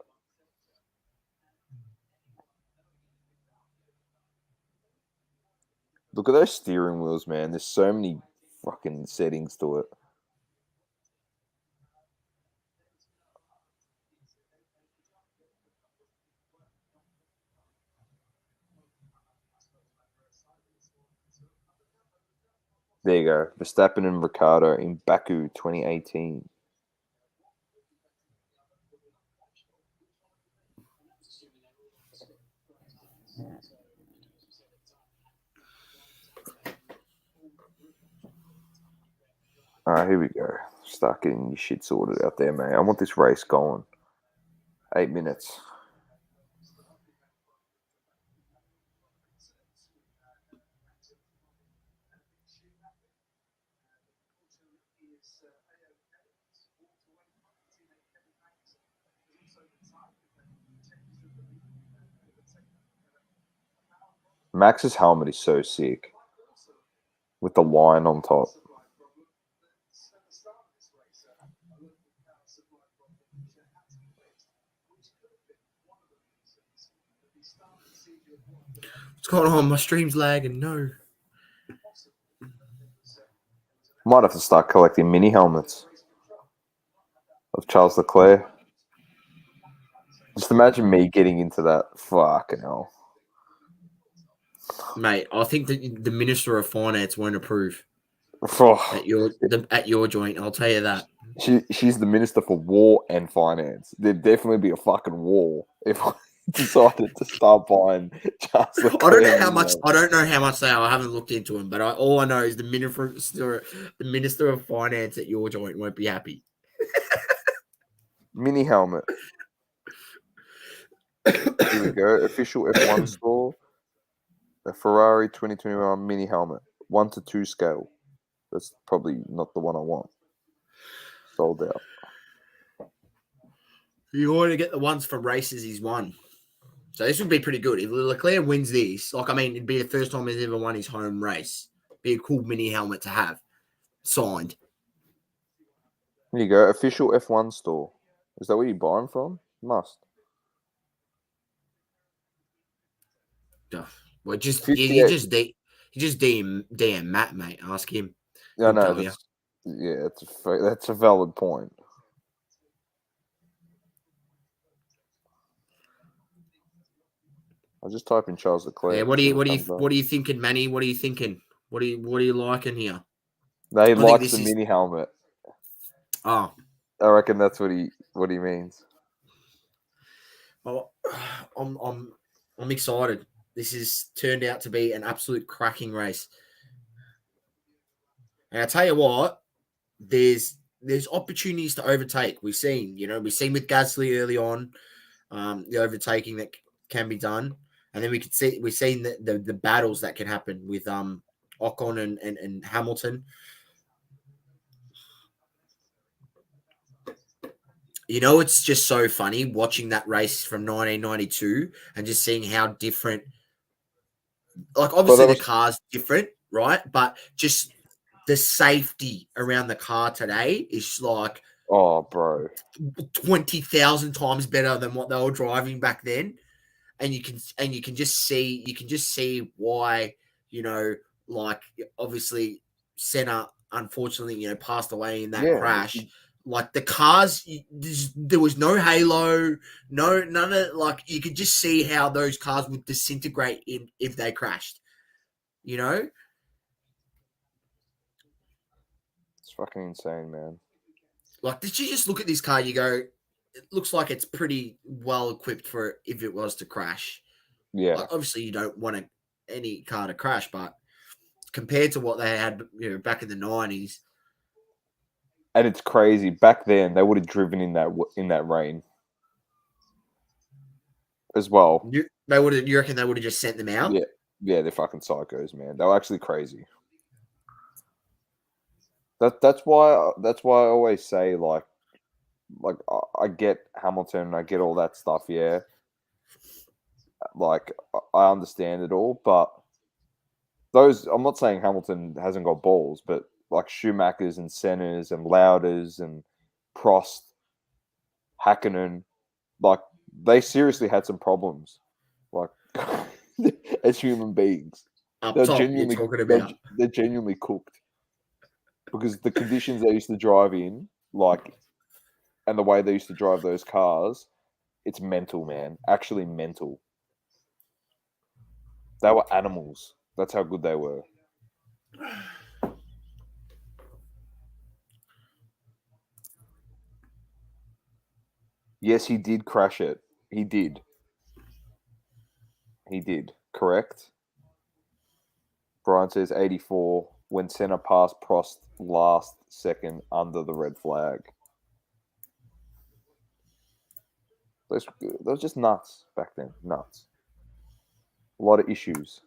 Look at those steering wheels, man. There's so many fucking settings to it. There you go. Verstappen and Ricciardo in Baku 2018. All right, here we go. Start getting your shit sorted out there, man. I want this race going. 8 minutes. Max's helmet is so sick. With the line on top. What's going on? My stream's lagging. No. Might have to start collecting mini helmets of Charles Leclerc. Just imagine me getting into that. Fucking hell. Mate, I think that the Minister of Finance won't approve Oh, at your joint. I'll tell you that. she's the Minister for War and Finance. There'd definitely be a fucking war if I decided to start buying Charles Leclerc. I don't know how much. I don't know how much they are. I haven't looked into them, but all I know is the Minister of Finance at your joint won't be happy. Mini helmet. Here we go. Official F1 store. A Ferrari 2021 mini helmet. 1:2 scale. That's probably not the one I want. Sold out. You want to get the ones from races he's won. So this would be pretty good. If Leclerc wins this, it'd be the first time he's ever won his home race. Be a cool mini helmet to have. Signed. Here you go. Official F1 store. Is that where you buy them from? Must. Well, you just 58. DM Matt, mate. Ask him. Yeah, no, that's a valid point. I'll just type in Charles Leclerc. Yeah, what are you thinking, Manny? What are you thinking? What are you liking here? No, he likes the mini helmet. Oh, I reckon that's what he means. Well, I'm excited. This has turned out to be an absolute cracking race. And I tell you what, there's opportunities to overtake. We've seen with Gasly early on, the overtaking that can be done, and then we've seen the battles that can happen with Ocon and Hamilton. It's just so funny watching that race from 1992 and just seeing how different. Like, obviously, the car's different, right? But just the safety around the car today is like, oh, bro, 20,000 times better than what they were driving back then. And you can just see why, like, obviously Senna unfortunately, passed away in that crash. Like, the cars, there was no halo, none of, like, you could just see how those cars would disintegrate if they crashed. It's fucking insane, man. Like, did you just look at this car? You go, it looks like it's pretty well equipped for if it was to crash. Yeah. Like, obviously, you don't want any car to crash, but compared to what they had, back in the 90s. And it's crazy. Back then, they would have driven in that rain as well. You reckon they would have just sent them out? Yeah, they're fucking psychos, man. They were actually crazy. That's why I always say like I get Hamilton, I get all that stuff. Yeah, like I understand it all, but I'm not saying Hamilton hasn't got balls, but like Schumacher's and Senna's and Lauder's and Prost, Hakkinen, like they seriously had some problems, like as human beings. Up They're top, genuinely you're talking about. they're genuinely cooked because the conditions they used to drive in, like, and the way they used to drive those cars, it's mental, man. Actually mental. They were animals. That's how good they were. Yes, he did crash it. He did. Correct. Brian says 84 when Senna passed Prost last second under the red flag. Those were just nuts back then. Nuts. A lot of issues.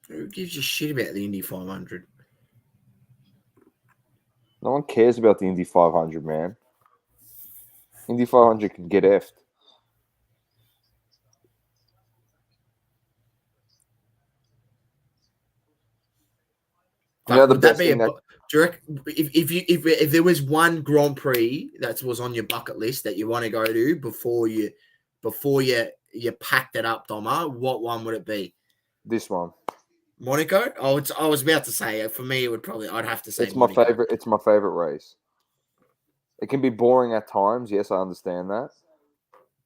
Who gives a shit about the Indy 500? No one cares about the Indy 500, man. Indy 500 can get effed. Fuck, would that be do you reckon, if there was one Grand Prix that was on your bucket list that you want to go to before you packed it up, Doma, what one would it be? This one. Monaco? Oh, I was about to say, for me, I'd have to say it's Monaco. It's my favorite race. It can be boring at times. Yes, I understand that.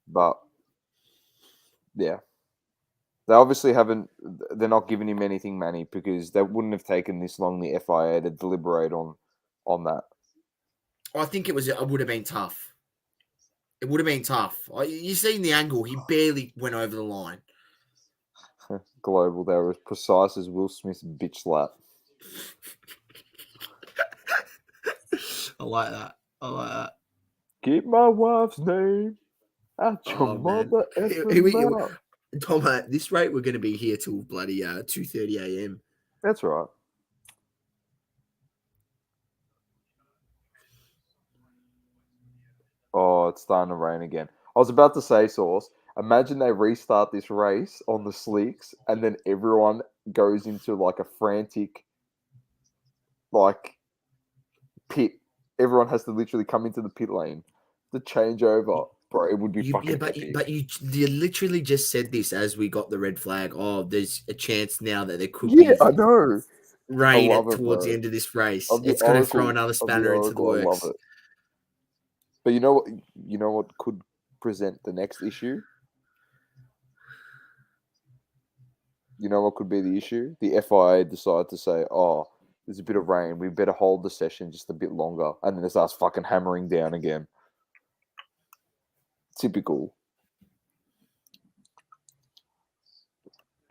But, yeah. They obviously they're not giving him anything, Manny, because they wouldn't have taken this long, the FIA, to deliberate on that. I think it would have been tough. It would have been tough. You seen the angle. He barely went over the line. Global, they were as precise as Will Smith's bitch slap. I like that. Keep my wife's name out your mother effing mouth. Tom, at this rate, we're going to be here till bloody 2:30 a.m. That's right. Oh, it's starting to rain again. I was about to say, Sauce, imagine they restart this race on the slicks and then everyone goes into like a frantic like pit. Everyone has to literally come into the pit lane to change over. Bro, it would be fucking epic. But you literally just said this as we got the red flag. Oh, there's a chance now that there could be I know. rain towards the end of this race. It's going to throw another spanner into the works. I love it. But you know what could present the next issue? You know what could be the issue? The FIA decide to say, oh, there's a bit of rain. We better hold the session just a bit longer. And then it starts fucking hammering down again. Typical.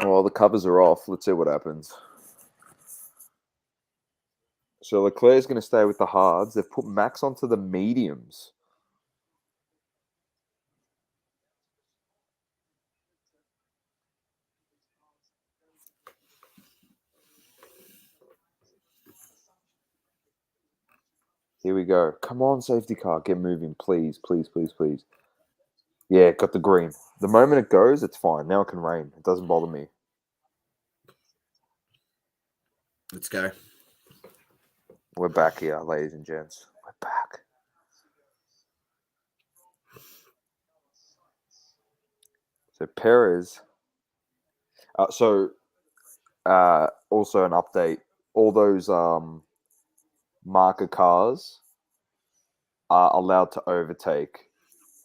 Well, the covers are off. Let's see what happens. So Leclerc's going to stay with the hards. They've put Max onto the mediums. Here we go. Come on, safety car. Get moving, please, please, please, please. Yeah, got the green. The moment it goes, it's fine. Now it can rain. It doesn't bother me. Let's go. We're back here, ladies and gents. We're back. So Perez. Also an update. All those marker cars are allowed to overtake.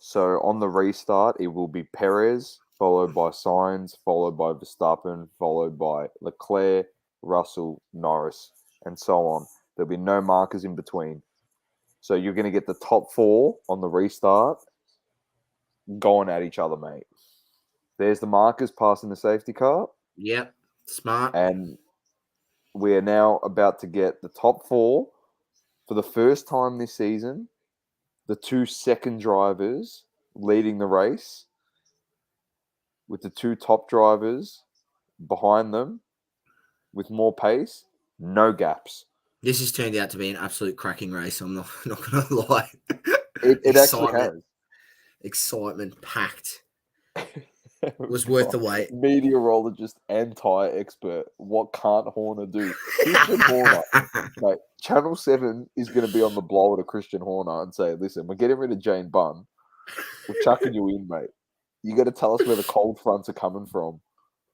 So on the restart, it will be Perez, followed by Sainz, followed by Verstappen, followed by Leclerc, Russell, Norris, and so on. There'll be no markers in between. So you're going to get the top 4 on the restart going at each other, mate. There's the markers passing the safety car. Yep. Smart. And we are now about to get the top 4 for the first time this season. The 2 second drivers leading the race with the 2 top drivers behind them with more pace, no gaps. This has turned out to be an absolute cracking race. I'm not going to lie. It actually has. Excitement packed. It was worth the wait. Meteorologist and tyre expert. What can't Horner do? Christian Horner. Mate, Channel 7 is going to be on the blower to Christian Horner and say, listen, we're getting rid of Jane Bunn. We're chucking you in, mate. You got to tell us where the cold fronts are coming from.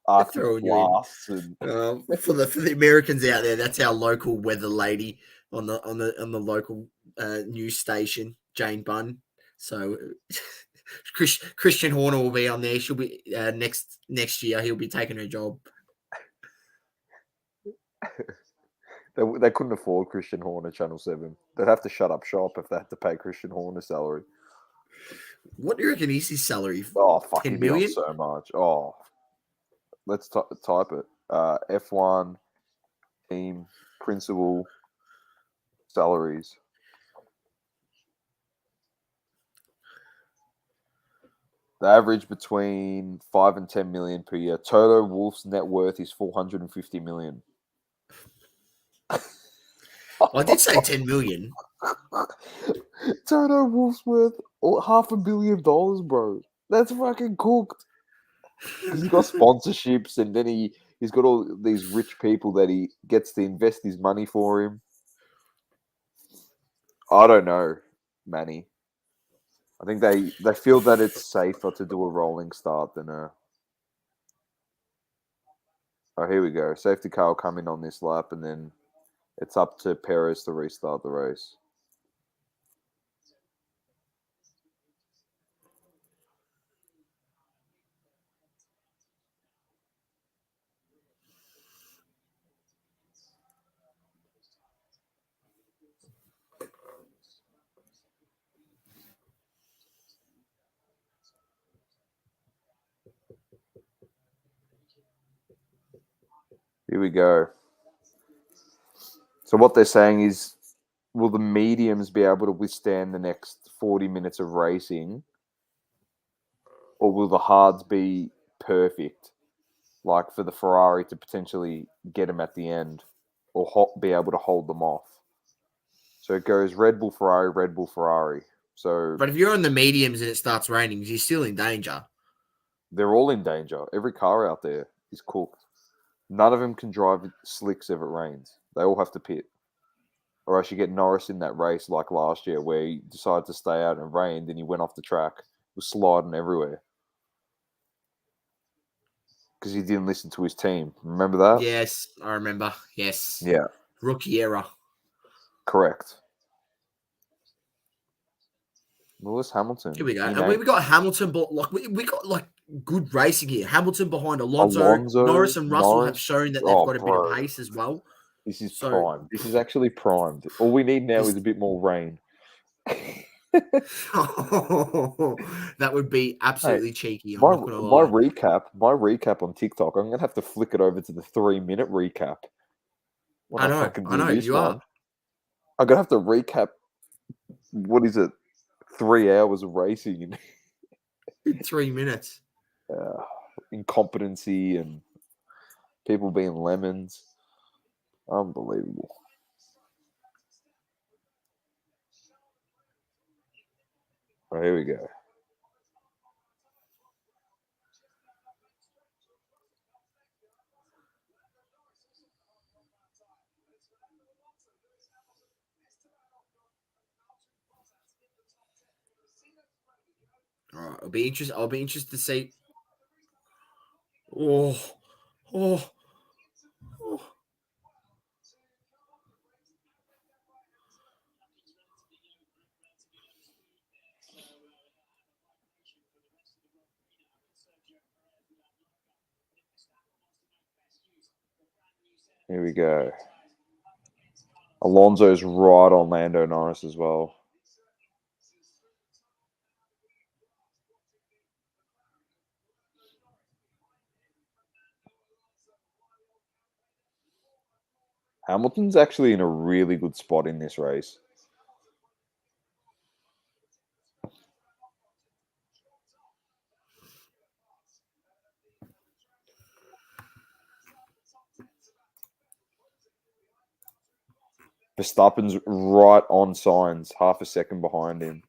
Arctic blasts and for the Americans out there, that's our local weather lady on the local news station, Jane Bunn. So Christian Horner will be on there. She'll be next year. He'll be taking her job. They couldn't afford Christian Horner, Channel 7. They'd have to shut up shop if they had to pay Christian Horner's salary. What do you reckon is his salary? Oh, fuck, 10 million? so much. Oh, let's type it. F1 team principal salaries. The average between 5 and 10 million per year. Toto Wolff's net worth is 450 million. I did say 10 million. Toto Wolff's worth $500 million, bro. That's fucking cooked. He's got sponsorships, and then he's got all these rich people that he gets to invest his money for him. I don't know, Manny. I think they feel that it's safer to do a rolling start than a... Oh, here we go. Safety car will come in on this lap, and then it's up to Perez to restart the race. Here we go. So what they're saying is, will the mediums be able to withstand the next 40 minutes of racing? Or will the hards be perfect? Like for the Ferrari to potentially get them at the end or be able to hold them off. So it goes Red Bull, Ferrari, Red Bull, Ferrari. So, but if you're on the mediums and it starts raining, you're still in danger. They're all in danger. Every car out there is cooked. None of them can drive slicks if it rains. They all have to pit. Or else you get Norris in that race like last year where he decided to stay out and it rained and he went off the track. It was sliding everywhere. Because he didn't listen to his team. Remember that? Yes, I remember. Yes. Yeah. Rookie error. Correct. Lewis Hamilton. Here we go. And we got Hamilton, but we got good racing here. Hamilton behind Alonso, Norris and Russell have shown that they've got a bit of pace as well. This is prime. This is actually primed. All we need now is a bit more rain. That would be absolutely cheeky. My recap on TikTok, I'm gonna have to flick it over to the 3-minute recap. I know you are. I'm gonna have to recap. What is it? 3 hours of racing in 3 minutes. Incompetency and people being lemons. Unbelievable. Oh, here we go. All right, I'll be interested to see. Oh. Here we go. Alonso's right on Lando Norris as well. Hamilton's actually in a really good spot in this race. Verstappen's right on signs, half a second behind him.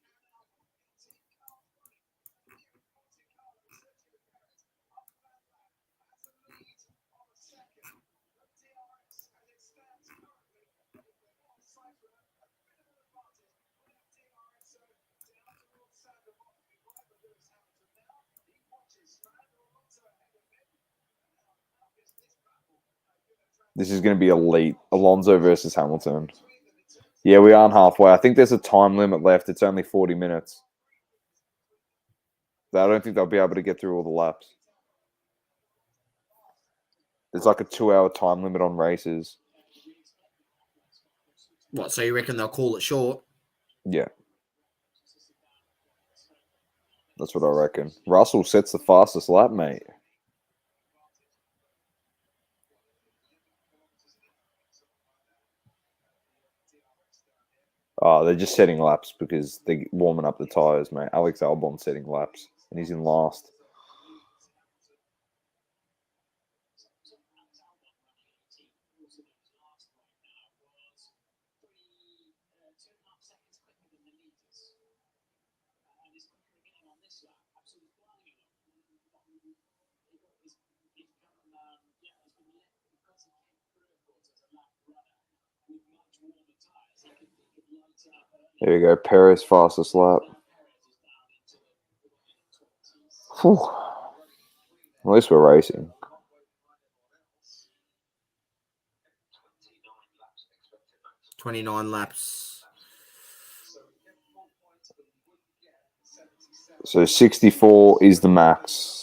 This is going to be elite. Alonso versus Hamilton. Yeah, we aren't halfway. I think there's a time limit left. It's only 40 minutes. I don't think they'll be able to get through all the laps. There's like a 2-hour time limit on races. What, so you reckon they'll call it short? Yeah. That's what I reckon. Russell sets the fastest lap, mate. Oh, they're just setting laps because they're warming up the tyres, mate. Alex Albon's setting laps, and he's in last. There we go. Perez fastest lap. Whew. At least we're racing. $29 laps. So 64 is the max.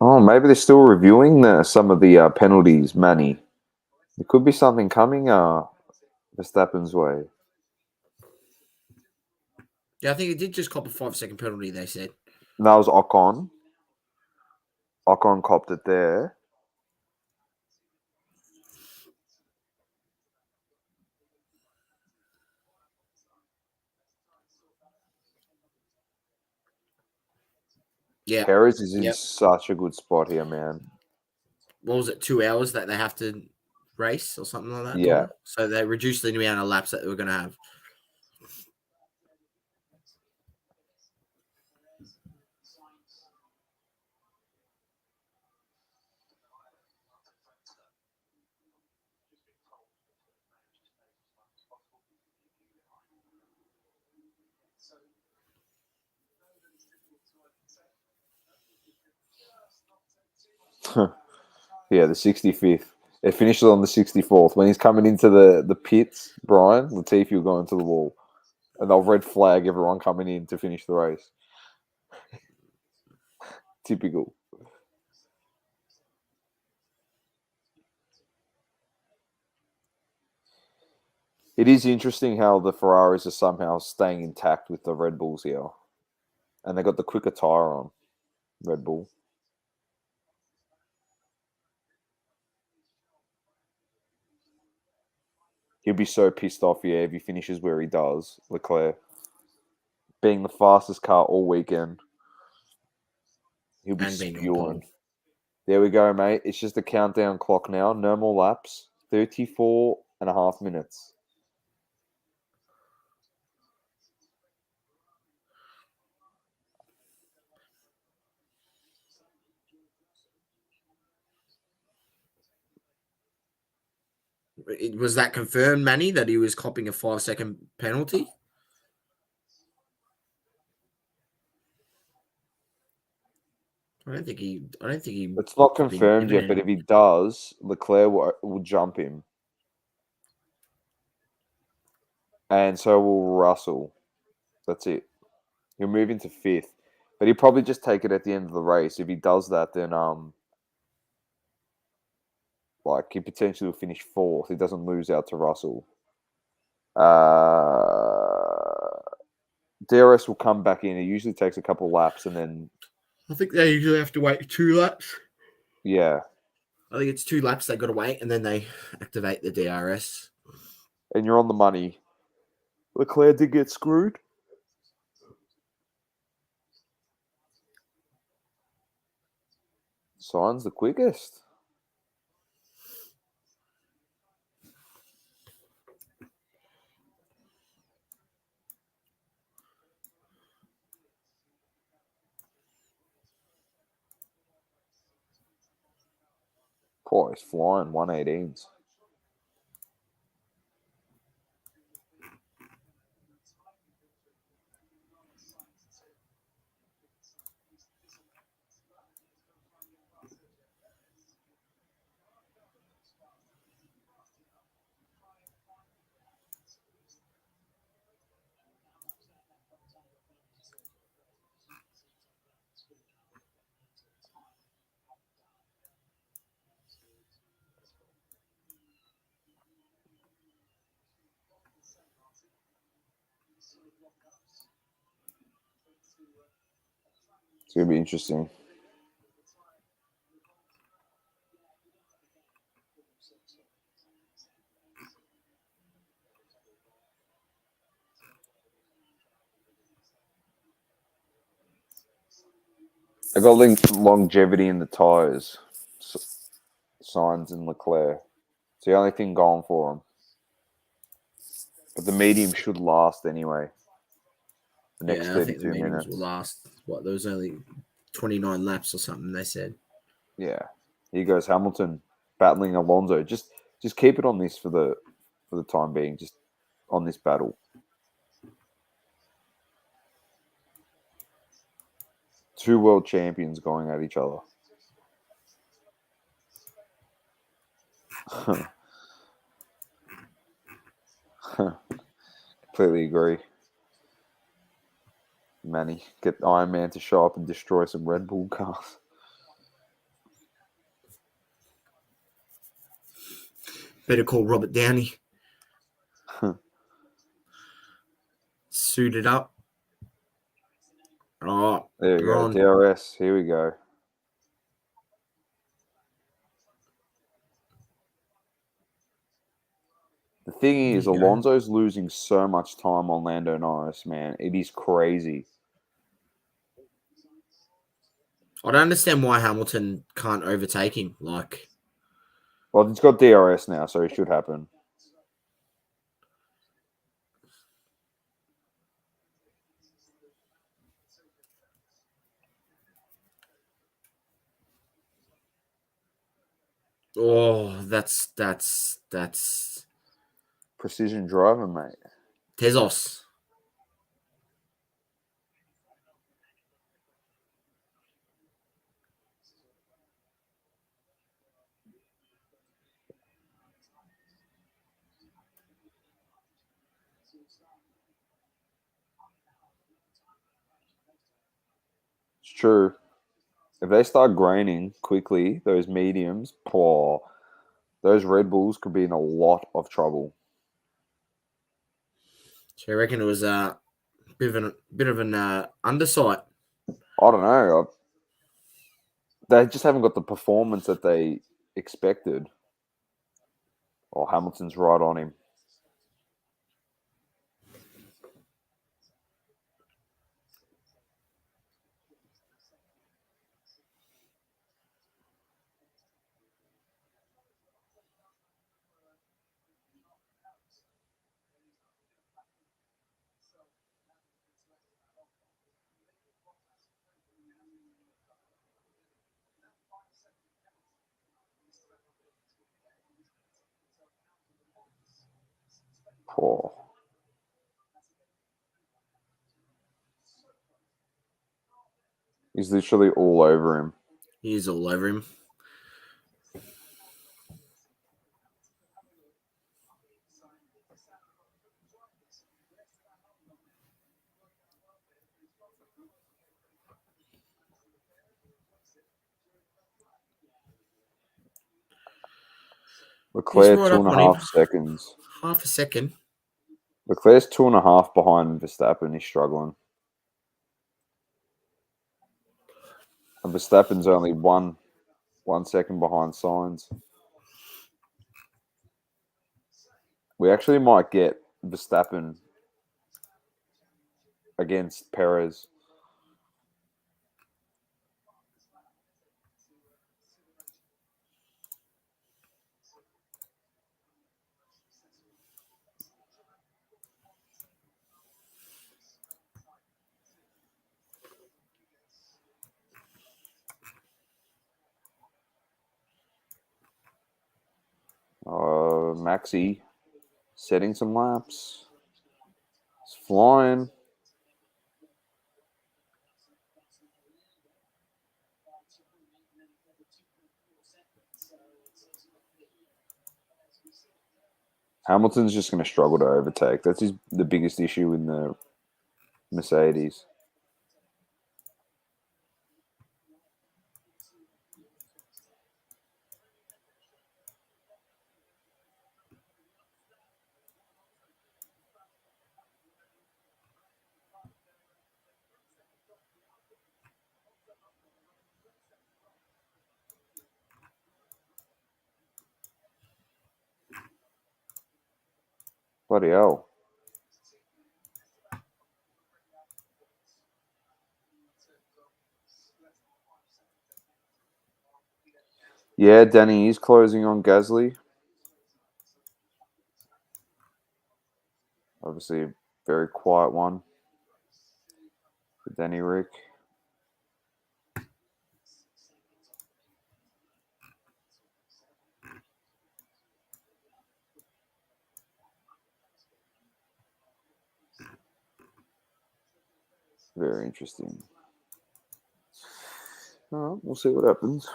Oh, maybe they're still reviewing some of the penalties, Manny. There could be something coming Verstappen's way. Yeah, I think it did just cop a 5-second penalty, they said. That was Ocon. Ocon copped it there. Yeah. Perez is in such a good spot here, man. What was it, 2 hours that they have to race or something like that? Yeah. Dom? So they reduced the amount of laps that they were going to have. Yeah, the 65th. It finishes on the 64th. When he's coming into the pits, Brian, Latifi will go into the wall. And they'll red flag everyone coming in to finish the race. Typical. It is interesting how the Ferraris are somehow staying intact with the Red Bulls here. And they got the quicker tyre on, Red Bull. He'll be so pissed off, yeah, if he finishes where he does, Leclerc. Being the fastest car all weekend. He'll be And being on spewing. pole. There we go, mate. It's just a countdown clock now. No more laps. 34 and a half minutes. Was that confirmed, Manny, that he was copping a 5-second penalty? I don't think he. It's not been confirmed given yet, but any. if he does, Leclerc will jump him. And so will Russell. That's it. He'll move into 5th. But he'll probably just take it at the end of the race. If he does that, then like he potentially will finish 4th. He doesn't lose out to Russell. DRS will come back in. It usually takes a couple laps, and then I think they usually have to wait 2 laps. yeah, I think it's 2 laps they got to wait, and then they activate the DRS. and you're on the money. Leclerc did get screwed. Sainz the quickest. Boy, he's flying 118s. It's going to be interesting. I got longevity in the tyres. Sainz and Leclerc. It's the only thing going for them. But the medium should last anyway. The next I think the 32 mediums minutes. will last. There was only 29 laps or something, they said. Yeah. Here goes Hamilton battling Alonso. Just keep it on this for the time being. Just on this battle. Two world champions going at each other. Completely agree. Manny, get Iron Man to show up and destroy some Red Bull cars. Better call Robert Downey. Suited up. Oh, There we go. on. DRS. Here we go. The thing is, Alonso's losing so much time on Lando Norris, man. It is crazy. I don't understand why Hamilton can't overtake him. Well, it's got DRS now, so it should happen. Oh, that's Precision driving, mate. Tezos. It's true. If they start graining quickly, those mediums, those Red Bulls could be in a lot of trouble. So I reckon it was a bit of an undersight. I don't know. They just haven't got the performance that they expected. Oh, Hamilton's right on him. Poor. He's literally all over him. He's all over him. Leclerc right two up and a on half him. seconds. Half a second. Leclerc's 2.5 behind Verstappen. He's struggling. And Verstappen's only 1 second behind Sainz. We actually might get Verstappen against Perez. Maxi setting some laps. It's flying. Hamilton's just going to struggle to overtake. That's the biggest issue in the Mercedes. Bloody hell. Yeah, Danny is closing on Gasly. Obviously, a very quiet one for Danny Rick. Very interesting. All right, we'll see what happens.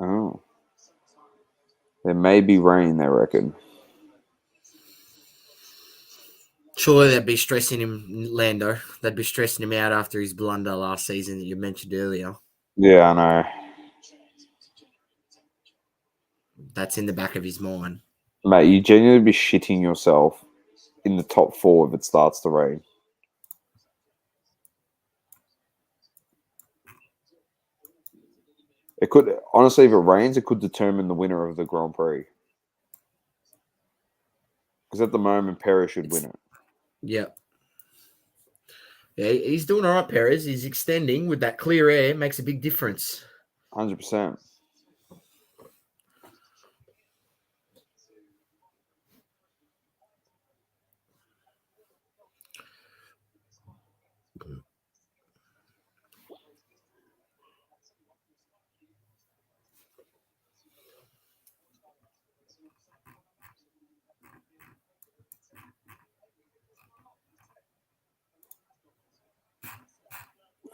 Oh. There may be rain, they reckon. Surely they'd be stressing him, Lando. They'd be stressing him out after his blunder last season that you mentioned earlier. Yeah, I know. That's in the back of his mind. Mate, you genuinely be shitting yourself in the top 4 if it starts to rain. It could, honestly, if it rains, it could determine the winner of the Grand Prix. Because at the moment, Perez should win it. Yep. Yeah, he's doing all right, Perez. He's extending with that clear air. Makes a big difference. 100%.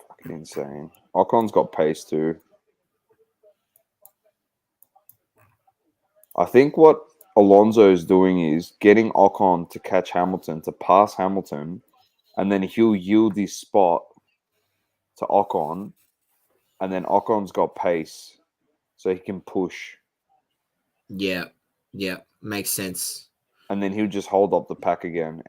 Fucking insane. Ocon's got pace too. I think what Alonso is doing is getting Ocon to catch Hamilton, to pass Hamilton, and then he'll yield his spot to Ocon, and then Ocon's got pace, so he can push, Yeah. Yeah. Makes sense. and then he'll just hold up the pack again.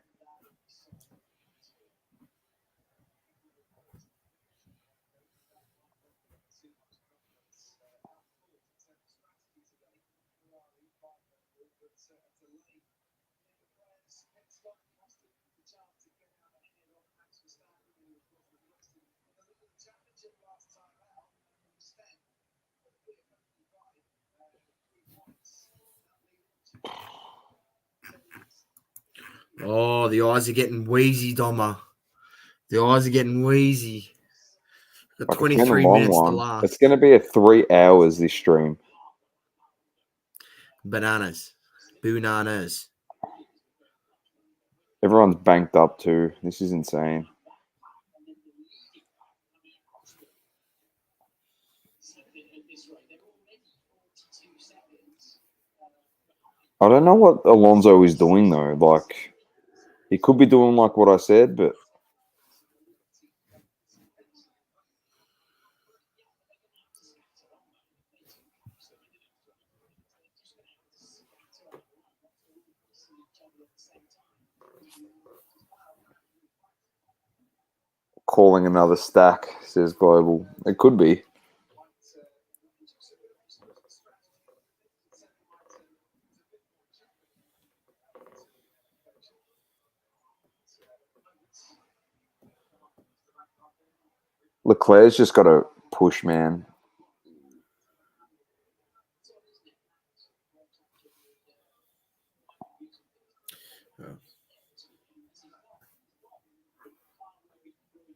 Oh, the eyes are getting wheezy, Doma. The eyes are getting wheezy. Got Like, it's been a 23 long minutes to one. last. It's going to be a 3 hours, this stream. Bananas. Bananas. Everyone's banked up too. This is insane. I don't know what Alonso is doing though. Like, he could be doing like what I said, but calling another stack, says Global. It could be. Leclerc's just got to push, man.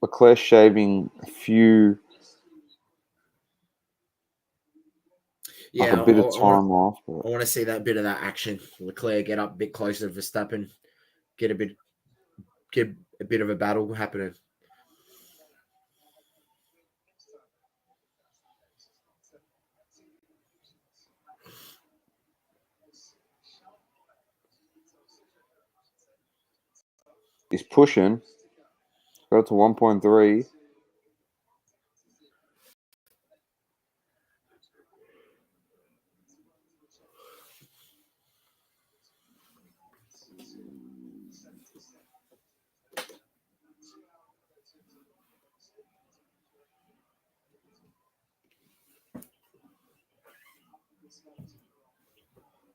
Leclerc shaving a few, like a bit of time off. I want to see that bit of that action. Leclerc get up a bit closer to Verstappen, get a bit of a battle happening. He's pushing. Got to 1.3.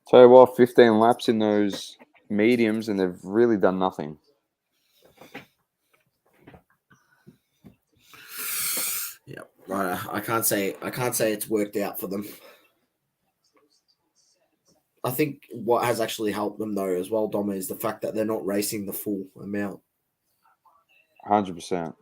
Tell you what, 15 laps in those mediums, and they've really done nothing. Yeah, I can't say it's worked out for them. I think what has actually helped them though as well, Dom, is the fact that they're not racing the full amount. 100%.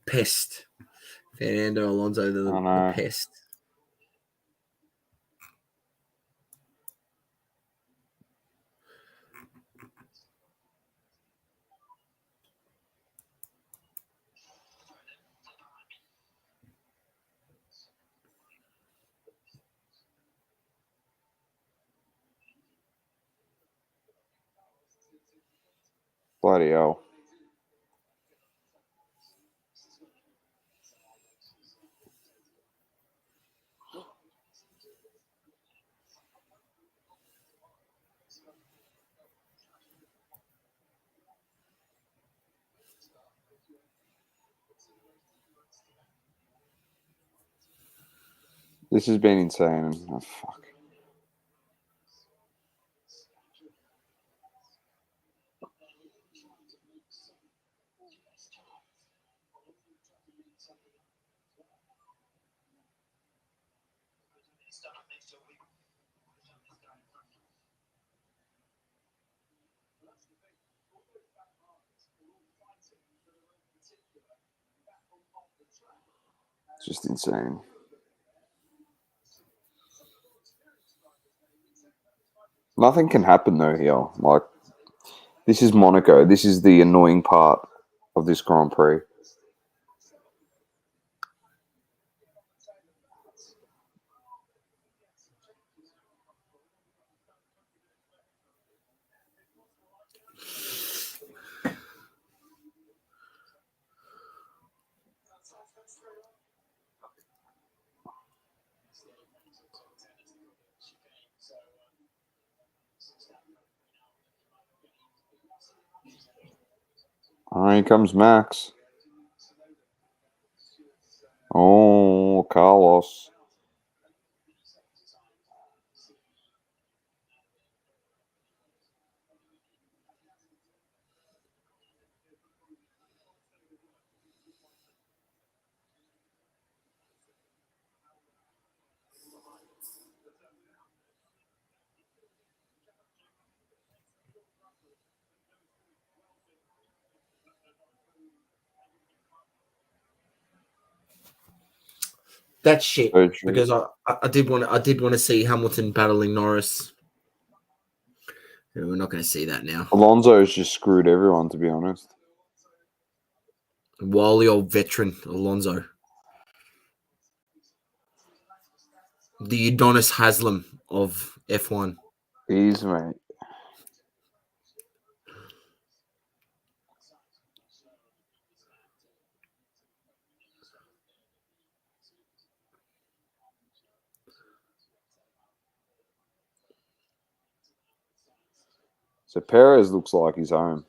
Pest. Fernando Alonso, the pest. Bloody hell. This has been insane. Oh, fuck. It's just insane. Nothing can happen though here. Like, this is Monaco. This is the annoying part of this Grand Prix. Here comes Max. Oh, Carlos. That's shit. Very true. Because I did want to see Hamilton battling Norris. Yeah, we're not going to see that now. Alonso's just screwed everyone, to be honest. Wily old veteran Alonso. The Udonis Haslam of F1. He's, mate. So Perez looks like he's home.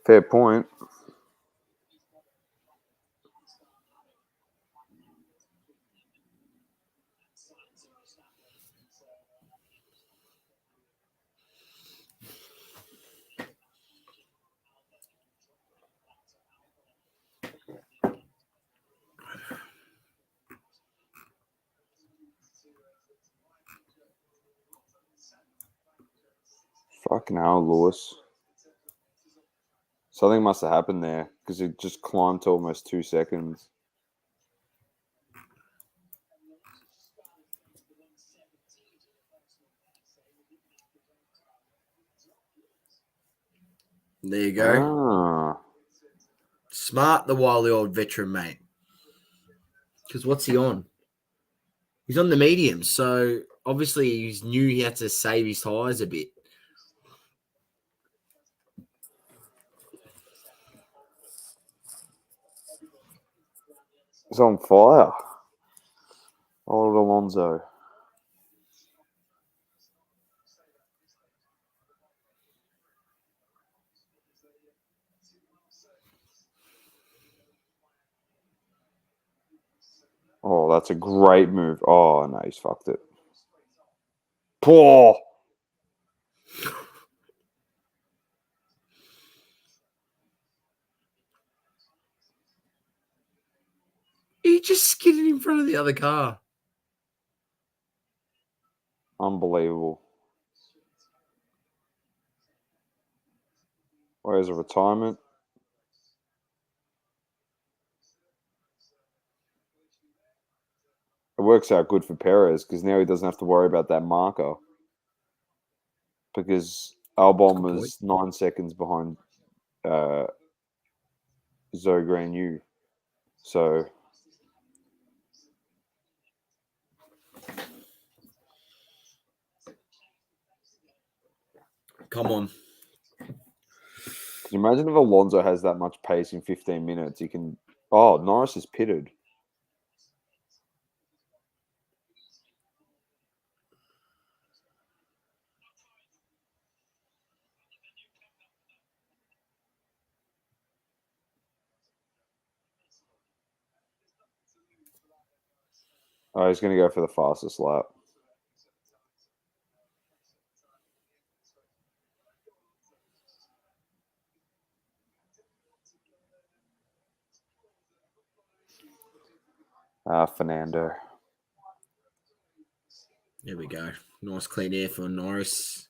Fair point. Fucking hell, Lewis. Something must have happened there because it just climbed to almost 2 seconds. There you go. Ah, Smart, the wily old veteran, mate. Because what's he on? He's on the medium, so obviously he knew he had to save his tyres a bit. he's on fire. Old Alonso. Oh, that's a great move. Oh, no, he's fucked it. Poor. He just skidded in front of the other car. Unbelievable. Where's a retirement? It works out good for Perez because now he doesn't have to worry about that marker. Because Albon Good was 9 seconds behind Zoe Grand U. So Come on. can you imagine if Alonso has that much pace in 15 minutes? He can. Oh, Norris is pitted. Oh, he's going to go for the fastest lap. Fernando. There we go. Nice clean air for Norris.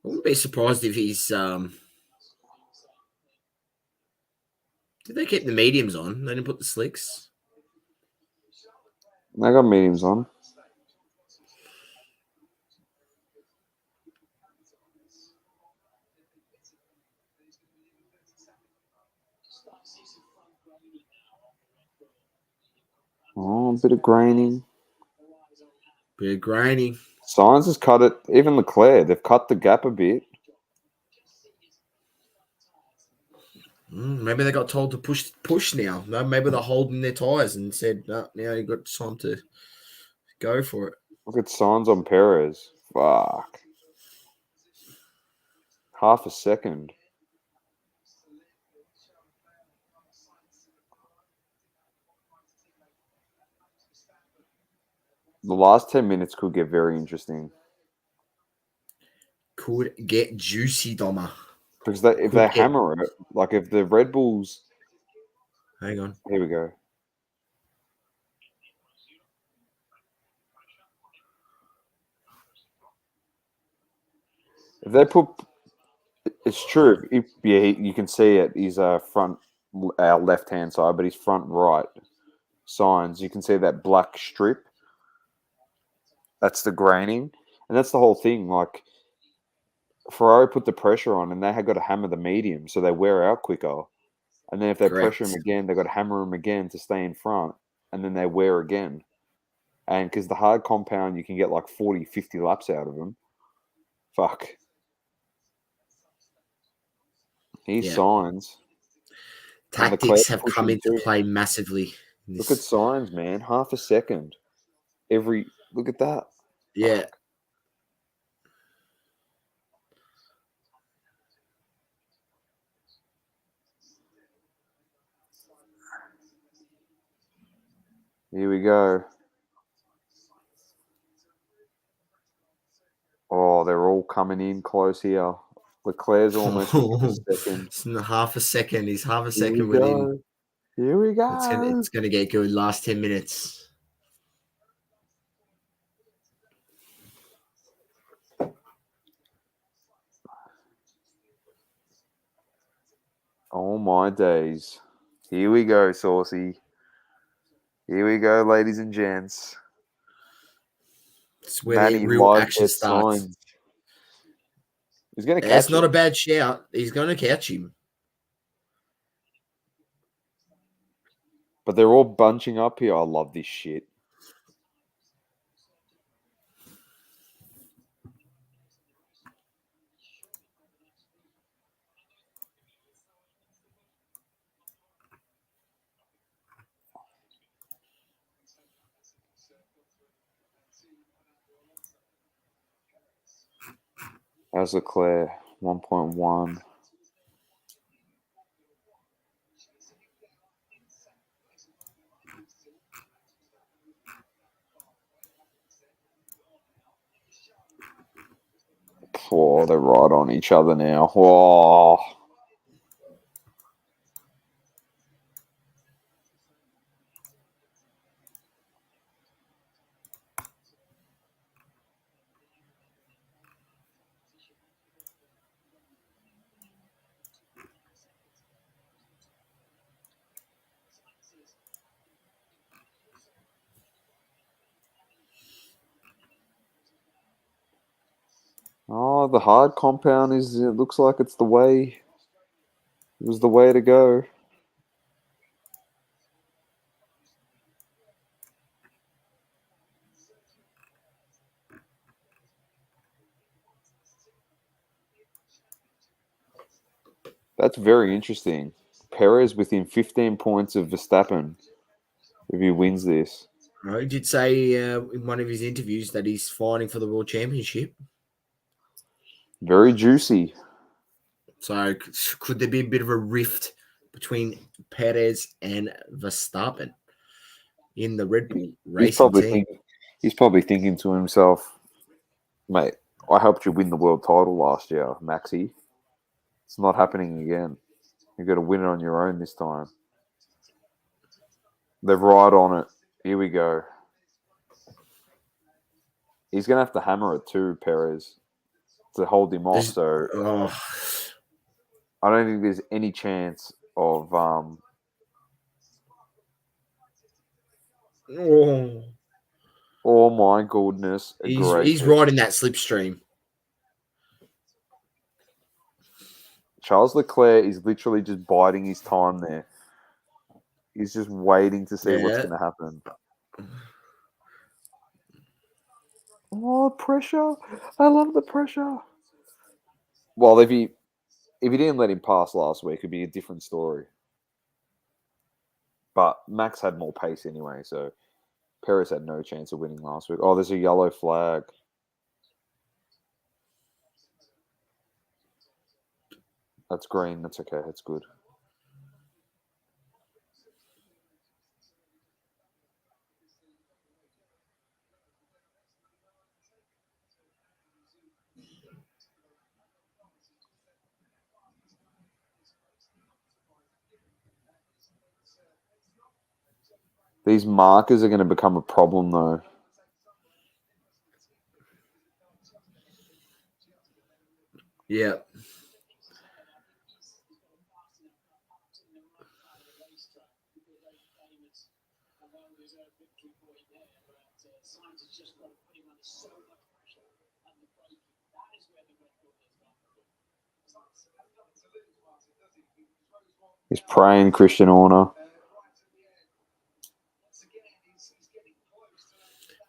I wouldn't be surprised if he's did they keep the mediums on? They didn't put the slicks. They got mediums on. Oh, a bit of graining. Bit grainy. Sainz has cut it. Even Leclerc, they've cut the gap a bit. Maybe they got told to push now. No, maybe they're holding their tires and said, no, now you got time to go for it. Look at Sainz on Perez. Fuck. Half a second. The last 10 minutes could get very interesting. Could get juicy, Doma. Because if they hammer it, like if the Red Bulls... Hang on. Here we go. If they put... It's true. You can see it. He's front, our left-hand side, but he's front right. Signs. You can see that black strip. That's the graining. And that's the whole thing. Like, Ferrari put the pressure on and they had got to hammer the medium so they wear out quicker. And then if they pressure him again, they've got to hammer him again to stay in front. And then they wear again. And because the hard compound, you can get like 40, 50 laps out of them. Fuck. He's Signs. Tactics have come into play massively. Look at Signs, man. Half a second. Look at that. Yeah. Here we go. Oh, they're all coming in close here. Leclerc's almost a second. It's half a second. He's half a second within. Here we go. It's going to get good. Last 10 minutes. Oh, my days. Here we go, Saucy. Here we go, ladies and gents. It's where the real action starts. Signs. He's going to catch That's not a bad shout. He's going to catch him. But they're all bunching up here. I love this shit. How's Leclerc? 1.1. Oh, they're right on each other now. Oh. Oh, the hard compound it looks like it's the way. It was the way to go. That's very interesting. Perez within 15 points of Verstappen if he wins this. He did say in one of his interviews that he's fighting for the World Championship. Very juicy. So could there be a bit of a rift between Perez and Verstappen in the Red Bull racing team? He's probably thinking to himself, mate, I helped you win the world title last year, Maxi. It's not happening again. You've got to win it on your own this time. They're right on it. Here we go. He's going to have to hammer it too, Perez, to hold him off. So I don't think there's any chance of oh my goodness. He's right in that slipstream. Charles Leclerc is literally just biding his time there. He's just waiting to see what's going to happen. Oh, pressure! I love the pressure. Well, if he didn't let him pass last week, it'd be a different story. But Max had more pace anyway, so Perez had no chance of winning last week. Oh, there's a yellow flag. That's green. That's okay. That's good. These markers are going to become a problem, though. Yeah. He's praying Christian Horner.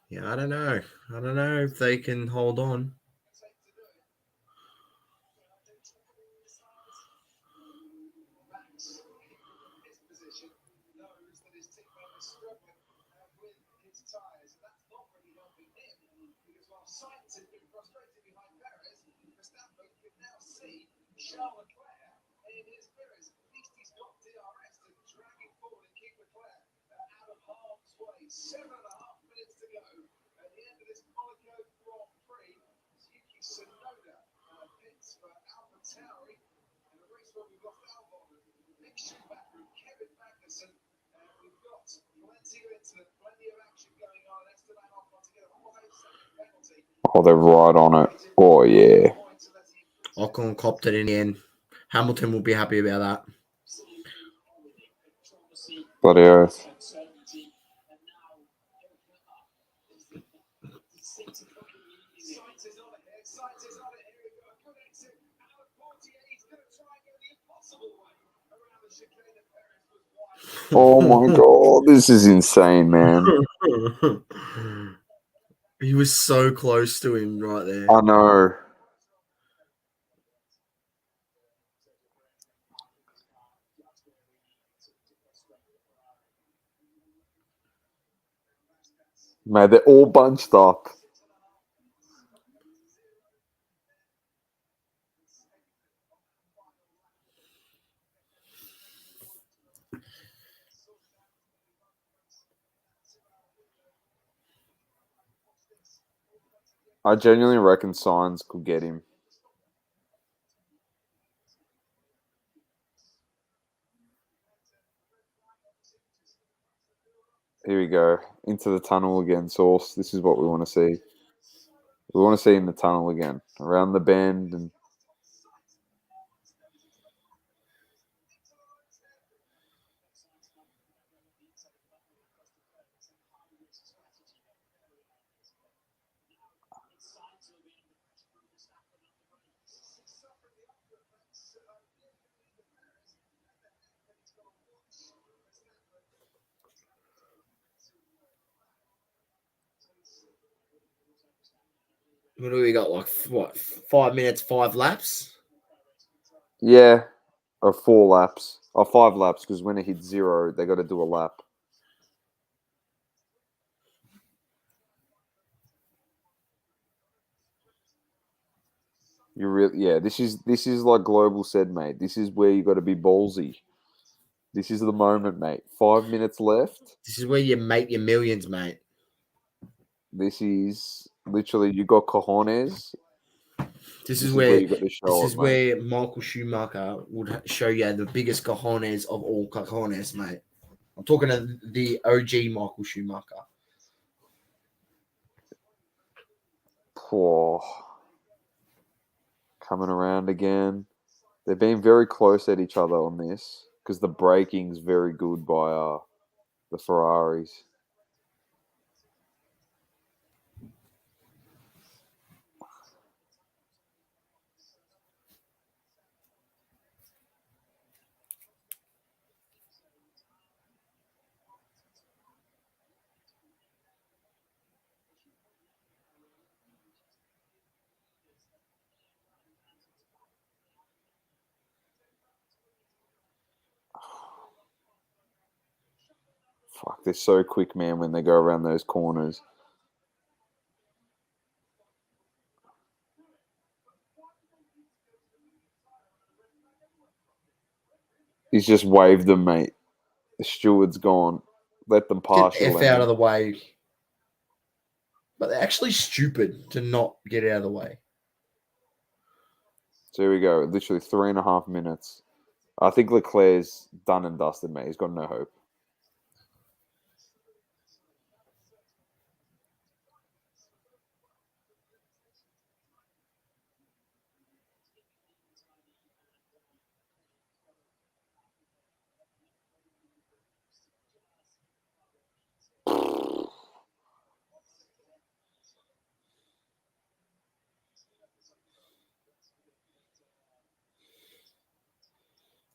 Yeah, I don't know. I don't know if they can hold on. Oh, they're right on it. Oh, yeah. Ocon copped it in the end. Hamilton will be happy about that. Bloody oath. Oh my god, this is insane, man. He was so close to him right there. I know. Man, they're all bunched up. I genuinely reckon Sainz could get him. Here we go. Into the tunnel again, Source. This is what we want to see. We want to see in the tunnel again. Around the bend and What do we got? Like, what, 5 minutes, 5 laps? yeah, or 4 laps. Or 5 laps, because when it hits 0, they got to do a lap. This is like Global said, mate. This is where you got to be ballsy. This is the moment, mate. 5 minutes left. This is where you make your millions, mate. This is literally you got cojones. This is is where where you got to show it, mate. where Michael Schumacher would show you the biggest cojones of all cojones, mate. I'm talking to the OG Michael Schumacher. Poor. Coming around again. They've been very close at each other on this because the braking's very good by the Ferraris. Fuck, they're so quick, man, when they go around those corners. He's just waved them, mate. The steward's gone. Let them pass Get you, the F out of the way. But they're actually stupid to not get out of the way. So here we go. Literally 3.5 minutes. I think Leclerc's done and dusted, mate. He's got no hope.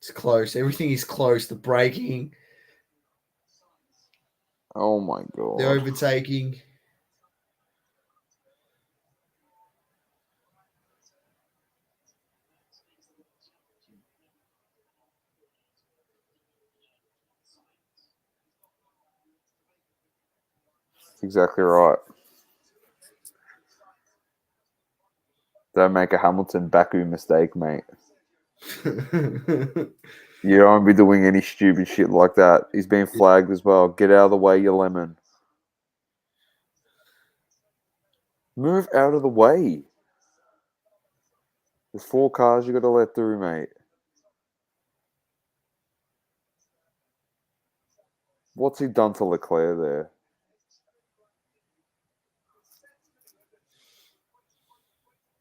It's close. Everything is close. The braking, Oh my god. the overtaking. That's exactly right. Don't make a Hamilton Baku mistake, mate. You don't be doing any stupid shit like that. He's been flagged as well. Get out of the way, you lemon. Move out of the way. There's 4 cars you got to let through, mate. What's he done to Leclerc there?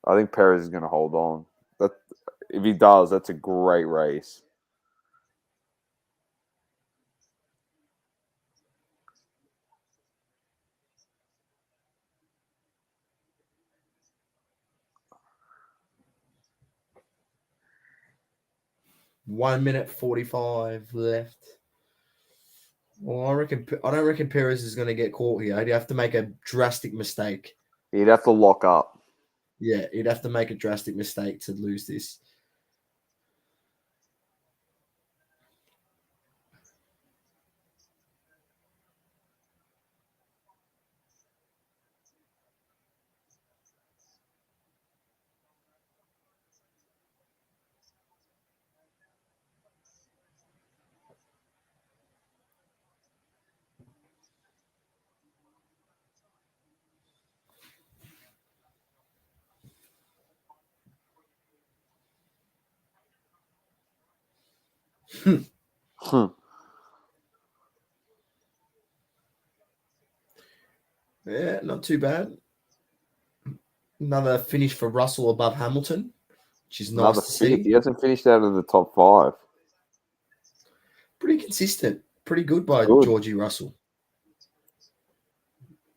I think Perez is going to hold on. That, if he does, that's a great race. One minute 45 left. Well, I don't reckon Perez is going to get caught here. He'd have to make a drastic mistake. He'd have to lock up. Yeah, he'd have to make a drastic mistake to lose this. Yeah, not too bad. Another finish for Russell above Hamilton, which is Another nice to 5th. see. He hasn't finished out of the top 5. Pretty consistent. Pretty good by Good. Georgie Russell.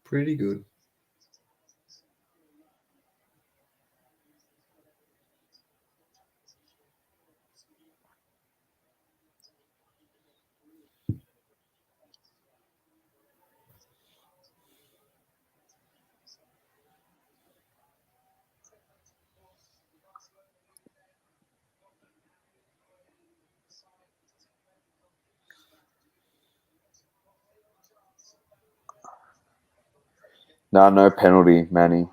Pretty good. No penalty, Manny.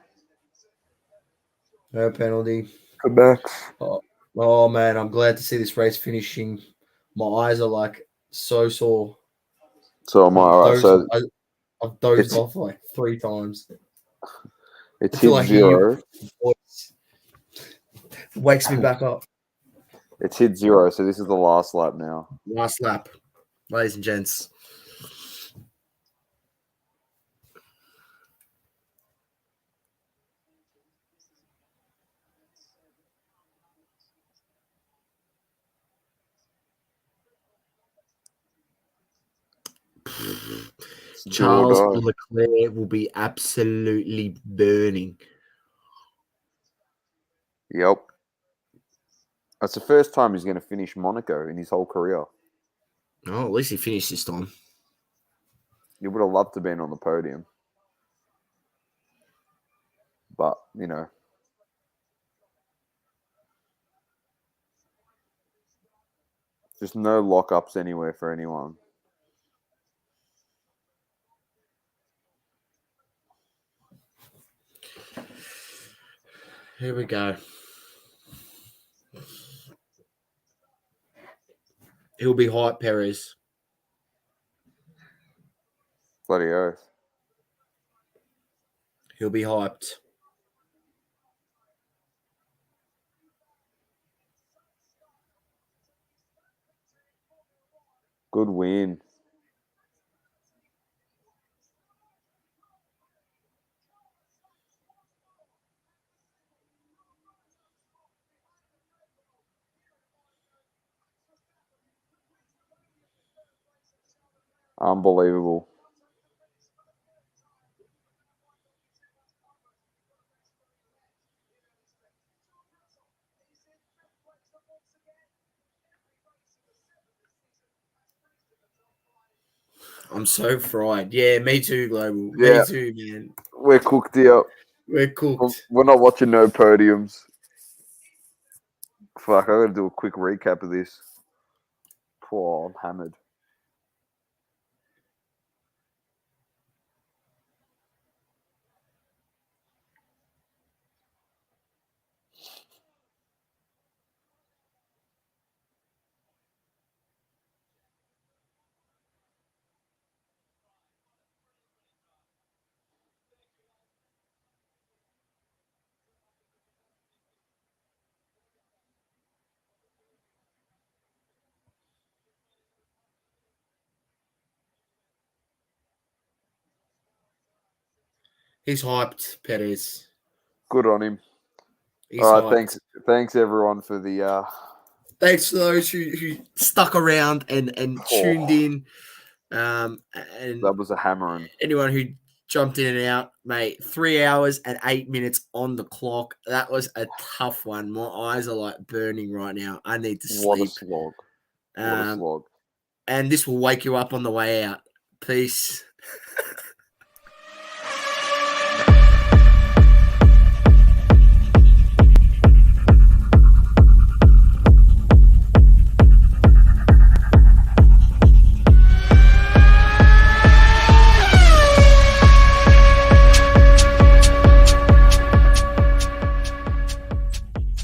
No penalty. Come back. Oh man, I'm glad to see this race finishing. My eyes are like so sore. So am I. All right. So I've dozed it's off like 3 times. it's I feel hit like your 0. voice wakes me back up. It's hit 0. So this is the last lap now. Last lap, ladies and gents. Charles Leclerc will be absolutely burning. Yep. That's the first time he's going to finish Monaco in his whole career. Oh, at least he finished this time. You would have loved to have been on the podium. But, just no lockups anywhere for anyone. Here we go. He'll be hype, Perez. Bloody oath. He'll be hyped. Good win. Unbelievable. I'm so fried. Yeah, me too, Global. Yeah. Me too, man. We're cooked here. We're cooked. We're not watching no podiums. Fuck, I gotta do a quick recap of this. Poor, I'm hammered. He's hyped, Perez. Good on him. He's All right, hyped. thanks everyone for the Thanks to those who stuck around and tuned in. And that was a hammering. anyone who jumped in and out, mate, 3 hours and 8 minutes on the clock. That was a tough one. My eyes are like burning right now. I need to What a sleep. slog. What a slog. And this will wake you up on the way out. Peace.